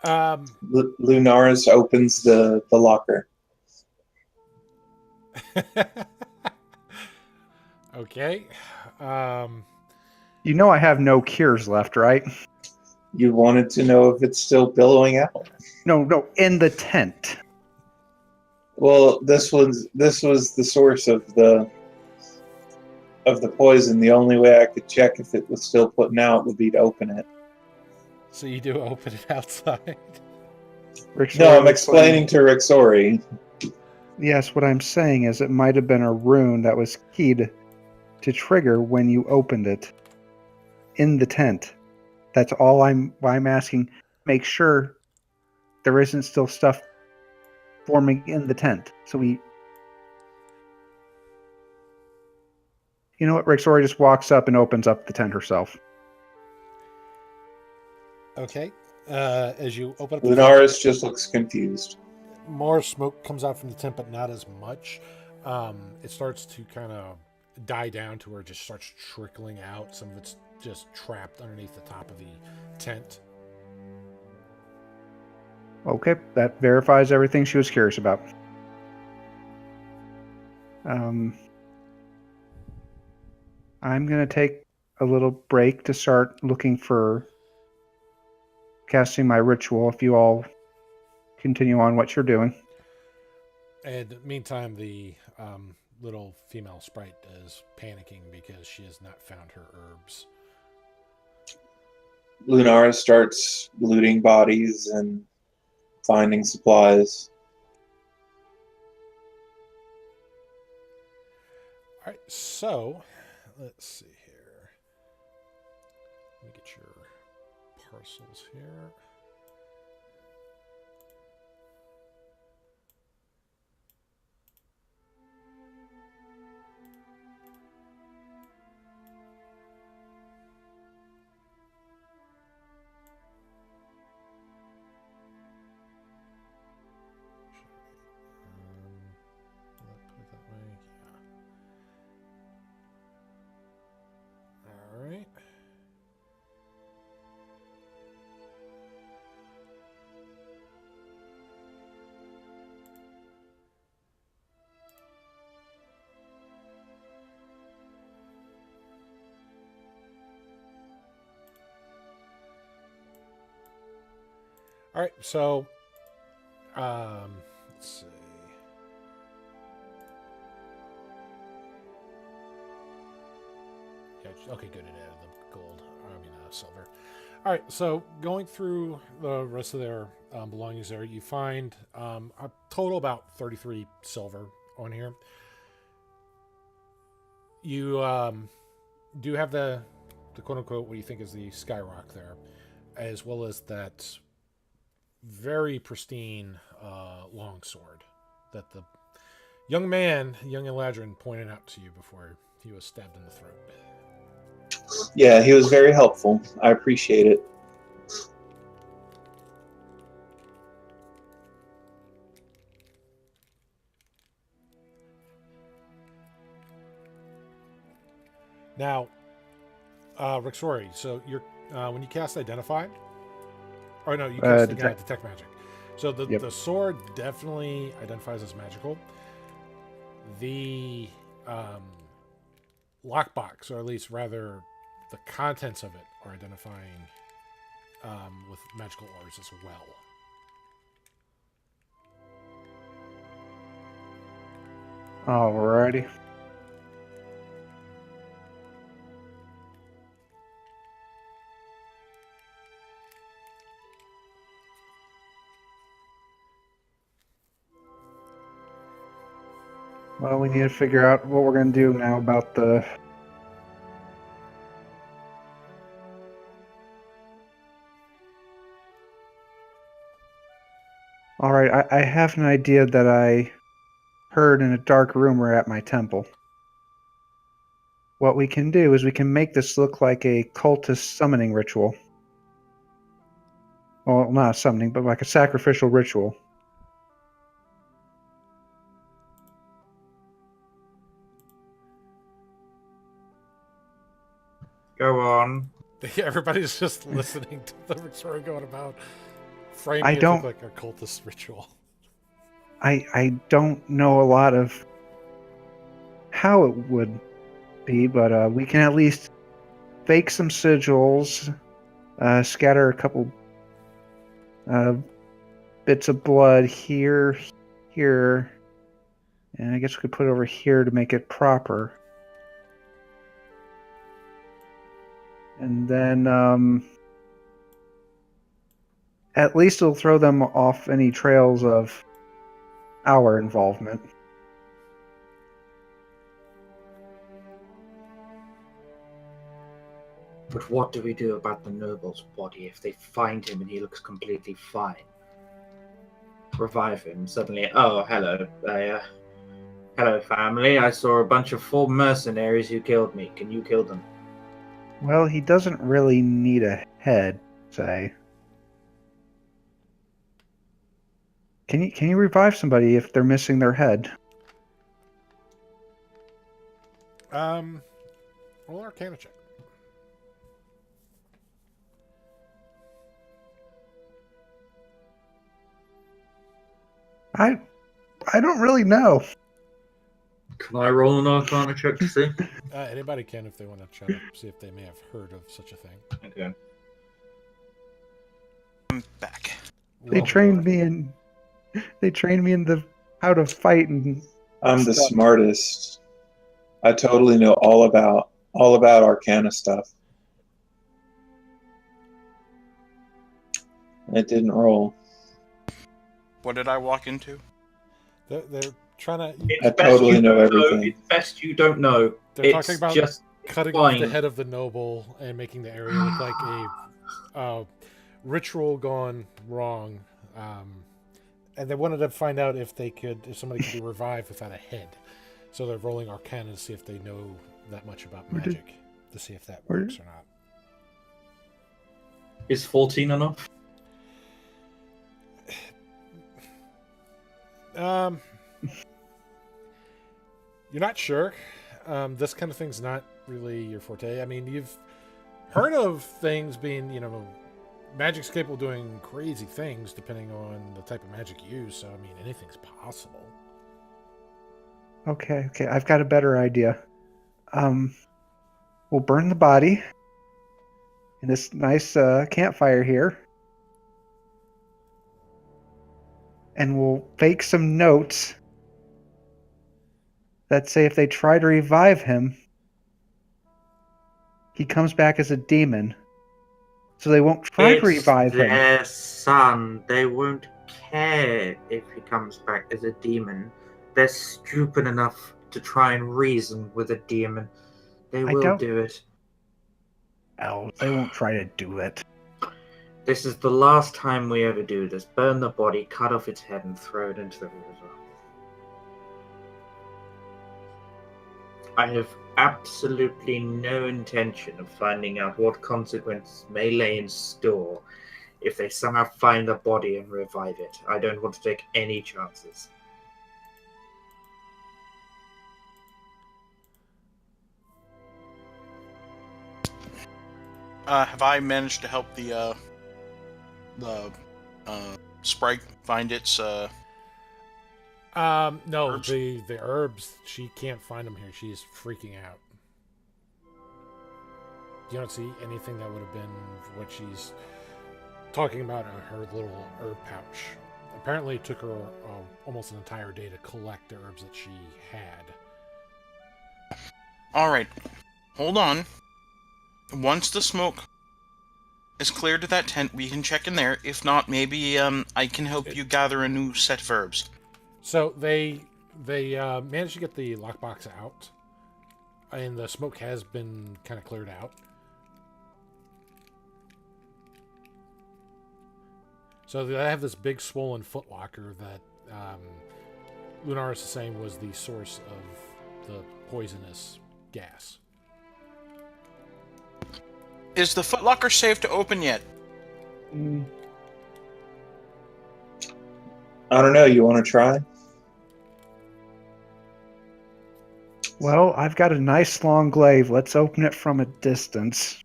Lunaris opens the locker. Okay. You know I have no cures left, right? You wanted to know if it's still billowing out? No, in the tent. Well, this was the source of the poison. The only way I could check if it was still putting out would be to open it. So you do open it outside? No, I'm explaining to Rixori. Yes, what I'm saying is it might have been a rune that was keyed to trigger when you opened it in the tent. That's all I'm asking. Make sure there isn't still stuff forming in the tent. So you know what? Rixori just walks up and opens up the tent herself. Okay. As you open up the Lunaris just looks confused. more smoke comes out from the tent, but not as much. It starts to kind of die down to where it just starts trickling out. Some of it's just trapped underneath the top of the tent. Okay, that verifies everything she was curious about. I'm going to take a little break to start looking for casting my ritual if you all continue on what you're doing. And meantime, the little female sprite is panicking because she has not found her herbs. Lunaris starts looting bodies and finding supplies. All right, so let's see here. Let me get your parcels here. All right, so let's see. Yeah, okay, good. It added the gold. Silver. All right, so going through the rest of their belongings there, you find a total about 33 silver on here. You do have the quote unquote what you think is the skyrock there, as well as that very pristine longsword that the young Eladrin, pointed out to you before he was stabbed in the throat. Yeah, he was very helpful. I appreciate it. Now, Rixori, so you're when you cast Identify, or no, you cast Detect Magic. So the sword definitely identifies as magical. The lockbox, or at least rather the contents of it, are identifying with magical ores as well. Alrighty. Well, we need to figure out what we're going to do now about the... Alright, I have an idea that I heard in a dark rumor at my temple. What we can do is we can make this look like a cultist summoning ritual. Well, not a summoning, but like a sacrificial ritual. Go on. Everybody's just listening to the Rixori going about framing it to look like a cultist ritual. I don't know a lot of how it would be, but we can at least fake some sigils, scatter a couple bits of blood here, and I guess we could put it over here to make it proper. And then at least it'll throw them off any trails of our involvement. But what do we do about the noble's body if they find him and he looks completely fine? Revive him suddenly. Oh, hello. Hello, family. I saw a bunch of 4 mercenaries who killed me. Can you kill them? Well, he doesn't really need a head, say. Can you revive somebody if they're missing their head? Roll Arcana check. I don't really know. Can I roll an Arcana check to see? Anybody can if they want to try to see if they may have heard of such a thing. Okay. I'm back. They trained me in the how to fight and I'm the stuff. smartest. I totally know all about Arcana stuff. It didn't roll. What did I walk into? They're trying to. I totally know everything. It's best you don't know. They're It's talking about just cutting off the fine. head of the noble and making the area look like a ritual gone wrong. And they wanted to find out if somebody could be revived without a head. So they're rolling Arcana to see if they know that much about magic, to see if that works or not. Is 14 enough? You're not sure. This kind of thing's not really your forte. I mean, you've heard of things being, magic's capable of doing crazy things depending on the type of magic used. So, I mean, anything's possible. Okay, I've got a better idea. We'll burn the body in this nice campfire here. and we'll fake some notes that say if they try to revive him, he comes back as a demon. So they won't try to revive him. Their son. They won't care if he comes back as a demon. They're stupid enough to try and reason with a demon. They will do it. Oh, they won't try to do it. This is the last time we ever do this. Burn the body, cut off its head, and throw it into the river. I have absolutely no intention of finding out what consequences may lay in store if they somehow find the body and revive it. I don't want to take any chances. Have I managed to help the sprite find its No, herbs? the herbs, she can't find them here. She's freaking out. You don't see anything that would have been what she's talking about in her little herb pouch. Apparently it took her almost an entire day to collect the herbs that she had. Alright. Hold on. Once the smoke is cleared to that tent, we can check in there. If not, maybe I can help you gather a new set of herbs. So they managed to get the lockbox out, and the smoke has been kind of cleared out. So they have this big swollen footlocker that Lunaris is saying was the source of the poisonous gas. Is the footlocker safe to open yet? I don't know. You want to try? Well, I've got a nice long glaive. Let's open it from a distance.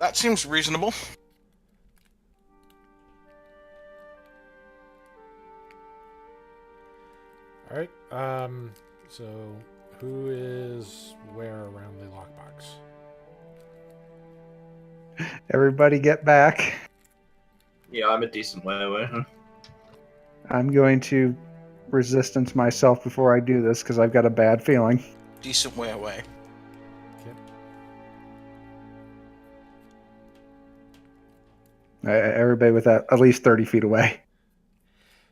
That seems reasonable. All right. So who is where around the lockbox? Everybody get back. Yeah, I'm a decent way away. Huh? I'm going to resistance myself before I do this because I've got a bad feeling. Decent way away. Everybody with that at least 30 feet away.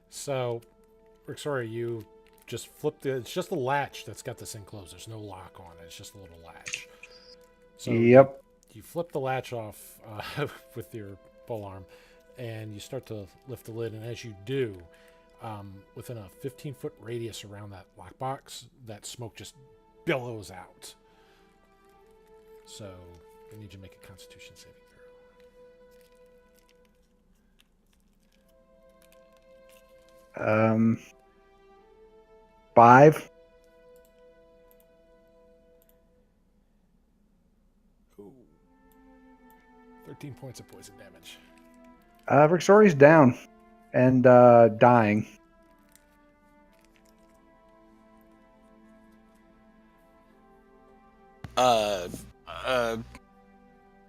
So, sorry, you just flipped it. It's just a latch that's got this enclosed. There's no lock on it. It's just a little latch. So Yep. you flip the latch off with your pole arm, and you start to lift the lid. And as you do, within a 15-foot radius around that lockbox, that smoke just billows out. So I need you to make a Constitution saving throw. 5. Ooh. 13 points of poison damage. Rixori's down and dying.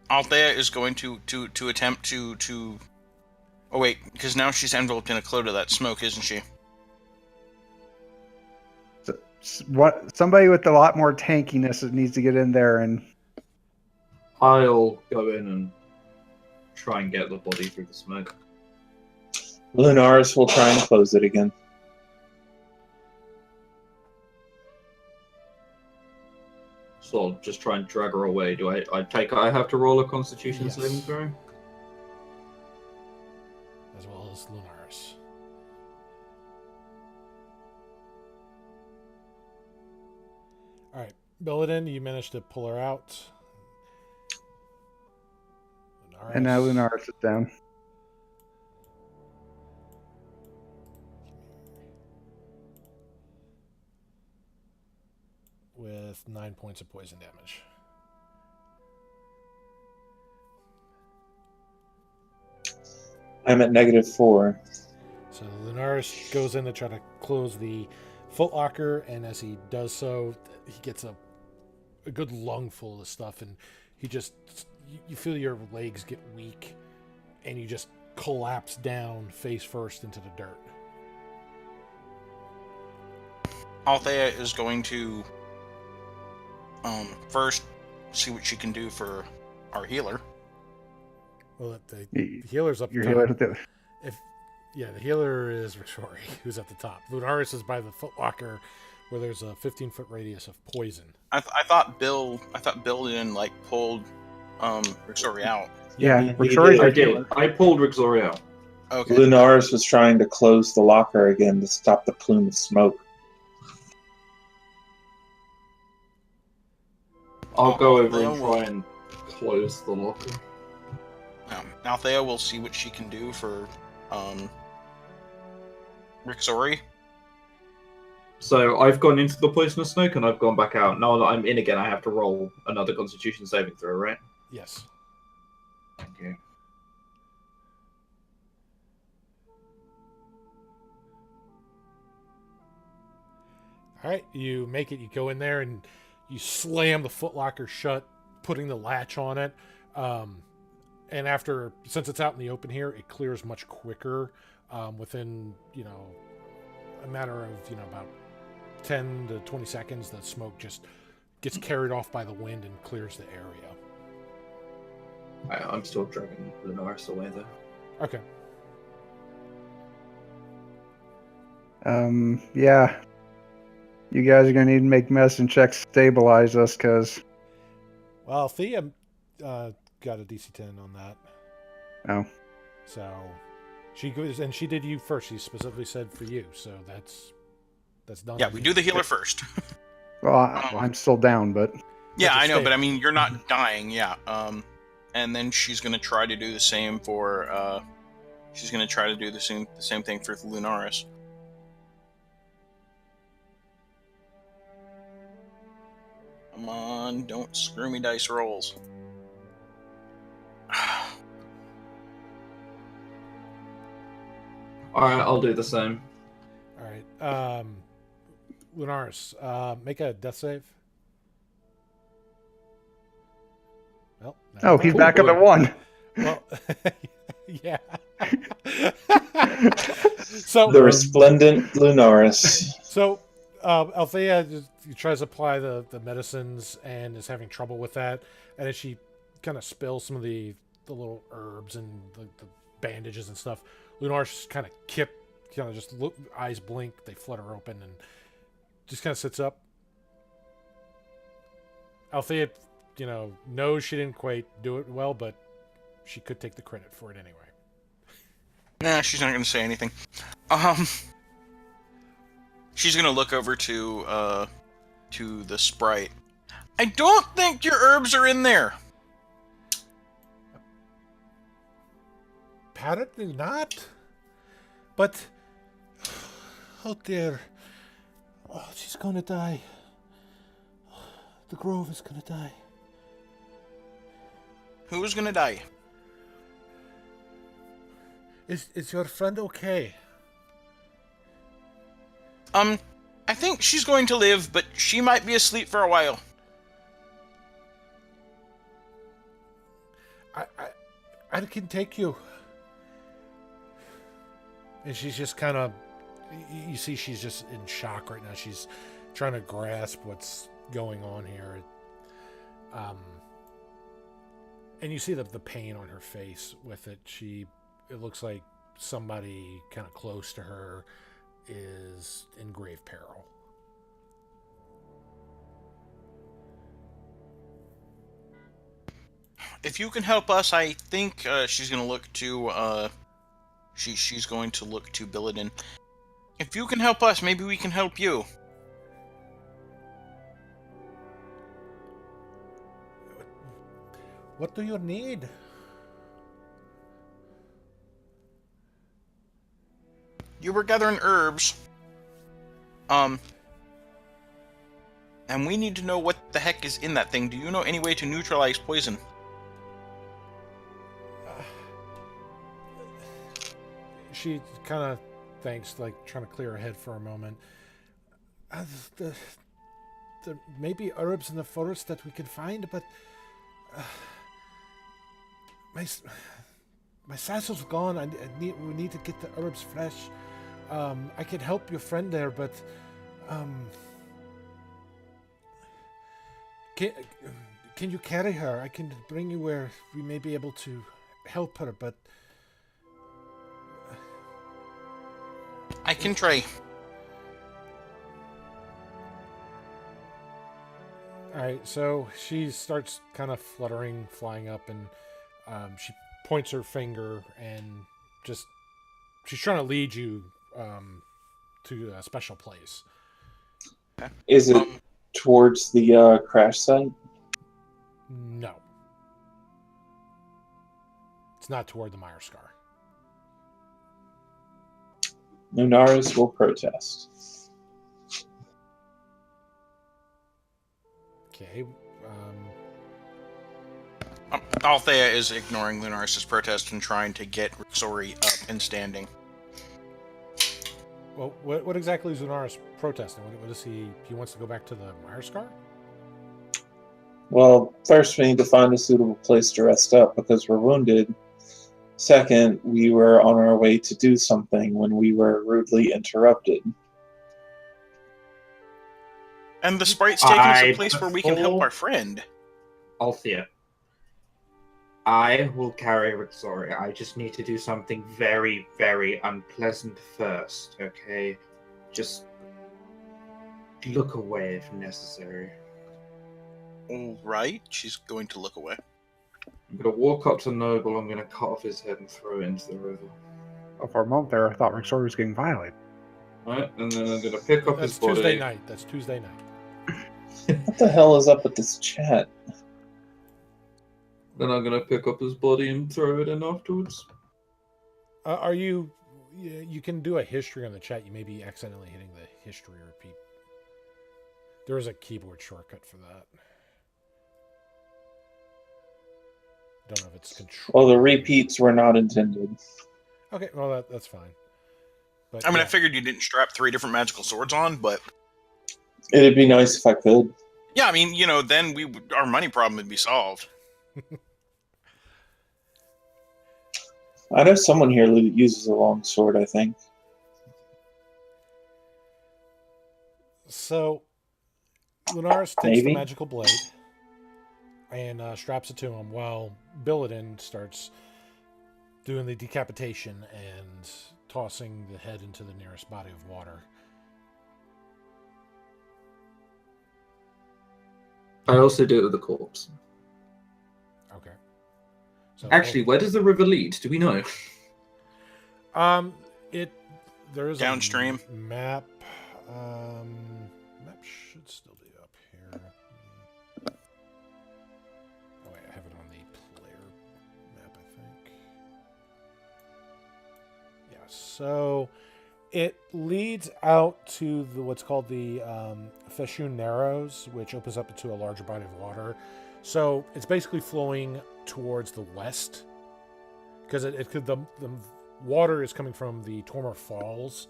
Althea is going to attempt to. Oh wait, because now she's enveloped in a cloud of that smoke, isn't she? What? Somebody with a lot more tankiness needs to get in there and. I'll go in and try and get the body through the smoke. Lunaris will try and close it again. So I'll just try and drag her away. Do I have to roll a Constitution Yes. saving throw? As well as Lunaris. Alright, Billidan, you managed to pull her out. Lunaris. And now Lunaris is down. With 9 points of poison damage. I'm at -4. So Lunaris goes in to try to close the footlocker, and as he does so, he gets a good lungful of stuff, and you feel your legs get weak, and you just collapse down face first into the dirt. Althea is going to first see what she can do for our healer. Well, the healer's up Your top. healer at the- The healer is Rixori, who's at the top. Lunaris is by the footlocker, where there's a 15-foot radius of poison. I thought Bill didn't like pulled Rixori out. Yeah, he Rixori's did. our I did. healer. I pulled Rixori out. Okay. Lunaris was trying to close the locker again to stop the plume of smoke. I'll go over and Althea try and close the locker. Althea will see what she can do for Rixori. So I've gone into the poisonous smoke and I've gone back out. Now that I'm in again, I have to roll another Constitution saving throw, right? Yes. Okay. All right, you make it. You go in there and you slam the footlocker shut, putting the latch on it. And since it's out in the open here, it clears much quicker. Within a matter of about 10 to 20 seconds, the smoke just gets carried off by the wind and clears the area. I'm still dragging Lunaris away though. Okay. Yeah. You guys are gonna need to make medicine checks to stabilize us, cause. Well, Thea got a DC 10 on that. Oh. So she goes, and she did you first. She specifically said for you, so that's done. Yeah, we do the healer first. Well, I'm still down, but. Yeah, But I know, stay. but I mean, you're not dying. Yeah. And then she's gonna try to do the same for. She's gonna try to do the same thing for Lunaris. Come on, don't screw me dice rolls. Alright, I'll do the same. All right. Lunaris, make a death save. Well, Oh, he's Cool. back up at 1. well, yeah. So The resplendent Lunaris. So, Althea tries to apply the medicines and is having trouble with that. And as she kind of spills some of the little herbs and the bandages and stuff, Lunaris kind of just eyes blink, they flutter open, and just kind of sits up. Althea, knows she didn't quite do it well, but she could take the credit for it anyway. Nah, she's not gonna say anything. She's gonna look over to the sprite. I don't think your herbs are in there. Apparently not. But, oh dear. Oh, she's gonna die. The grove is gonna die. Who's gonna die? Is your friend okay? I think she's going to live, but she might be asleep for a while. I can take you. And she's just kind of, you see she's just in shock right now. She's trying to grasp what's going on here. And you see the pain on her face with it. It looks like somebody kind of close to her is in grave peril. If you can help us, I think she's going to look to she's going to look to Billidan. If you can help us, maybe we can help you. What do you need? You were gathering herbs. And we need to know what the heck is in that thing. Do you know any way to neutralize poison? She kind of thinks, like trying to clear her head for a moment. There may be herbs in the forest that we can find, but My sassel's gone. We need to get the herbs fresh. I can help your friend there, but can you carry her? I can bring you where we may be able to help her, but I can try. all right. So she starts kind of fluttering, flying up, and she points her finger and just she's trying to lead you to a special place. Is it towards the crash site? No, it's not toward the Mire Scar. Lunaris will protest. Okay. Althea is ignoring Lunaris' protest and trying to get Rixori up and standing. Well, what exactly is Lunaris protesting? What is he? He wants to go back to the Mire Scar? Well, first we need to find a suitable place to rest up because we're wounded. Second, we were on our way to do something when we were rudely interrupted. And the sprite's taking us a place where we can help our friend. Althea, I will carry Rixori. I just need to do something very, very unpleasant first, okay? Just look away if necessary. All right, she's going to look away. I'm going to walk up to Noble, I'm going to cut off his head and throw it into the river. Oh, for a moment there, I thought Rixori was getting violated. Right, and then I'm going to pick up That's his body. Tuesday night. That's Tuesday night. What the hell is up with this chat? Then I'm going to pick up his body and throw it in afterwards. Are you? You can do a history on the chat. You may be accidentally hitting the history repeat. There is a keyboard shortcut for that. Don't know if it's control. Well, the repeats were not intended. Okay, well that's fine. But I mean, yeah. I figured you didn't strap 3 different magical swords on, but It'd be nice if I could. yeah, I mean, then our money problem would be solved. I know someone here uses a long sword, I think. So, Lunaris takes Maybe. the magical blade and straps it to him while Billidan starts doing the decapitation and tossing the head into the nearest body of water. I also do it with the corpse. Okay. So Actually, where does the river lead? Do we know? there is Downstream. a map. Map should still be up here. Oh wait, I have it on the player map, I think. Yeah, so it leads out to what's called the Feshun Narrows, which opens up into a larger body of water. So it's basically flowing towards the west because the water is coming from the Tormor Falls,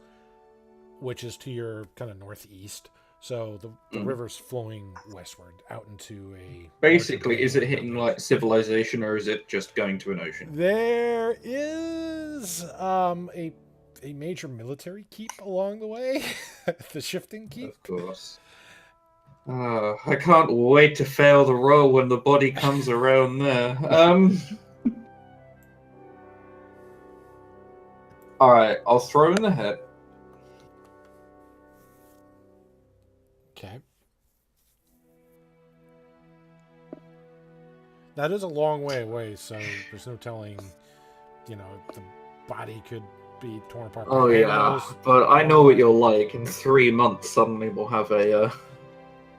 which is to your kind of northeast. So the river's flowing westward out into a... Basically, is it hitting like civilization or is it just going to an ocean? There is a major military keep along the way. The shifting keep. Of course. I can't wait to fail the roll when the body comes around there. Alright, I'll throw in the head. Okay. That is a long way away, so there's no telling, the body could be torn apart. Oh yeah, but I know what you're like. In 3 months, suddenly we'll have a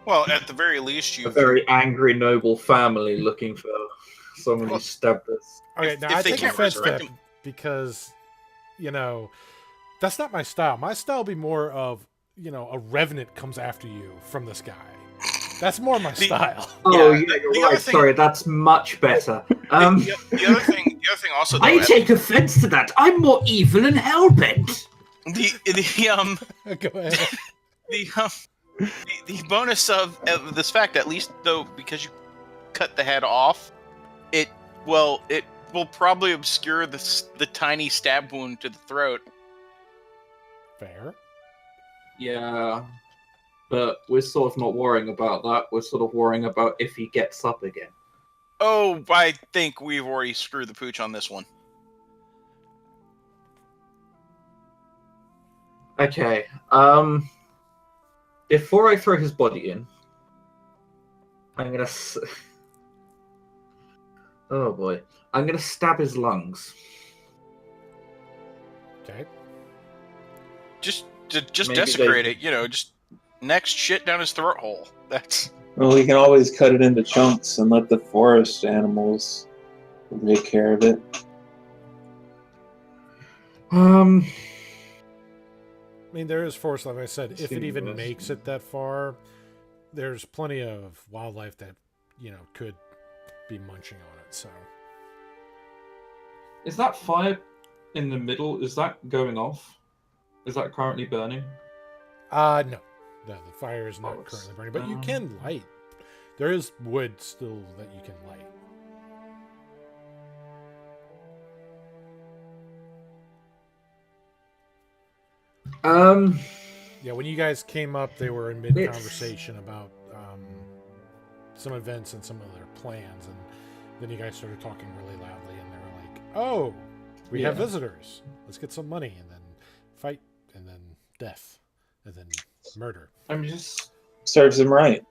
Well, at the very least, you very angry noble family looking for someone who stabbed us. Okay, now if I they take can't offense to resurrect that him- because, that's not my style. My style would be more of, a revenant comes after you from the sky. That's more my style. Oh Yeah, yeah, the you're other right. thing- Sorry, that's much better. the other thing also, though, I take offense to that. I'm more evil and hellbent. Go ahead. the bonus of this fact, at least though, because you cut the head off, It will probably obscure the tiny stab wound to the throat. Fair. Yeah, but we're sort of not worrying about that. We're sort of worrying about if he gets up again. Oh, I think we've already screwed the pooch on this one. Okay. Before I throw his body in, I'm gonna. Oh boy! I'm gonna stab his lungs. Okay. Just Maybe desecrate they- it. Just next shit down his throat hole. That's Well, we can always cut it into chunks and let the forest animals take care of it. I mean, there is forest, like I said, if it even Seems- makes it that far, there's plenty of wildlife that, could be munching on it, so. Is that fire in the middle? Is that going off? Is that currently burning? No. No, the fire is not Oh, it's- currently burning, but you can light. There is wood still that you can light. Yeah, when you guys came up, they were in mid-conversation about some events and some of their plans, and then you guys started talking really loudly, and they were like, "Oh, we have visitors. Let's get some money, and then fight, and then death, and then murder." I'm just. Serves him right.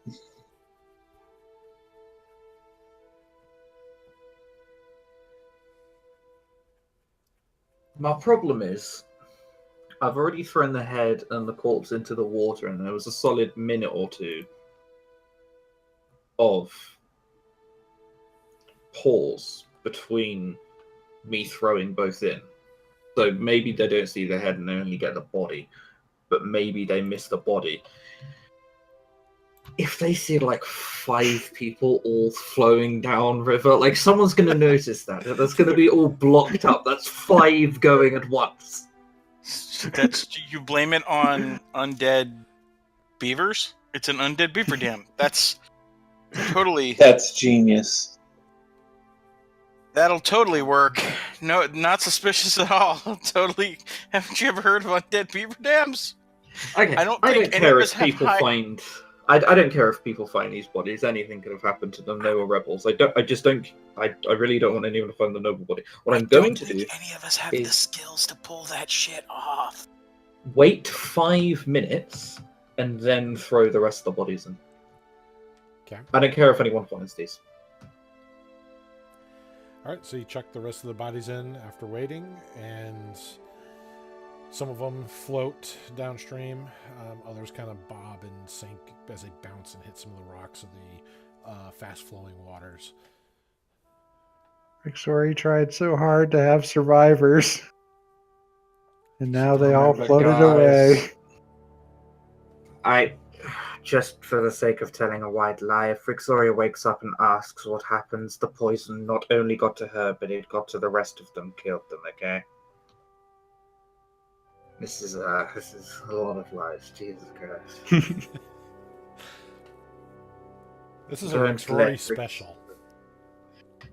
My problem is, I've already thrown the head and the corpse into the water, and there was a solid minute or two of pause between me throwing both in. So maybe they don't see the head and they only get the body, but maybe they miss the body. If they see like 5 people all flowing down river, like someone's going to notice that. That's going to be all blocked up. That's 5 going at once. That's you blame it on undead beavers? It's an undead beaver dam. That's totally That's genius. that'll totally work. No, not suspicious at all. Totally. Haven't you ever heard of undead beaver dams? Okay, I don't think any care of if us have people high- find. I don't care if people find these bodies. Anything could have happened to them. They were rebels. I just don't. I really don't want anyone to find the noble body. What I'm going to do Any of us have is- the skills to pull that shit off. wait 5 minutes and then throw the rest of the bodies in. Okay. I don't care if anyone finds these. All right, so you chuck the rest of the bodies in after waiting, and some of them float downstream. Others kind of bob and sink as they bounce and hit some of the rocks of the fast-flowing waters. Rixori tried so hard to have survivors. And now they all Remember, floated guys, away. Just for the sake of telling a white lie, if Rixoria wakes up and asks what happens, the poison not only got to her, but it got to the rest of them, killed them, okay? This is a lot of lies, Jesus Christ. This is a Don't Rex let Rory Rick- special.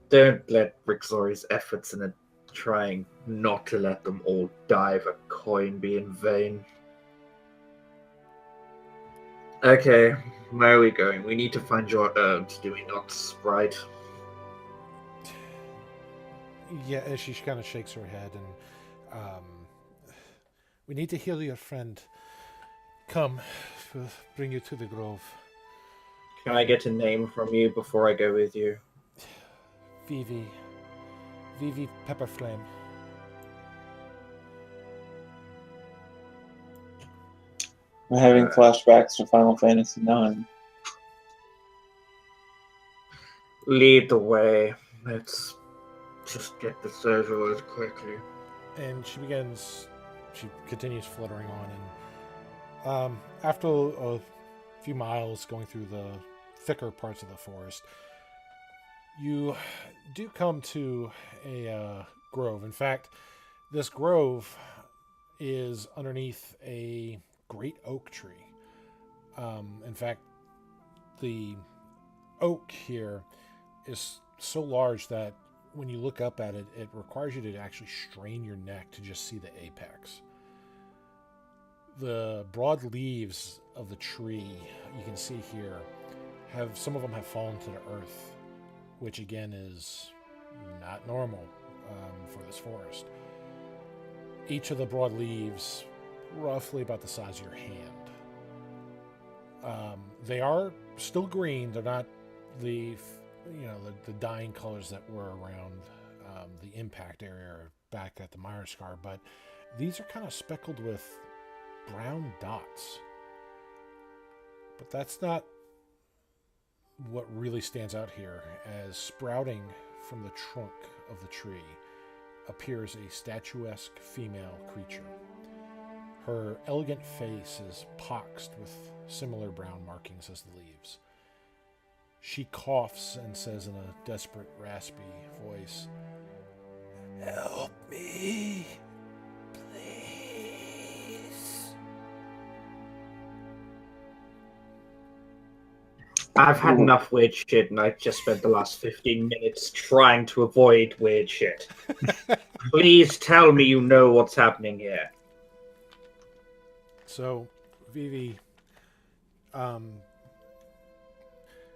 Don't let Rixori's efforts in trying not to let them all die of a coin be in vain. Okay, where are we going? We need to find your herbs, do we not, Sprite? Yeah, as she kind of shakes her head, and we need to heal your friend. Come, we'll bring you to the grove. Can I get a name from you before I go with you? Vivi Pepperflame. We're having flashbacks to Final Fantasy IX. Lead the way. Let's just get this over with quickly. And she continues fluttering on, and after a few miles going through the thicker parts of the forest, you do come to a grove. In fact, this grove is underneath a great oak tree. In fact, the oak here is so large that when you look up at it, it requires you to actually strain your neck to just see the apex. The broad leaves of the tree, you can see here, some of them have fallen to the earth, which again is not normal for this forest. Each of the broad leaves, roughly about the size of your hand. They are still green. They're not the dying colors that were around the impact area back at the Mire Scar, but these are kind of speckled with brown dots. But that's not what really stands out here, as sprouting from the trunk of the tree appears a statuesque female creature. Her elegant face is poxed with similar brown markings as the leaves. She coughs and says in a desperate, raspy voice, "Help me, please." I've had enough weird shit, and I've just spent the last 15 minutes trying to avoid weird shit. Please tell me you know what's happening here. So, Vivi,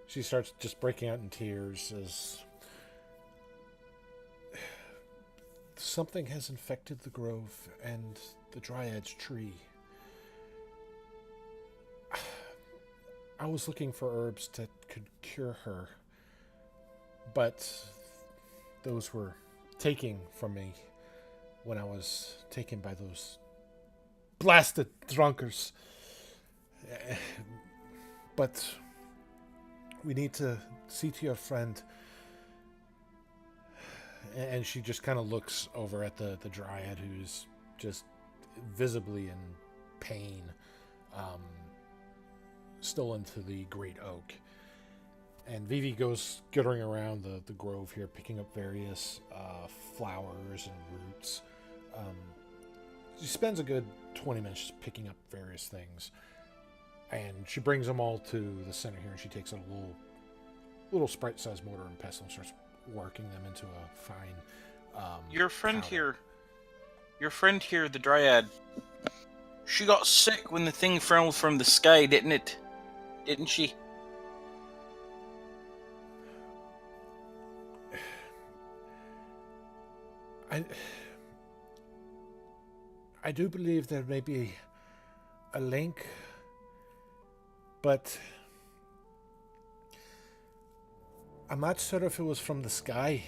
she starts just breaking out in tears as something has infected the grove and the Dryad's tree. I was looking for herbs that could cure her, but those were taken from me when I was taken by those blasted drunkards. But we need to see to your friend. And she just kind of looks over at the Dryad, who's just visibly in pain, still into the great oak. And Vivi goes skittering around the grove here, picking up various flowers and roots. She spends a good 20 minutes picking up various things. And she brings them all to the center here, and she takes a little sprite-sized mortar and pestle and starts working them into a fine Your friend powder. here, the Dryad, she got sick when the thing fell from the sky, didn't it? Didn't she? I do believe there may be a link, but I'm not sure if it was from the sky.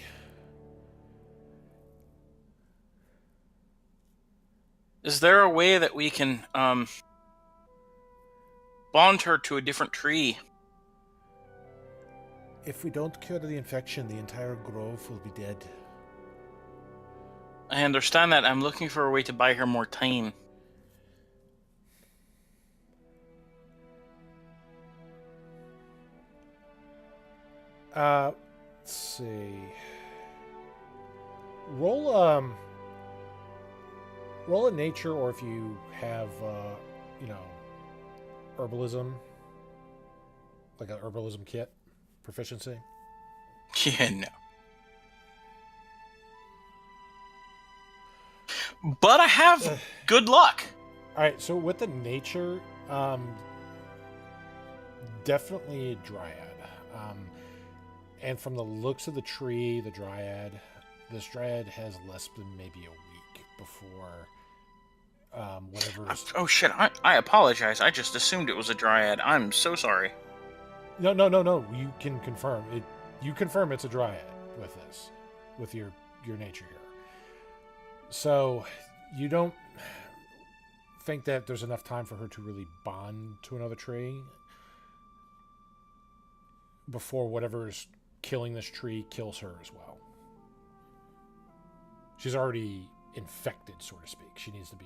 Is there a way that we can bond her to a different tree? If we don't cure the infection, the entire grove will be dead. I understand that. I'm looking for a way to buy her more time. Let's see. Roll a nature, or if you have herbalism, like an herbalism kit proficiency. Yeah, no. But I have good luck. All right, so with the nature, definitely a Dryad. And from the looks of the tree, this Dryad has less than maybe a week before whatever. Oh shit! I apologize. I just assumed it was a Dryad. I'm so sorry. No. You can confirm it. You confirm it's a Dryad with this, with your nature here. So you don't think that there's enough time for her to really bond to another tree before whatever's killing this tree kills her as well. She's already infected, so to speak. She needs to be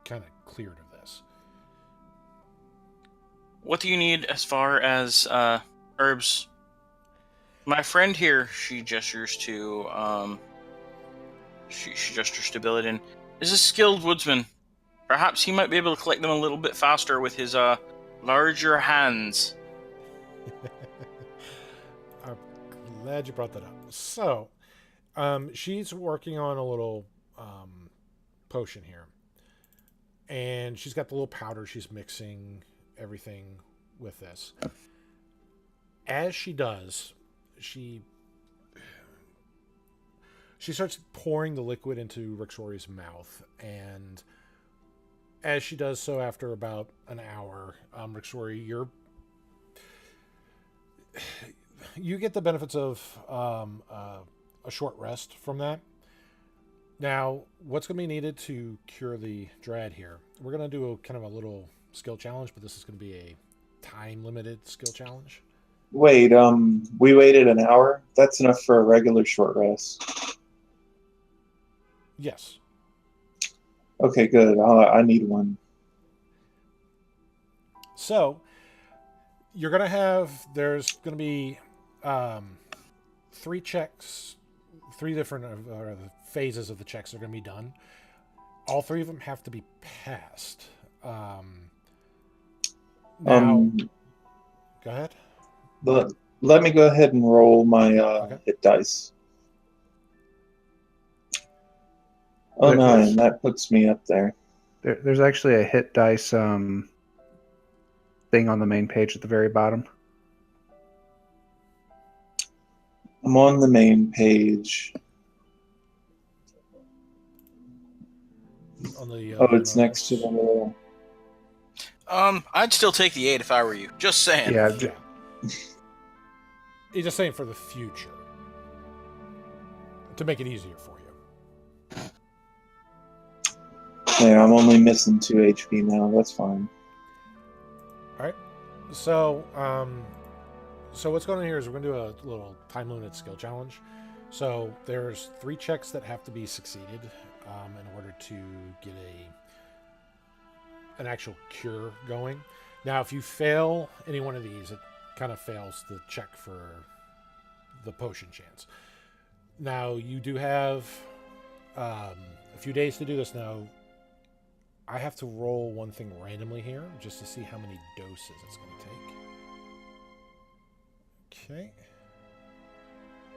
kind of cleared of this. What do you need as far as herbs? My friend here, she gestures to she gestures to Billidan, is a skilled woodsman. Perhaps he might be able to collect them a little bit faster with his larger hands. Our Glad you brought that up. So, she's working on a little potion here. And she's got the little powder. She's mixing everything with this. As she does, she starts pouring the liquid into Rixori's mouth. And as she does so after about an hour, Rixori, you get the benefits of a short rest from that. Now, what's going to be needed to cure the dread here? We're going to do a little skill challenge, but this is going to be a time-limited skill challenge. Wait, we waited an hour? That's enough for a regular short rest. Yes. Okay, good. I need one. So, you're going to there's going to be 3 checks, 3 different phases of the checks are going to be done. All 3 of them have to be passed. Now, go ahead. Let me go ahead and roll my hit dice. Oh, 9. That puts me up there. There's actually a hit dice thing on the main page at the very bottom. I'm on the main page. On the, it's next to the little... I'd still take the 8 if I were you. Just saying. Yeah. He's just saying for the future. To make it easier for you. Yeah, I'm only missing 2 HP now. That's fine. Alright. So what's going on here is we're going to do a little time-limited skill challenge. So there's 3 checks that have to be succeeded in order to get an actual cure going. Now, if you fail any one of these, it kind of fails the check for the potion chance. Now, you do have a few days to do this. Now, I have to roll one thing randomly here just to see how many doses it's going to take. Okay.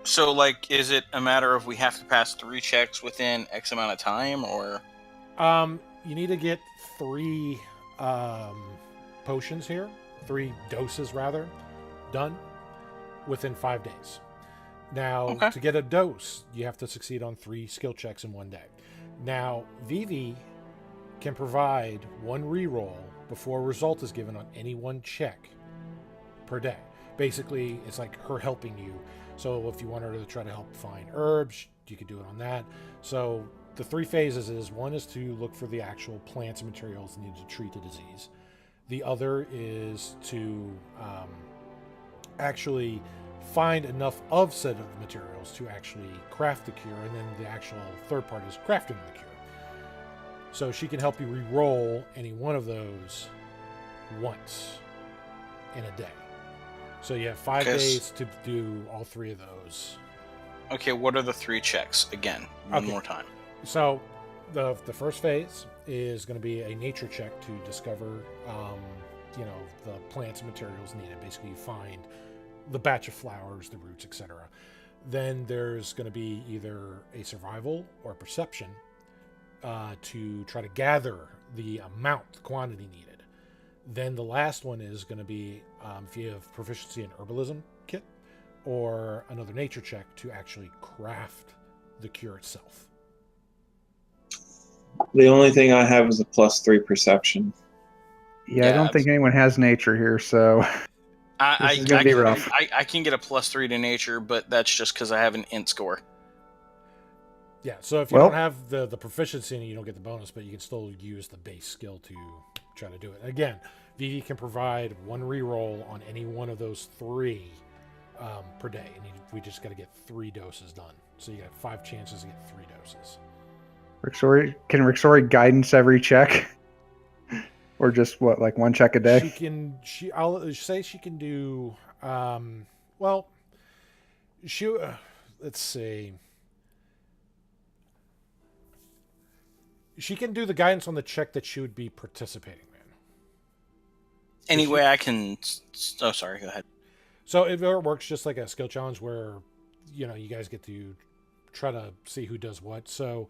So, is it a matter of we have to pass 3 checks within X amount of time, or? You need to get 3 potions here, 3 doses rather, done within 5 days. Now, to get a dose, you have to succeed on 3 skill checks in 1 day. Now, Vivi can provide 1 reroll before a result is given on any 1 check per day. Basically, it's like her helping you. So if you want her to try to help find herbs, you could do it on that. So the 3 phases is, 1 is to look for the actual plants and materials needed to treat the disease. The other is to actually find enough of said of the materials to actually craft the cure, and then the actual third part is crafting the cure. So she can help you re-roll any one of those once in a day. So you have 5 days to do all 3 of those. Okay, what are the 3 checks again? One more time. So the first phase is going to be a nature check to discover, the plants and materials needed. Basically, you find the batch of flowers, the roots, etc. Then there's going to be either a survival or perception to try to gather the quantity needed. Then the last one is going to be if you have proficiency in herbalism kit, or another nature check to actually craft the cure itself. The only thing I have is a +3 perception. Yeah, I don't think anyone has nature here, so this is going to be rough. I can get a +3 to nature, but that's just because I have an int score. Yeah, so if you don't have the proficiency in it, you don't get the bonus, but you can still use the base skill to try to do it. Again, Vivi can provide 1 reroll on any one of those 3 per day, and we just got to get 3 doses done. So you got 5 chances to get 3 doses. Can Rixori guidance every check? Or just what, like 1 check a day? I'll say she can do, let's see. She can do the guidance on the check that she would be participating in. Anyway, I can... Oh, sorry, go ahead. So it works just like a skill challenge where you guys get to try to see who does what. So,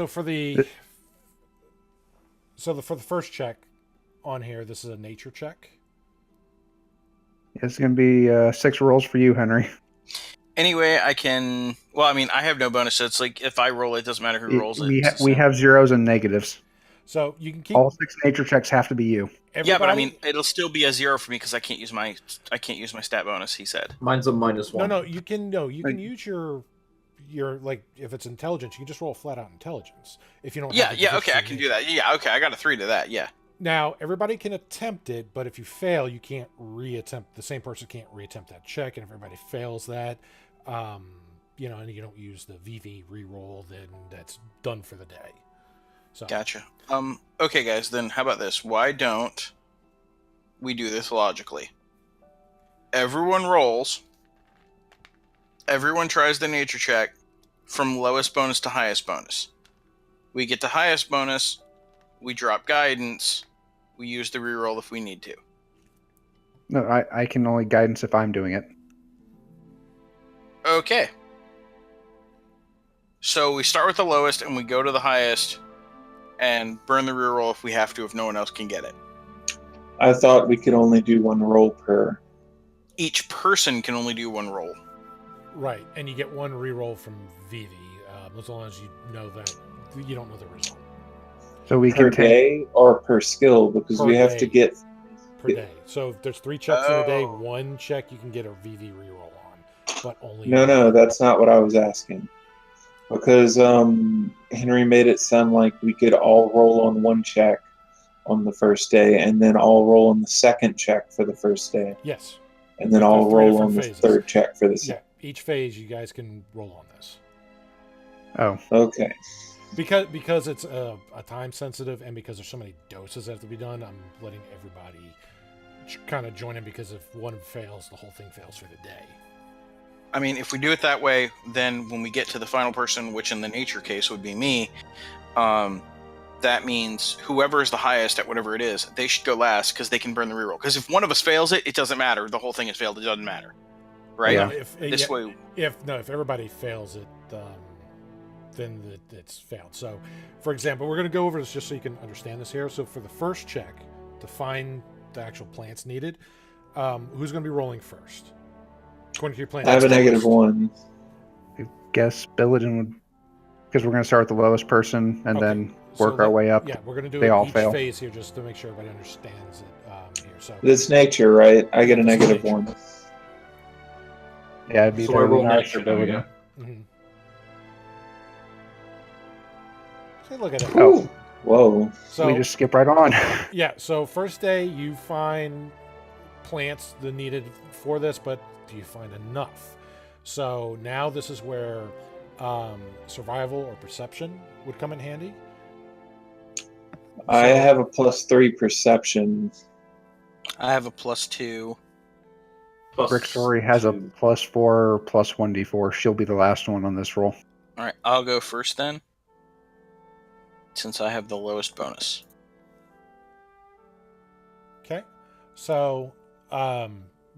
for the first check on here, this is a nature check. It's going to be 6 rolls for you, Henry. Anyway, I can. Well, I mean, I have no bonus, so it's like if I roll it, doesn't matter who rolls it. We have zeros and negatives. So you can keep all 6 nature checks have to be you. Yeah, but I mean, it'll still be a 0 for me because I can't use my stat bonus. He said mine's a -1. No, you can use your like if it's intelligence, you can just roll flat out intelligence if you don't. Yeah, okay, I can do that. Yeah, okay, I got a 3 to that. Yeah. Now everybody can attempt it, but if you fail, you can't reattempt. The same person can't reattempt that check, and if everybody fails that, and you don't use the VV reroll, then that's done for the day. So. Gotcha. Okay, guys. Then how about this? Why don't we do this logically? Everyone rolls. Everyone tries the nature check from lowest bonus to highest bonus. We get to highest bonus. We drop guidance. We use the reroll if we need to. No, I can only guidance if I'm doing it. Okay. So we start with the lowest and we go to the highest and burn the reroll if we have to, if no one else can get it. I thought we could only do 1 roll per. Each person can only do 1 roll. Right, and you get 1 reroll from VV, as long as you know that you don't know the result. So we per can day or per skill, because per we have day. to get Per day. So if there's 3 checks in a day, 1 check you can get a VV reroll on, but only. No, that's not what I was asking. Because Henry made it sound like we could all roll on 1 check on the first day, and then all roll on the second check for the first day. Yes. And then There's all 3 roll on the phases. third check for the second. Yeah, each phase you guys can roll on this. Oh. Okay. Because it's a time sensitive, and because there's so many doses that have to be done, I'm letting everybody kind of join in, because if one fails, the whole thing fails for the day. I mean, if we do it that way, then when we get to the final person, which in the nature case would be me, that means whoever is the highest at whatever it is, they should go last because they can burn the reroll. Because if one of us fails it, it doesn't matter. The whole thing has failed. It doesn't matter, right? Yeah. If everybody fails it, then it's failed. So, for example, we're going to go over this just so you can understand this here. So, for the first check to find the actual plants needed, who's going to be rolling first? According to your plan, I have a -1. I guess Billiton would, because we're going to start with the lowest person and then work our way up. Yeah, we're going to do they all each fail. phase here just to make sure everybody understands it here. So It's nature, right? I get a -1. Yeah, it'd be So I roll Lunar nature, though, yeah. Mm-hmm. So look at it. Oh. Whoa. So we just skip right on. yeah. So first day you find plants that needed for this, but do you find enough? So now this is where survival or perception would come in handy. I have a +3 perception. I have a +2. Rick Story has a +4 +1d4. She'll be the last one on this roll. All right, I'll go first then, since I have the lowest bonus. Okay. So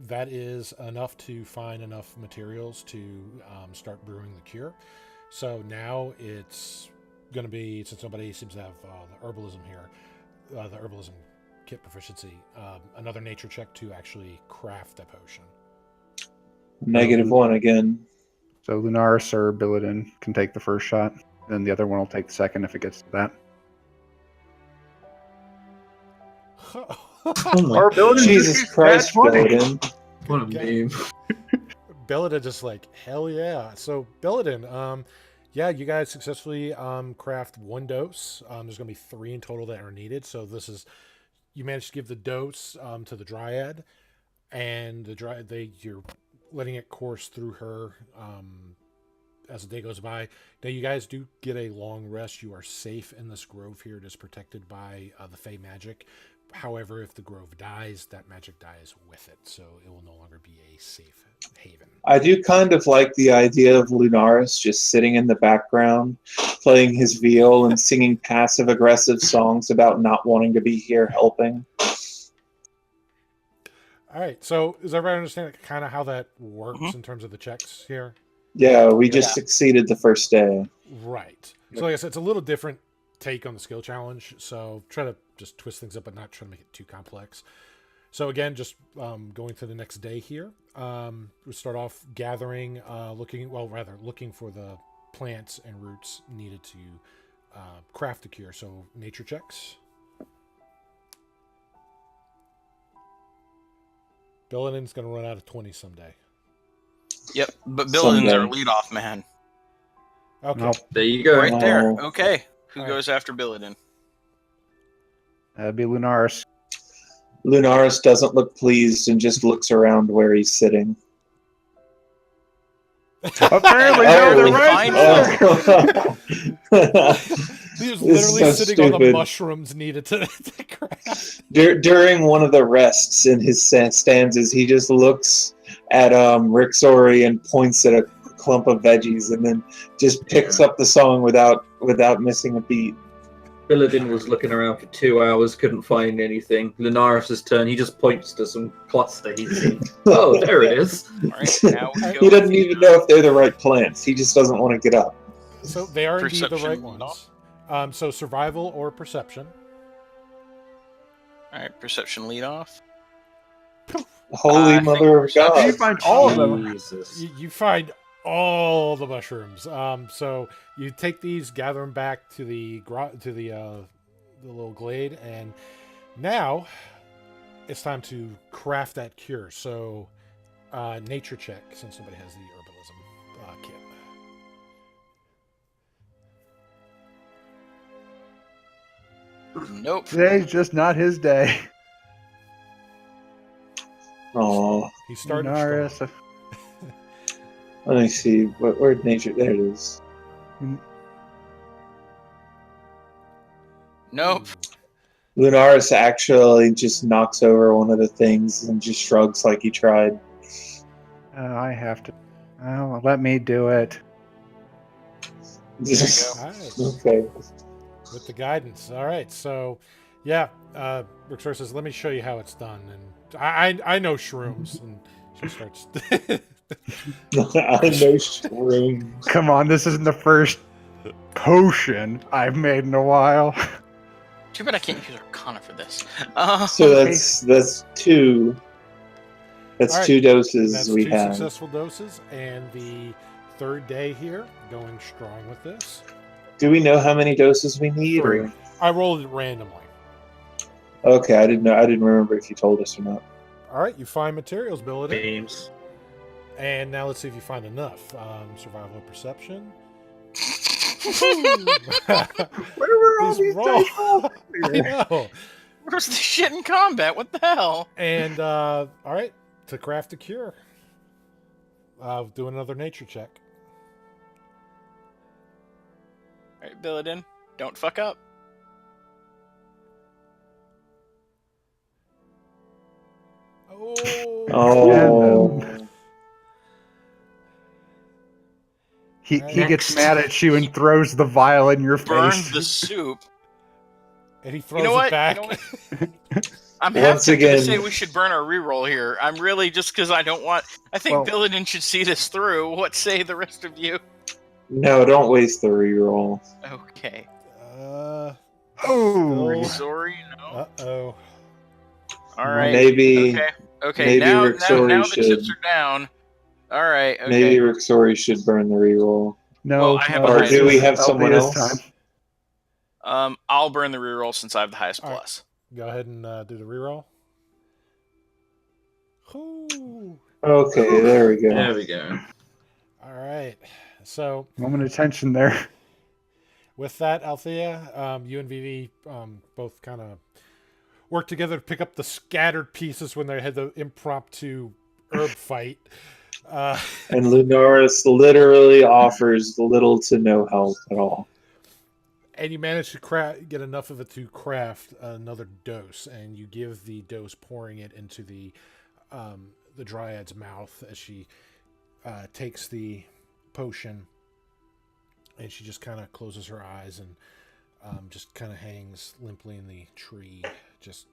that is enough to find enough materials to start brewing the cure. So now it's going to be, since nobody seems to have the herbalism here, the herbalism kit proficiency, another nature check to actually craft a potion. -1 again. So Lunaris or Billiton can take the first shot, and then the other one will take the second if it gets to that. Oh my Jesus Christ, Billiton. What a meme. Belladin just like, hell yeah. So Belladin, yeah, you guys successfully craft 1 dose. There's going to be 3 in total that are needed. So this is, you managed to give the dose to the Dryad, and you're letting it course through her as the day goes by. Now you guys do get a long rest. You are safe in this grove here. It is protected by the Fey magic. However, if the grove dies, that magic dies with it, so it will no longer be a safe haven. I do kind of like the idea of Lunaris just sitting in the background, playing his viol and singing passive-aggressive songs about not wanting to be here helping. All right. So does everybody understand kind of how that works Mhm. in terms of the checks here? Yeah, we just succeeded the first day. Right. So like I said, it's a little different take on the skill challenge. So try to just twist things up, but not try to make it too complex. So again, just going to the next day here. We start off gathering, looking for the plants and roots needed to craft a cure. So nature checks. Billinen's going to run out of 20 someday. Yep, but Billin's our Someday. leadoff man. Okay. Nope. There you go. Right there. Oh. Okay. Who All right. goes after Billiden? That'd be Lunaris. Lunaris doesn't look pleased and just looks around where he's sitting. Apparently, Oh, no, we they're right find there. He was This is literally so sitting on the stupid. mushrooms needed to craft. During one of the rests in his stanzas, he just looks at Rixori and points at a clump of veggies, and then just picks up the song without missing a beat. Billadin was looking around for 2 hours, couldn't find anything. Lunaris' turn, he just points to some cluster he's seen. Oh, there it is. All right, now we go He doesn't with even know if they're the right plants. He just doesn't want to get up. So they are indeed the right Perception ones. So survival or perception. All right, perception lead off. Holy I Mother of think God! You find all of them. Jesus. You find all the mushrooms. So you take these, gather them back to the little glade, and now it's time to craft that cure. So nature check, since somebody has the herbalism kit. Nope. Today's just not his day. Oh, He started Lunaris. strong. let me see. Where'd nature? There it is. Nope. Lunaris actually just knocks over one of the things and just shrugs like he tried. I have to. Oh, let me do it. There you All right. Okay. With the guidance. All right. So, yeah, Rixor says, "Let me show you how it's done." And I know shrooms, and she starts. I know shrooms. Come on, this isn't the first potion I've made in a while. Too bad I can't use Arcana for this. So that's two. That's All right. two doses That's we two have. successful doses, and the third day here, going strong with this. Do we know how many doses we need? 3. Or? I rolled it randomly. Okay, I didn't know. I didn't remember if you told us or not. All right, you find materials, ability, Games. and now let's see if you find enough. Survival or perception. Where were all these rolls? dice rolls? I know. Where's the shit in combat? What the hell? And all right, to craft a cure, do another nature check. All right, Billadin, don't fuck up. Oh. He Next. gets mad at you and throws the vial in your Burn face. the soup. And he throws You know it what? back. You know what? I'm Once half tempted to again- say we should burn our reroll here. I'm really just because I don't want. I think Well- Billadin should see this through. What say the rest of you? No, don't waste the reroll. Okay. Oh, Sorry, no. Uh-oh. All right. Maybe Okay. maybe Now Rixori the should. chips are down. All right. Okay. maybe Rixori should burn the reroll. no. Well, I have no, a Or highest do we plus. have someone This else? time. I'll burn the reroll since I have the highest All right. plus. Go ahead and do the reroll. Ooh. Okay, there we go. There we go. All right. So Moment of tension there. with that, Althea, you and Vivi both kind of work together to pick up the scattered pieces when they had the impromptu herb fight. And Lunaris literally offers little to no help at all. And you manage to get enough of it to craft another dose, and you give the dose, pouring it into the dryad's mouth as she takes the potion, and she just kind of closes her eyes and just kind of hangs limply in the tree, just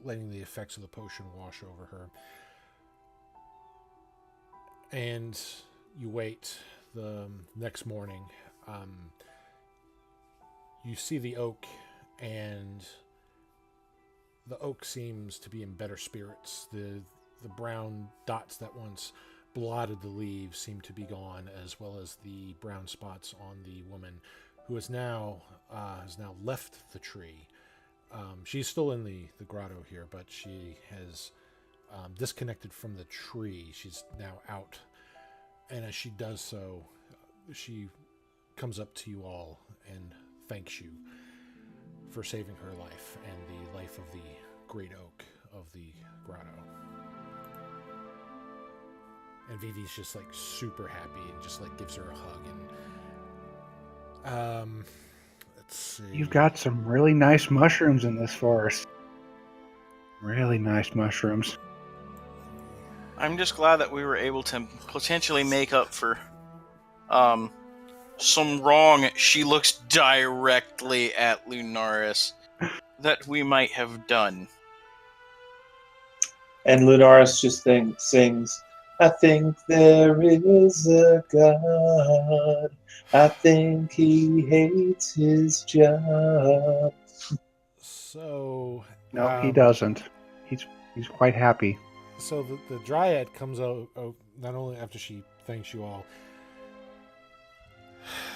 letting the effects of the potion wash over her. And you wait. The next morning, you see the oak, and the oak seems to be in better spirits. The brown dots that once blotted the leaves seem to be gone, as well as the brown spots on the woman, who has now left the tree. She's still in the grotto here, but she has disconnected from the tree. She's now out. And as she does so, she comes up to you all and thanks you for saving her life and the life of the great oak of the grotto. And Vivi's just like super happy and just like gives her a hug. And let's see. You've got some really nice mushrooms in this forest. Really nice mushrooms. I'm just glad that we were able to potentially make up for some wrong. She looks directly at Lunaris that we might have done. And Lunaris just sings, I think there is a God. I think he hates his job. So... No, he doesn't. He's quite happy. So the Dryad comes out, not only after she thanks you all,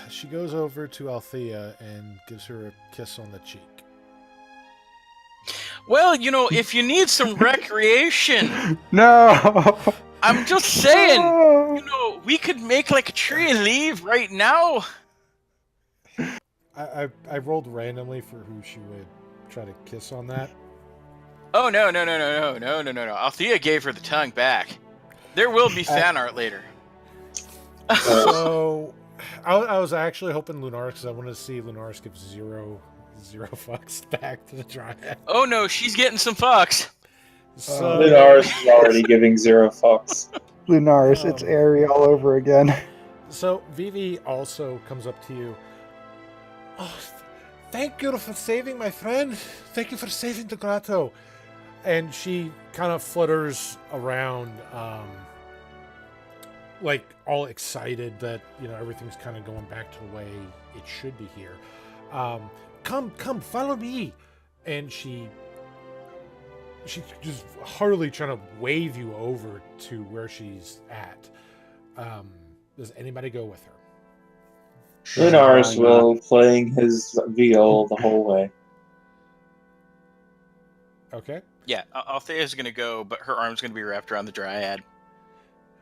she goes over to Althea and gives her a kiss on the cheek. Well, if you need some recreation... No! I'm just saying, No! we could make like a tree and leave right now. I rolled randomly for who she would try to kiss on that. Oh, no. Althea gave her the tongue back. There will be fan art later. So, I was actually hoping Lunaris, because I wanted to see Lunaris give zero fucks back to the Dryad. Oh, no, she's getting some fucks. So, Lunaris is already giving 0 fucks. Lunaris, it's airy all over again. So, Vivi also comes up to you. Oh, thank you for saving my friend. Thank you for saving the grotto. And she kind of flutters around, like all excited that, everything's kind of going back to the way it should be here. Come, follow me. And she's just heartily trying to wave you over to where she's at. Does anybody go with her? Lunaris will playing his viol the whole way. Okay. Yeah, Althea's going to go, but her arm's going to be wrapped around the Dryad.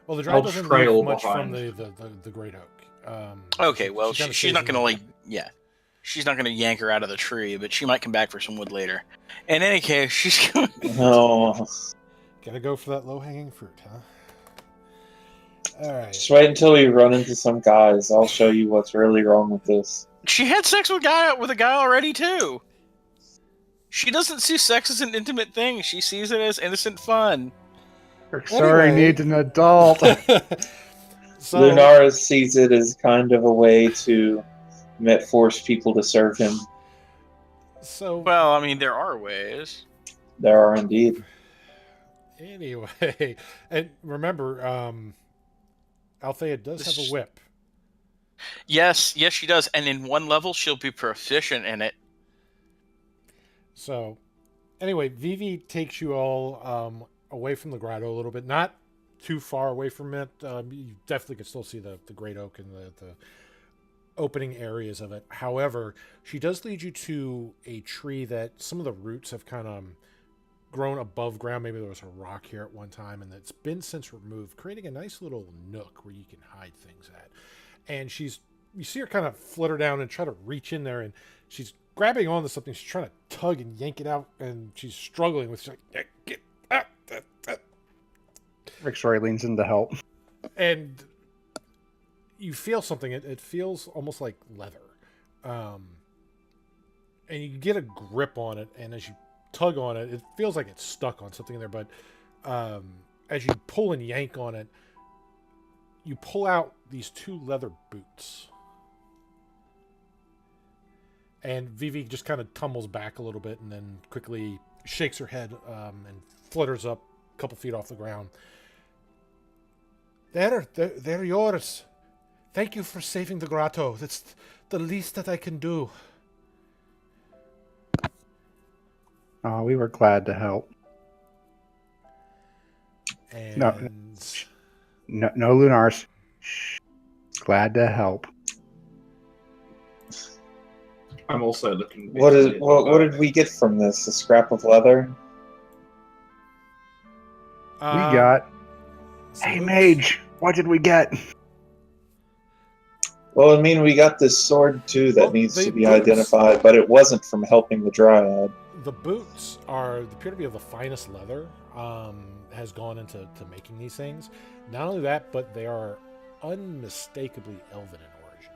Well, the Dryad I'll doesn't trail leave much behind. from the Great Oak. Okay, well, she kinda she's stays not in going to, the- she's not going to yank her out of the tree, but she might come back for some wood later. In any case, she's going No. Gotta go for that low-hanging fruit, huh? Alright. Just wait until we run into some guys. I'll show you what's really wrong with this. She had sex with a guy already, too. She doesn't see sex as an intimate thing. She sees it as innocent fun. Sorry, Anyway. needs an adult. So, Lunaris sees it as kind of a way to force people to serve him. Well, I mean, there are ways. There are indeed. Anyway, and remember, Althea does have a whip. Yes, she does. And in one level, she'll be proficient in it. So, anyway, Vivi takes you all away from the grotto a little bit. Not too far away from it. You definitely can still see the Great Oak and the opening areas of it. However, she does lead you to a tree that some of the roots have kind of grown above ground. Maybe there was a rock here at one time, and it's been since removed, creating a nice little nook where you can hide things at. And you see her kind of flutter down and try to reach in there, and she's grabbing onto something. She's trying to tug and yank it out, and she's struggling with. She's like, get out. Rick leans in to help. And you feel something. It feels almost like leather, and you get a grip on it. And as you tug on it, it feels like it's stuck on something in there. But as you pull and yank on it, you pull out these 2 leather boots. And Vivi just kind of tumbles back a little bit and then quickly shakes her head and flutters up a couple feet off the ground. They're yours. Thank you for saving the grotto. That's the least that I can do. Oh, we were glad to help. And No Lunars. Shh. Glad to help. I'm also looking. What did we get from this? A scrap of leather? We got. Hey, mage, what did we get? Well, I mean, we got this sword too that needs to be identified, but it wasn't from helping the dryad. The boots appear to be of the finest leather. Has gone into making these things. Not only that, but they are unmistakably elven in origin.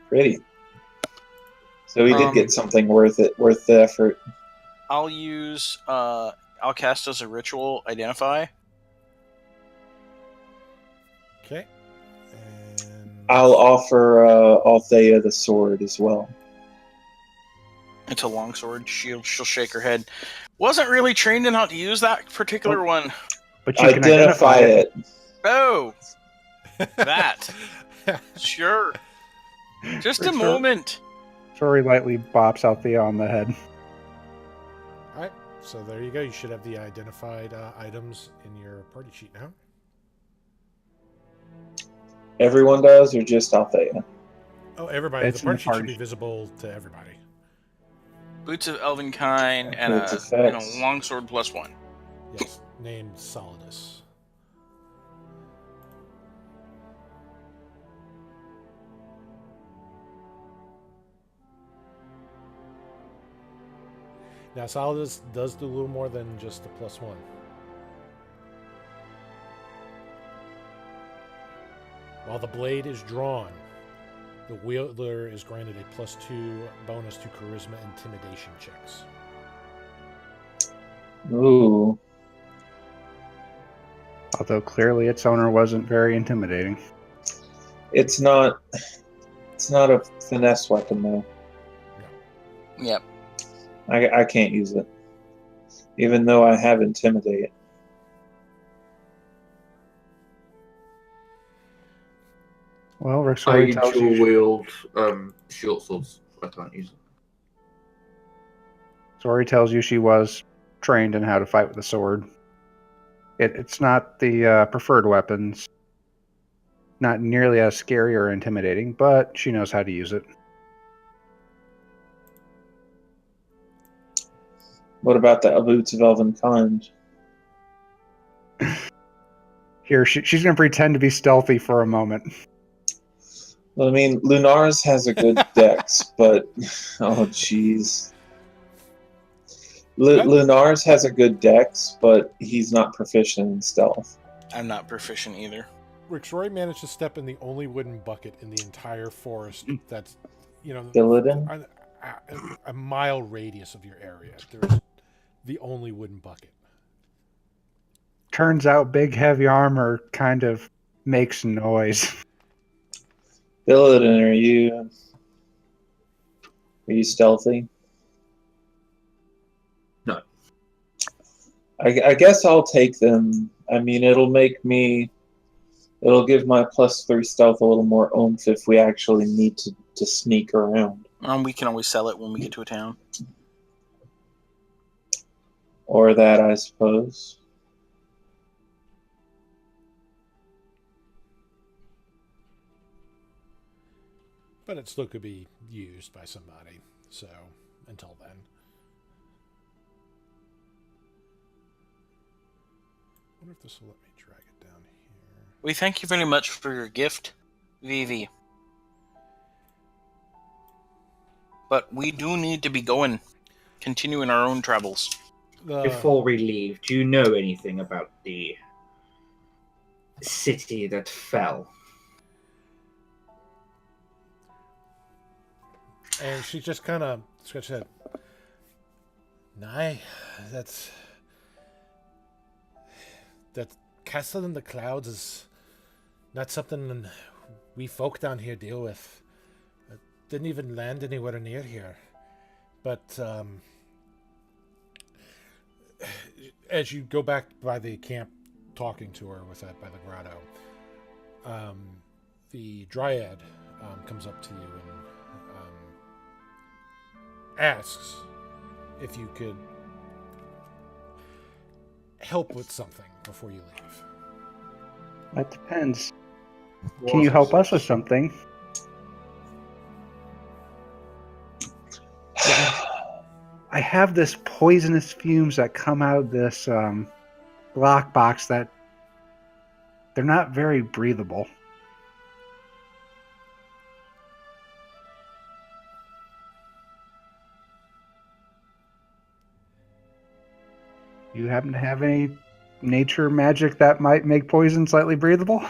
Pretty. So we did get something worth the effort. I'll use. I'll cast as a ritual identify. Okay. And I'll offer Althea the sword as well. It's a longsword. She'll shake her head. Wasn't really trained in how to use that particular one. But you can identify it. Oh, that. Sure. Just a moment. Sorry, lightly bops Althea on the head. all right. So there you go. You should have the identified items in your party sheet now. Everyone does, or just Althea? Oh, everybody. It's The in the party sheet should party be visible to everybody. Boots of Elvenkind and Boots a effects. longsword +1. Yes, named Solidus. Now, Solidus does do a little more than just the +1. While the blade is drawn, the wielder is granted a +2 bonus to charisma intimidation checks. Ooh. Although clearly its owner wasn't very intimidating. It's not a finesse weapon, though. Yep. I can't use it. Even though I have Intimidate. Well, Rick I Sorry tells dual you. wield short swords. I can't use it. Sorry tells you she was trained in how to fight with a sword. It's not the preferred weapons. Not nearly as scary or intimidating, but she knows how to use it. What about the boots of Elvenkind? Here, she's going to pretend to be stealthy for a moment. Well, I mean, Lunars has a good dex, but oh jeez. Lunars has a good dex, but he's not proficient in stealth. I'm not proficient either. Rixroy managed to step in the only wooden bucket in the entire forest that's, Illidan? a mile radius of your area. There's the only wooden bucket. Turns out big heavy armor kind of makes noise. Illidan, are you stealthy? No. I guess I'll take them. I mean, it'll give my +3 stealth a little more oomph if we actually need to sneak around. We can always sell it when we get to a town. Or that, I suppose. But it still could be used by somebody. So, until then. I wonder if this will let me drag it down here. We thank you very much for your gift, Vivi. But we do need to be going, continuing our own travels. Before we leave, do you know anything about the city that fell? And she just kind of scratched her head. Nah, that castle in the clouds is not something we folk down here deal with. It didn't even land anywhere near here. But as you go back by the camp talking to her with that by the grotto, the dryad comes up to you and asks if you could help with something before you leave. That depends. Can you help us with something? I have this poisonous fumes that come out of this lockbox that they're not very breathable. You happen to have any nature magic that might make poison slightly breathable?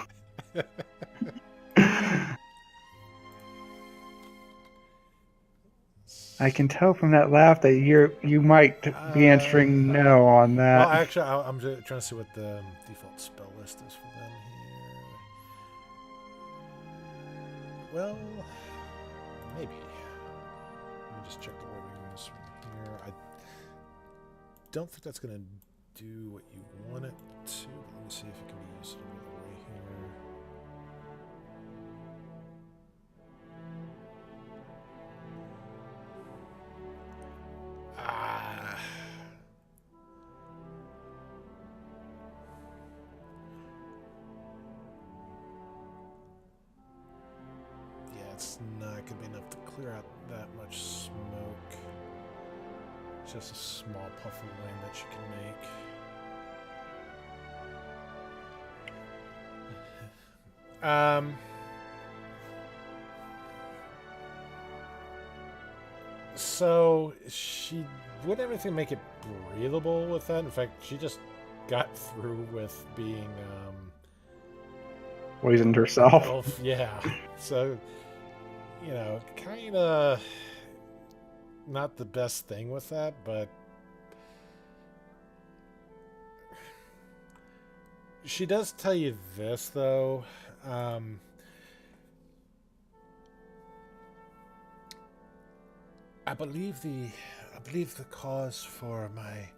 I can tell from that laugh that you might be answering no on that. Well, actually, I'm just trying to see what the default spell list is for them here. Well, maybe. Let me just check the wording on this one here. I don't think that's going to do what you want it to, but let me see if it can be used another way here. Yeah, it's not going to be enough to clear out that much smoke. It's just a small puff of wind that you can make. So she wouldn't have anything to make it breathable with that. In fact, she just got through with being Poisoned herself. yeah. So, you know, kind of not the best thing with that, but she does tell you this, though. I believe the cause for my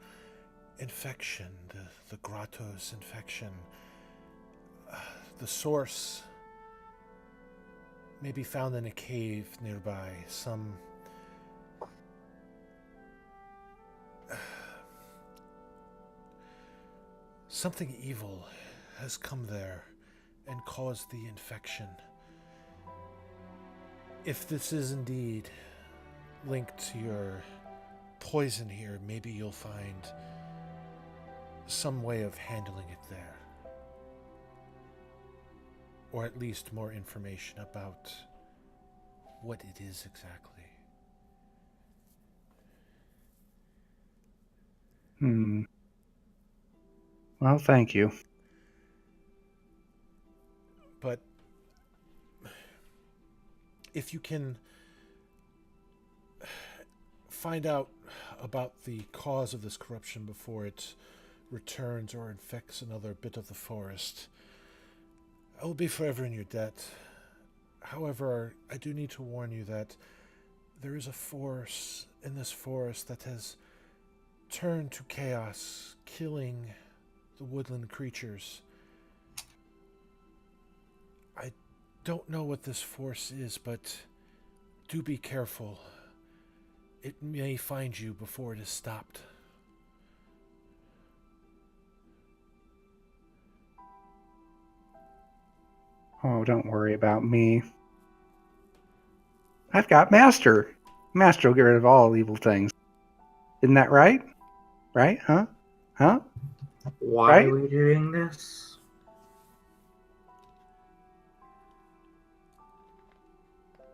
infection, the grotto's infection, the source may be found in a cave nearby. Something evil has come there and caused the infection. If this is indeed linked to your poison here, maybe you'll find some way of handling it there. Or at least more information about what it is exactly. Well, thank you. But if you can find out about the cause of this corruption before it returns or infects another bit of the forest, I will be forever in your debt. However, I do need to warn you that there is a force in this forest that has turned to chaos, killing the woodland creatures. I don't know what this force is, but do be careful. It may find you before it is stopped. Oh, don't worry about me. I've got Master. Master will get rid of all evil things. Isn't that right? Right? Huh? Why Right? are we doing this?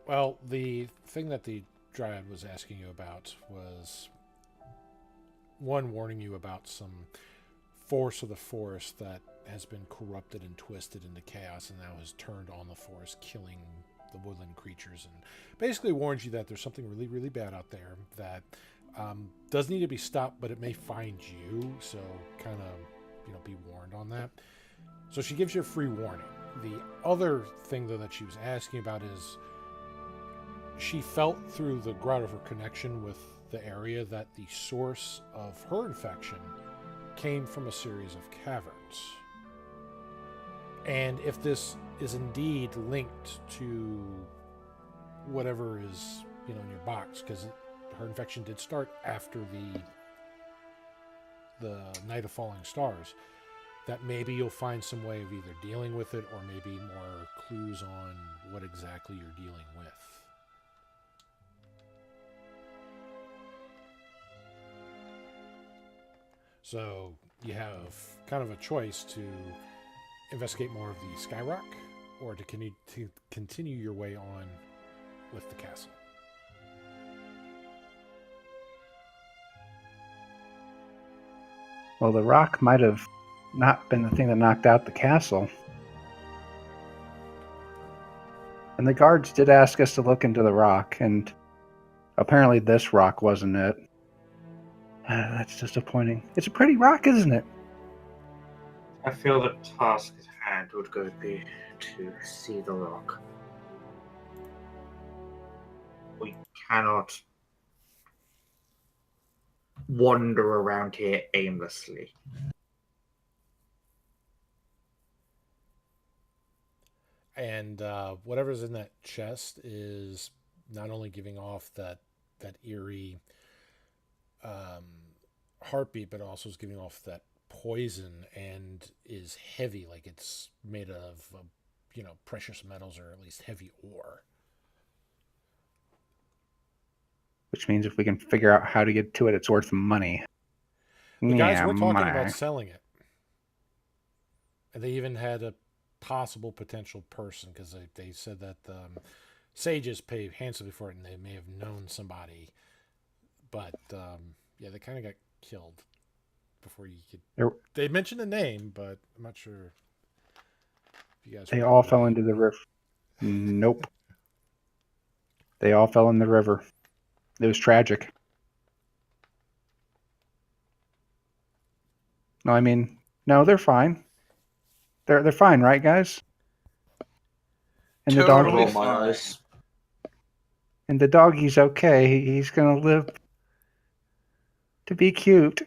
Well, the thing that the Dryad was asking you about was one, warning you about some force of the forest that has been corrupted and twisted into chaos and now has turned on the forest, killing the woodland creatures, and basically warns you that there's something really, really bad out there that does need to be stopped, but it may find you, so kind of, be warned on that. So she gives you a free warning. The other thing, though, that she was asking about is she felt through the grot of her connection with the area that the source of her infection came from a series of caverns. And if this is indeed linked to whatever is, in your box, because her infection did start after the Night of Falling Stars, that maybe you'll find some way of either dealing with it or maybe more clues on what exactly you're dealing with. So you have kind of a choice to investigate more of the Skyrock or to continue your way on with the castle. Well, the rock might have not been the thing that knocked out the castle. And the guards did ask us to look into the rock, and apparently this rock wasn't it. That's disappointing. It's a pretty rock, isn't it? I feel the task at hand would be to see the rock. We cannot wander around here aimlessly. And whatever's in that chest is not only giving off that eerie heartbeat, but also is giving off that poison and is heavy, like it's made of precious metals or at least heavy ore. Which means if we can figure out how to get to it, it's worth money. The guys were talking money. about selling it, and they even had a possible potential person, because they said that sages pay handsomely for it and they may have known somebody, but they kind of got killed before you could. They mentioned a name, but I'm not sure if you guys. They all fell into the river. Nope. They all fell in the river. It was tragic. No, I mean, no, they're fine. They're fine, right, guys? And Totally the dog, fine. and the doggy's okay. He's gonna live to be cute.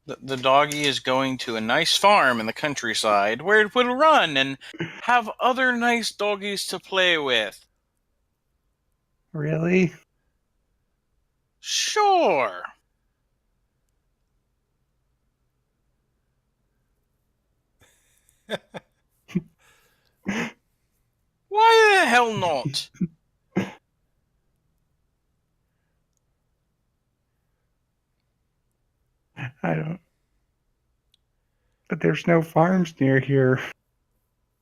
The doggy is going to a nice farm in the countryside where it will run and have other nice doggies to play with. Really? Sure. Why the hell not? I don't. But there's no farms near here.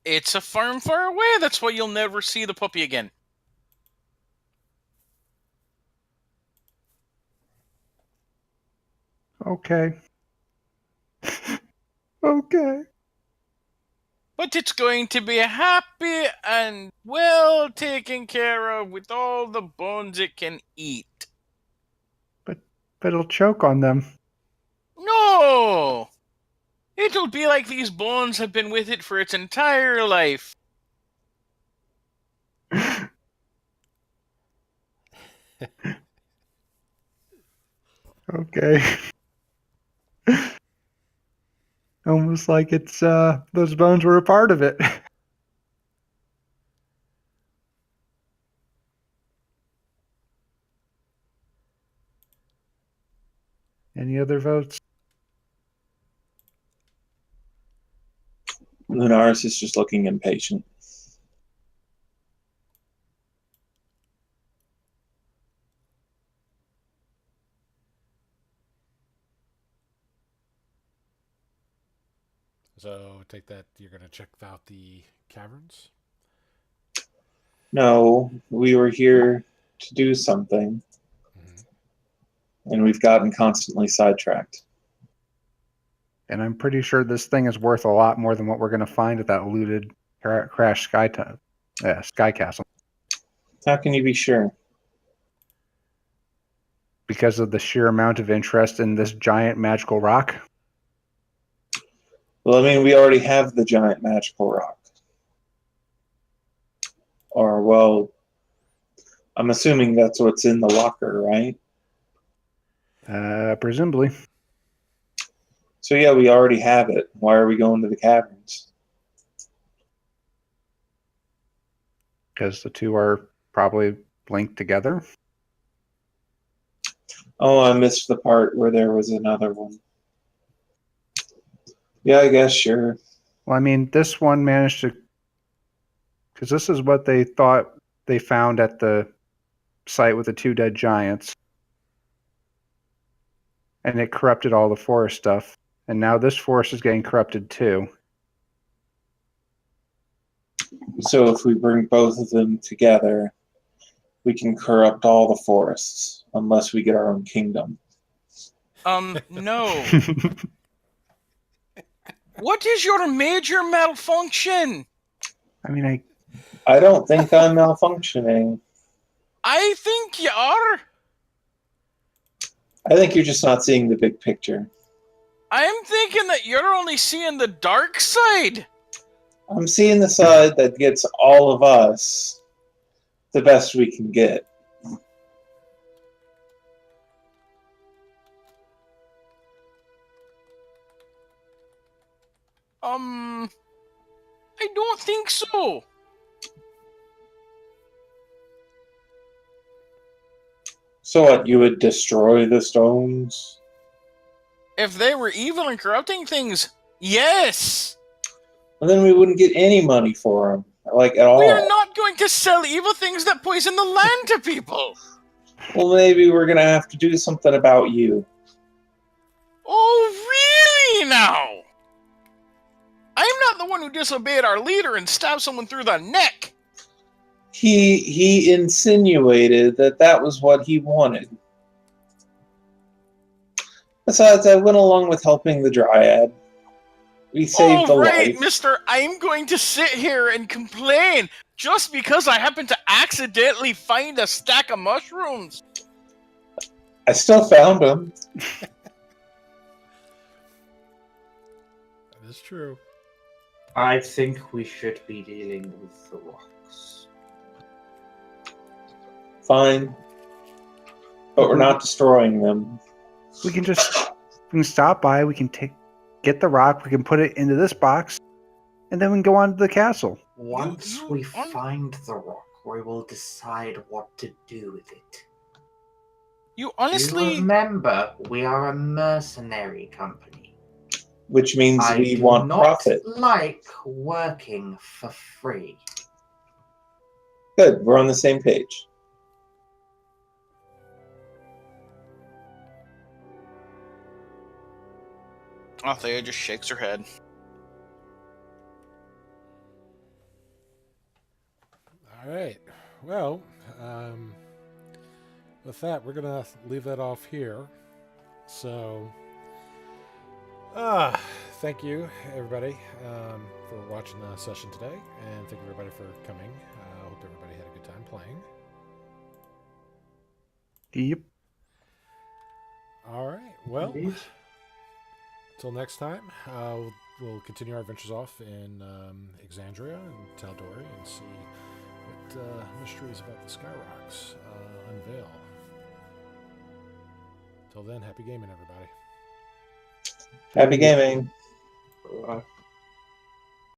It's a farm far away. That's why you'll never see the puppy again. Okay. Okay. But it's going to be happy and well taken care of with all the bones it can eat. But it'll choke on them. No! It'll be like these bones have been with it for its entire life. Okay. Almost like it's those bones were a part of it. Any other votes? Lunaris is just looking impatient. So take that you're going to check out the caverns? No, we were here to do something, and we've gotten constantly sidetracked. And I'm pretty sure this thing is worth a lot more than what we're going to find at that looted crash sky castle. How can you be sure? Because of the sheer amount of interest in this giant magical rock. Well, I mean, we already have the giant magical rock. Or, well, I'm assuming that's what's in the locker, right? Presumably. So yeah, we already have it. Why are we going to the caverns? Because the two are probably linked together. Oh, I missed the part where there was another one. Yeah, I guess, sure. Well, I mean, this one managed to... Because this is what they thought they found at the site with the two dead giants. And it corrupted all the forest stuff. And now this forest is getting corrupted too. So if we bring both of them together, we can corrupt all the forests, unless we get our own kingdom. No. What is your major malfunction? I mean, I don't think I'm malfunctioning. I think you are. I think you're just not seeing the big picture. I'm thinking that you're only seeing the dark side. I'm seeing the side that gets all of us the best we can get. I don't think so. So what, you would destroy the stones? If they were evil and corrupting things, yes. And then we wouldn't get any money for them, like at all. We are not going to sell evil things that poison the land to people. Well, maybe we're going to have to do something about you. Oh, really now? I'm not the one who disobeyed our leader and stabbed someone through the neck. He insinuated that that was what he wanted. Besides, I went along with helping the Dryad. We saved the life. Mister, I'm going to sit here and complain just because I happen to accidentally find a stack of mushrooms. I still found them. That is true. I think we should be dealing with the rocks. Fine. But we're not destroying them. we can stop by. We can get the rock. We can put it into this box, and then we can go on to the castle. Once we find the rock, we will decide what to do with it. You honestly... You remember, we are a mercenary company. Which means I we do want not profit. like working for free. Good, we're on the same page. Althea just shakes her head. All right. Well, with that, we're going to leave that off here. So, thank you, everybody, for watching the session today. And thank you, everybody, for coming. I hope everybody had a good time playing. Yep. All right. Well, Indeed. until next time, we'll continue our adventures off in Exandria and Tal'Dorei and see what mysteries about the Skyrocks unveil. Till then, happy gaming, everybody. Happy gaming. Bye.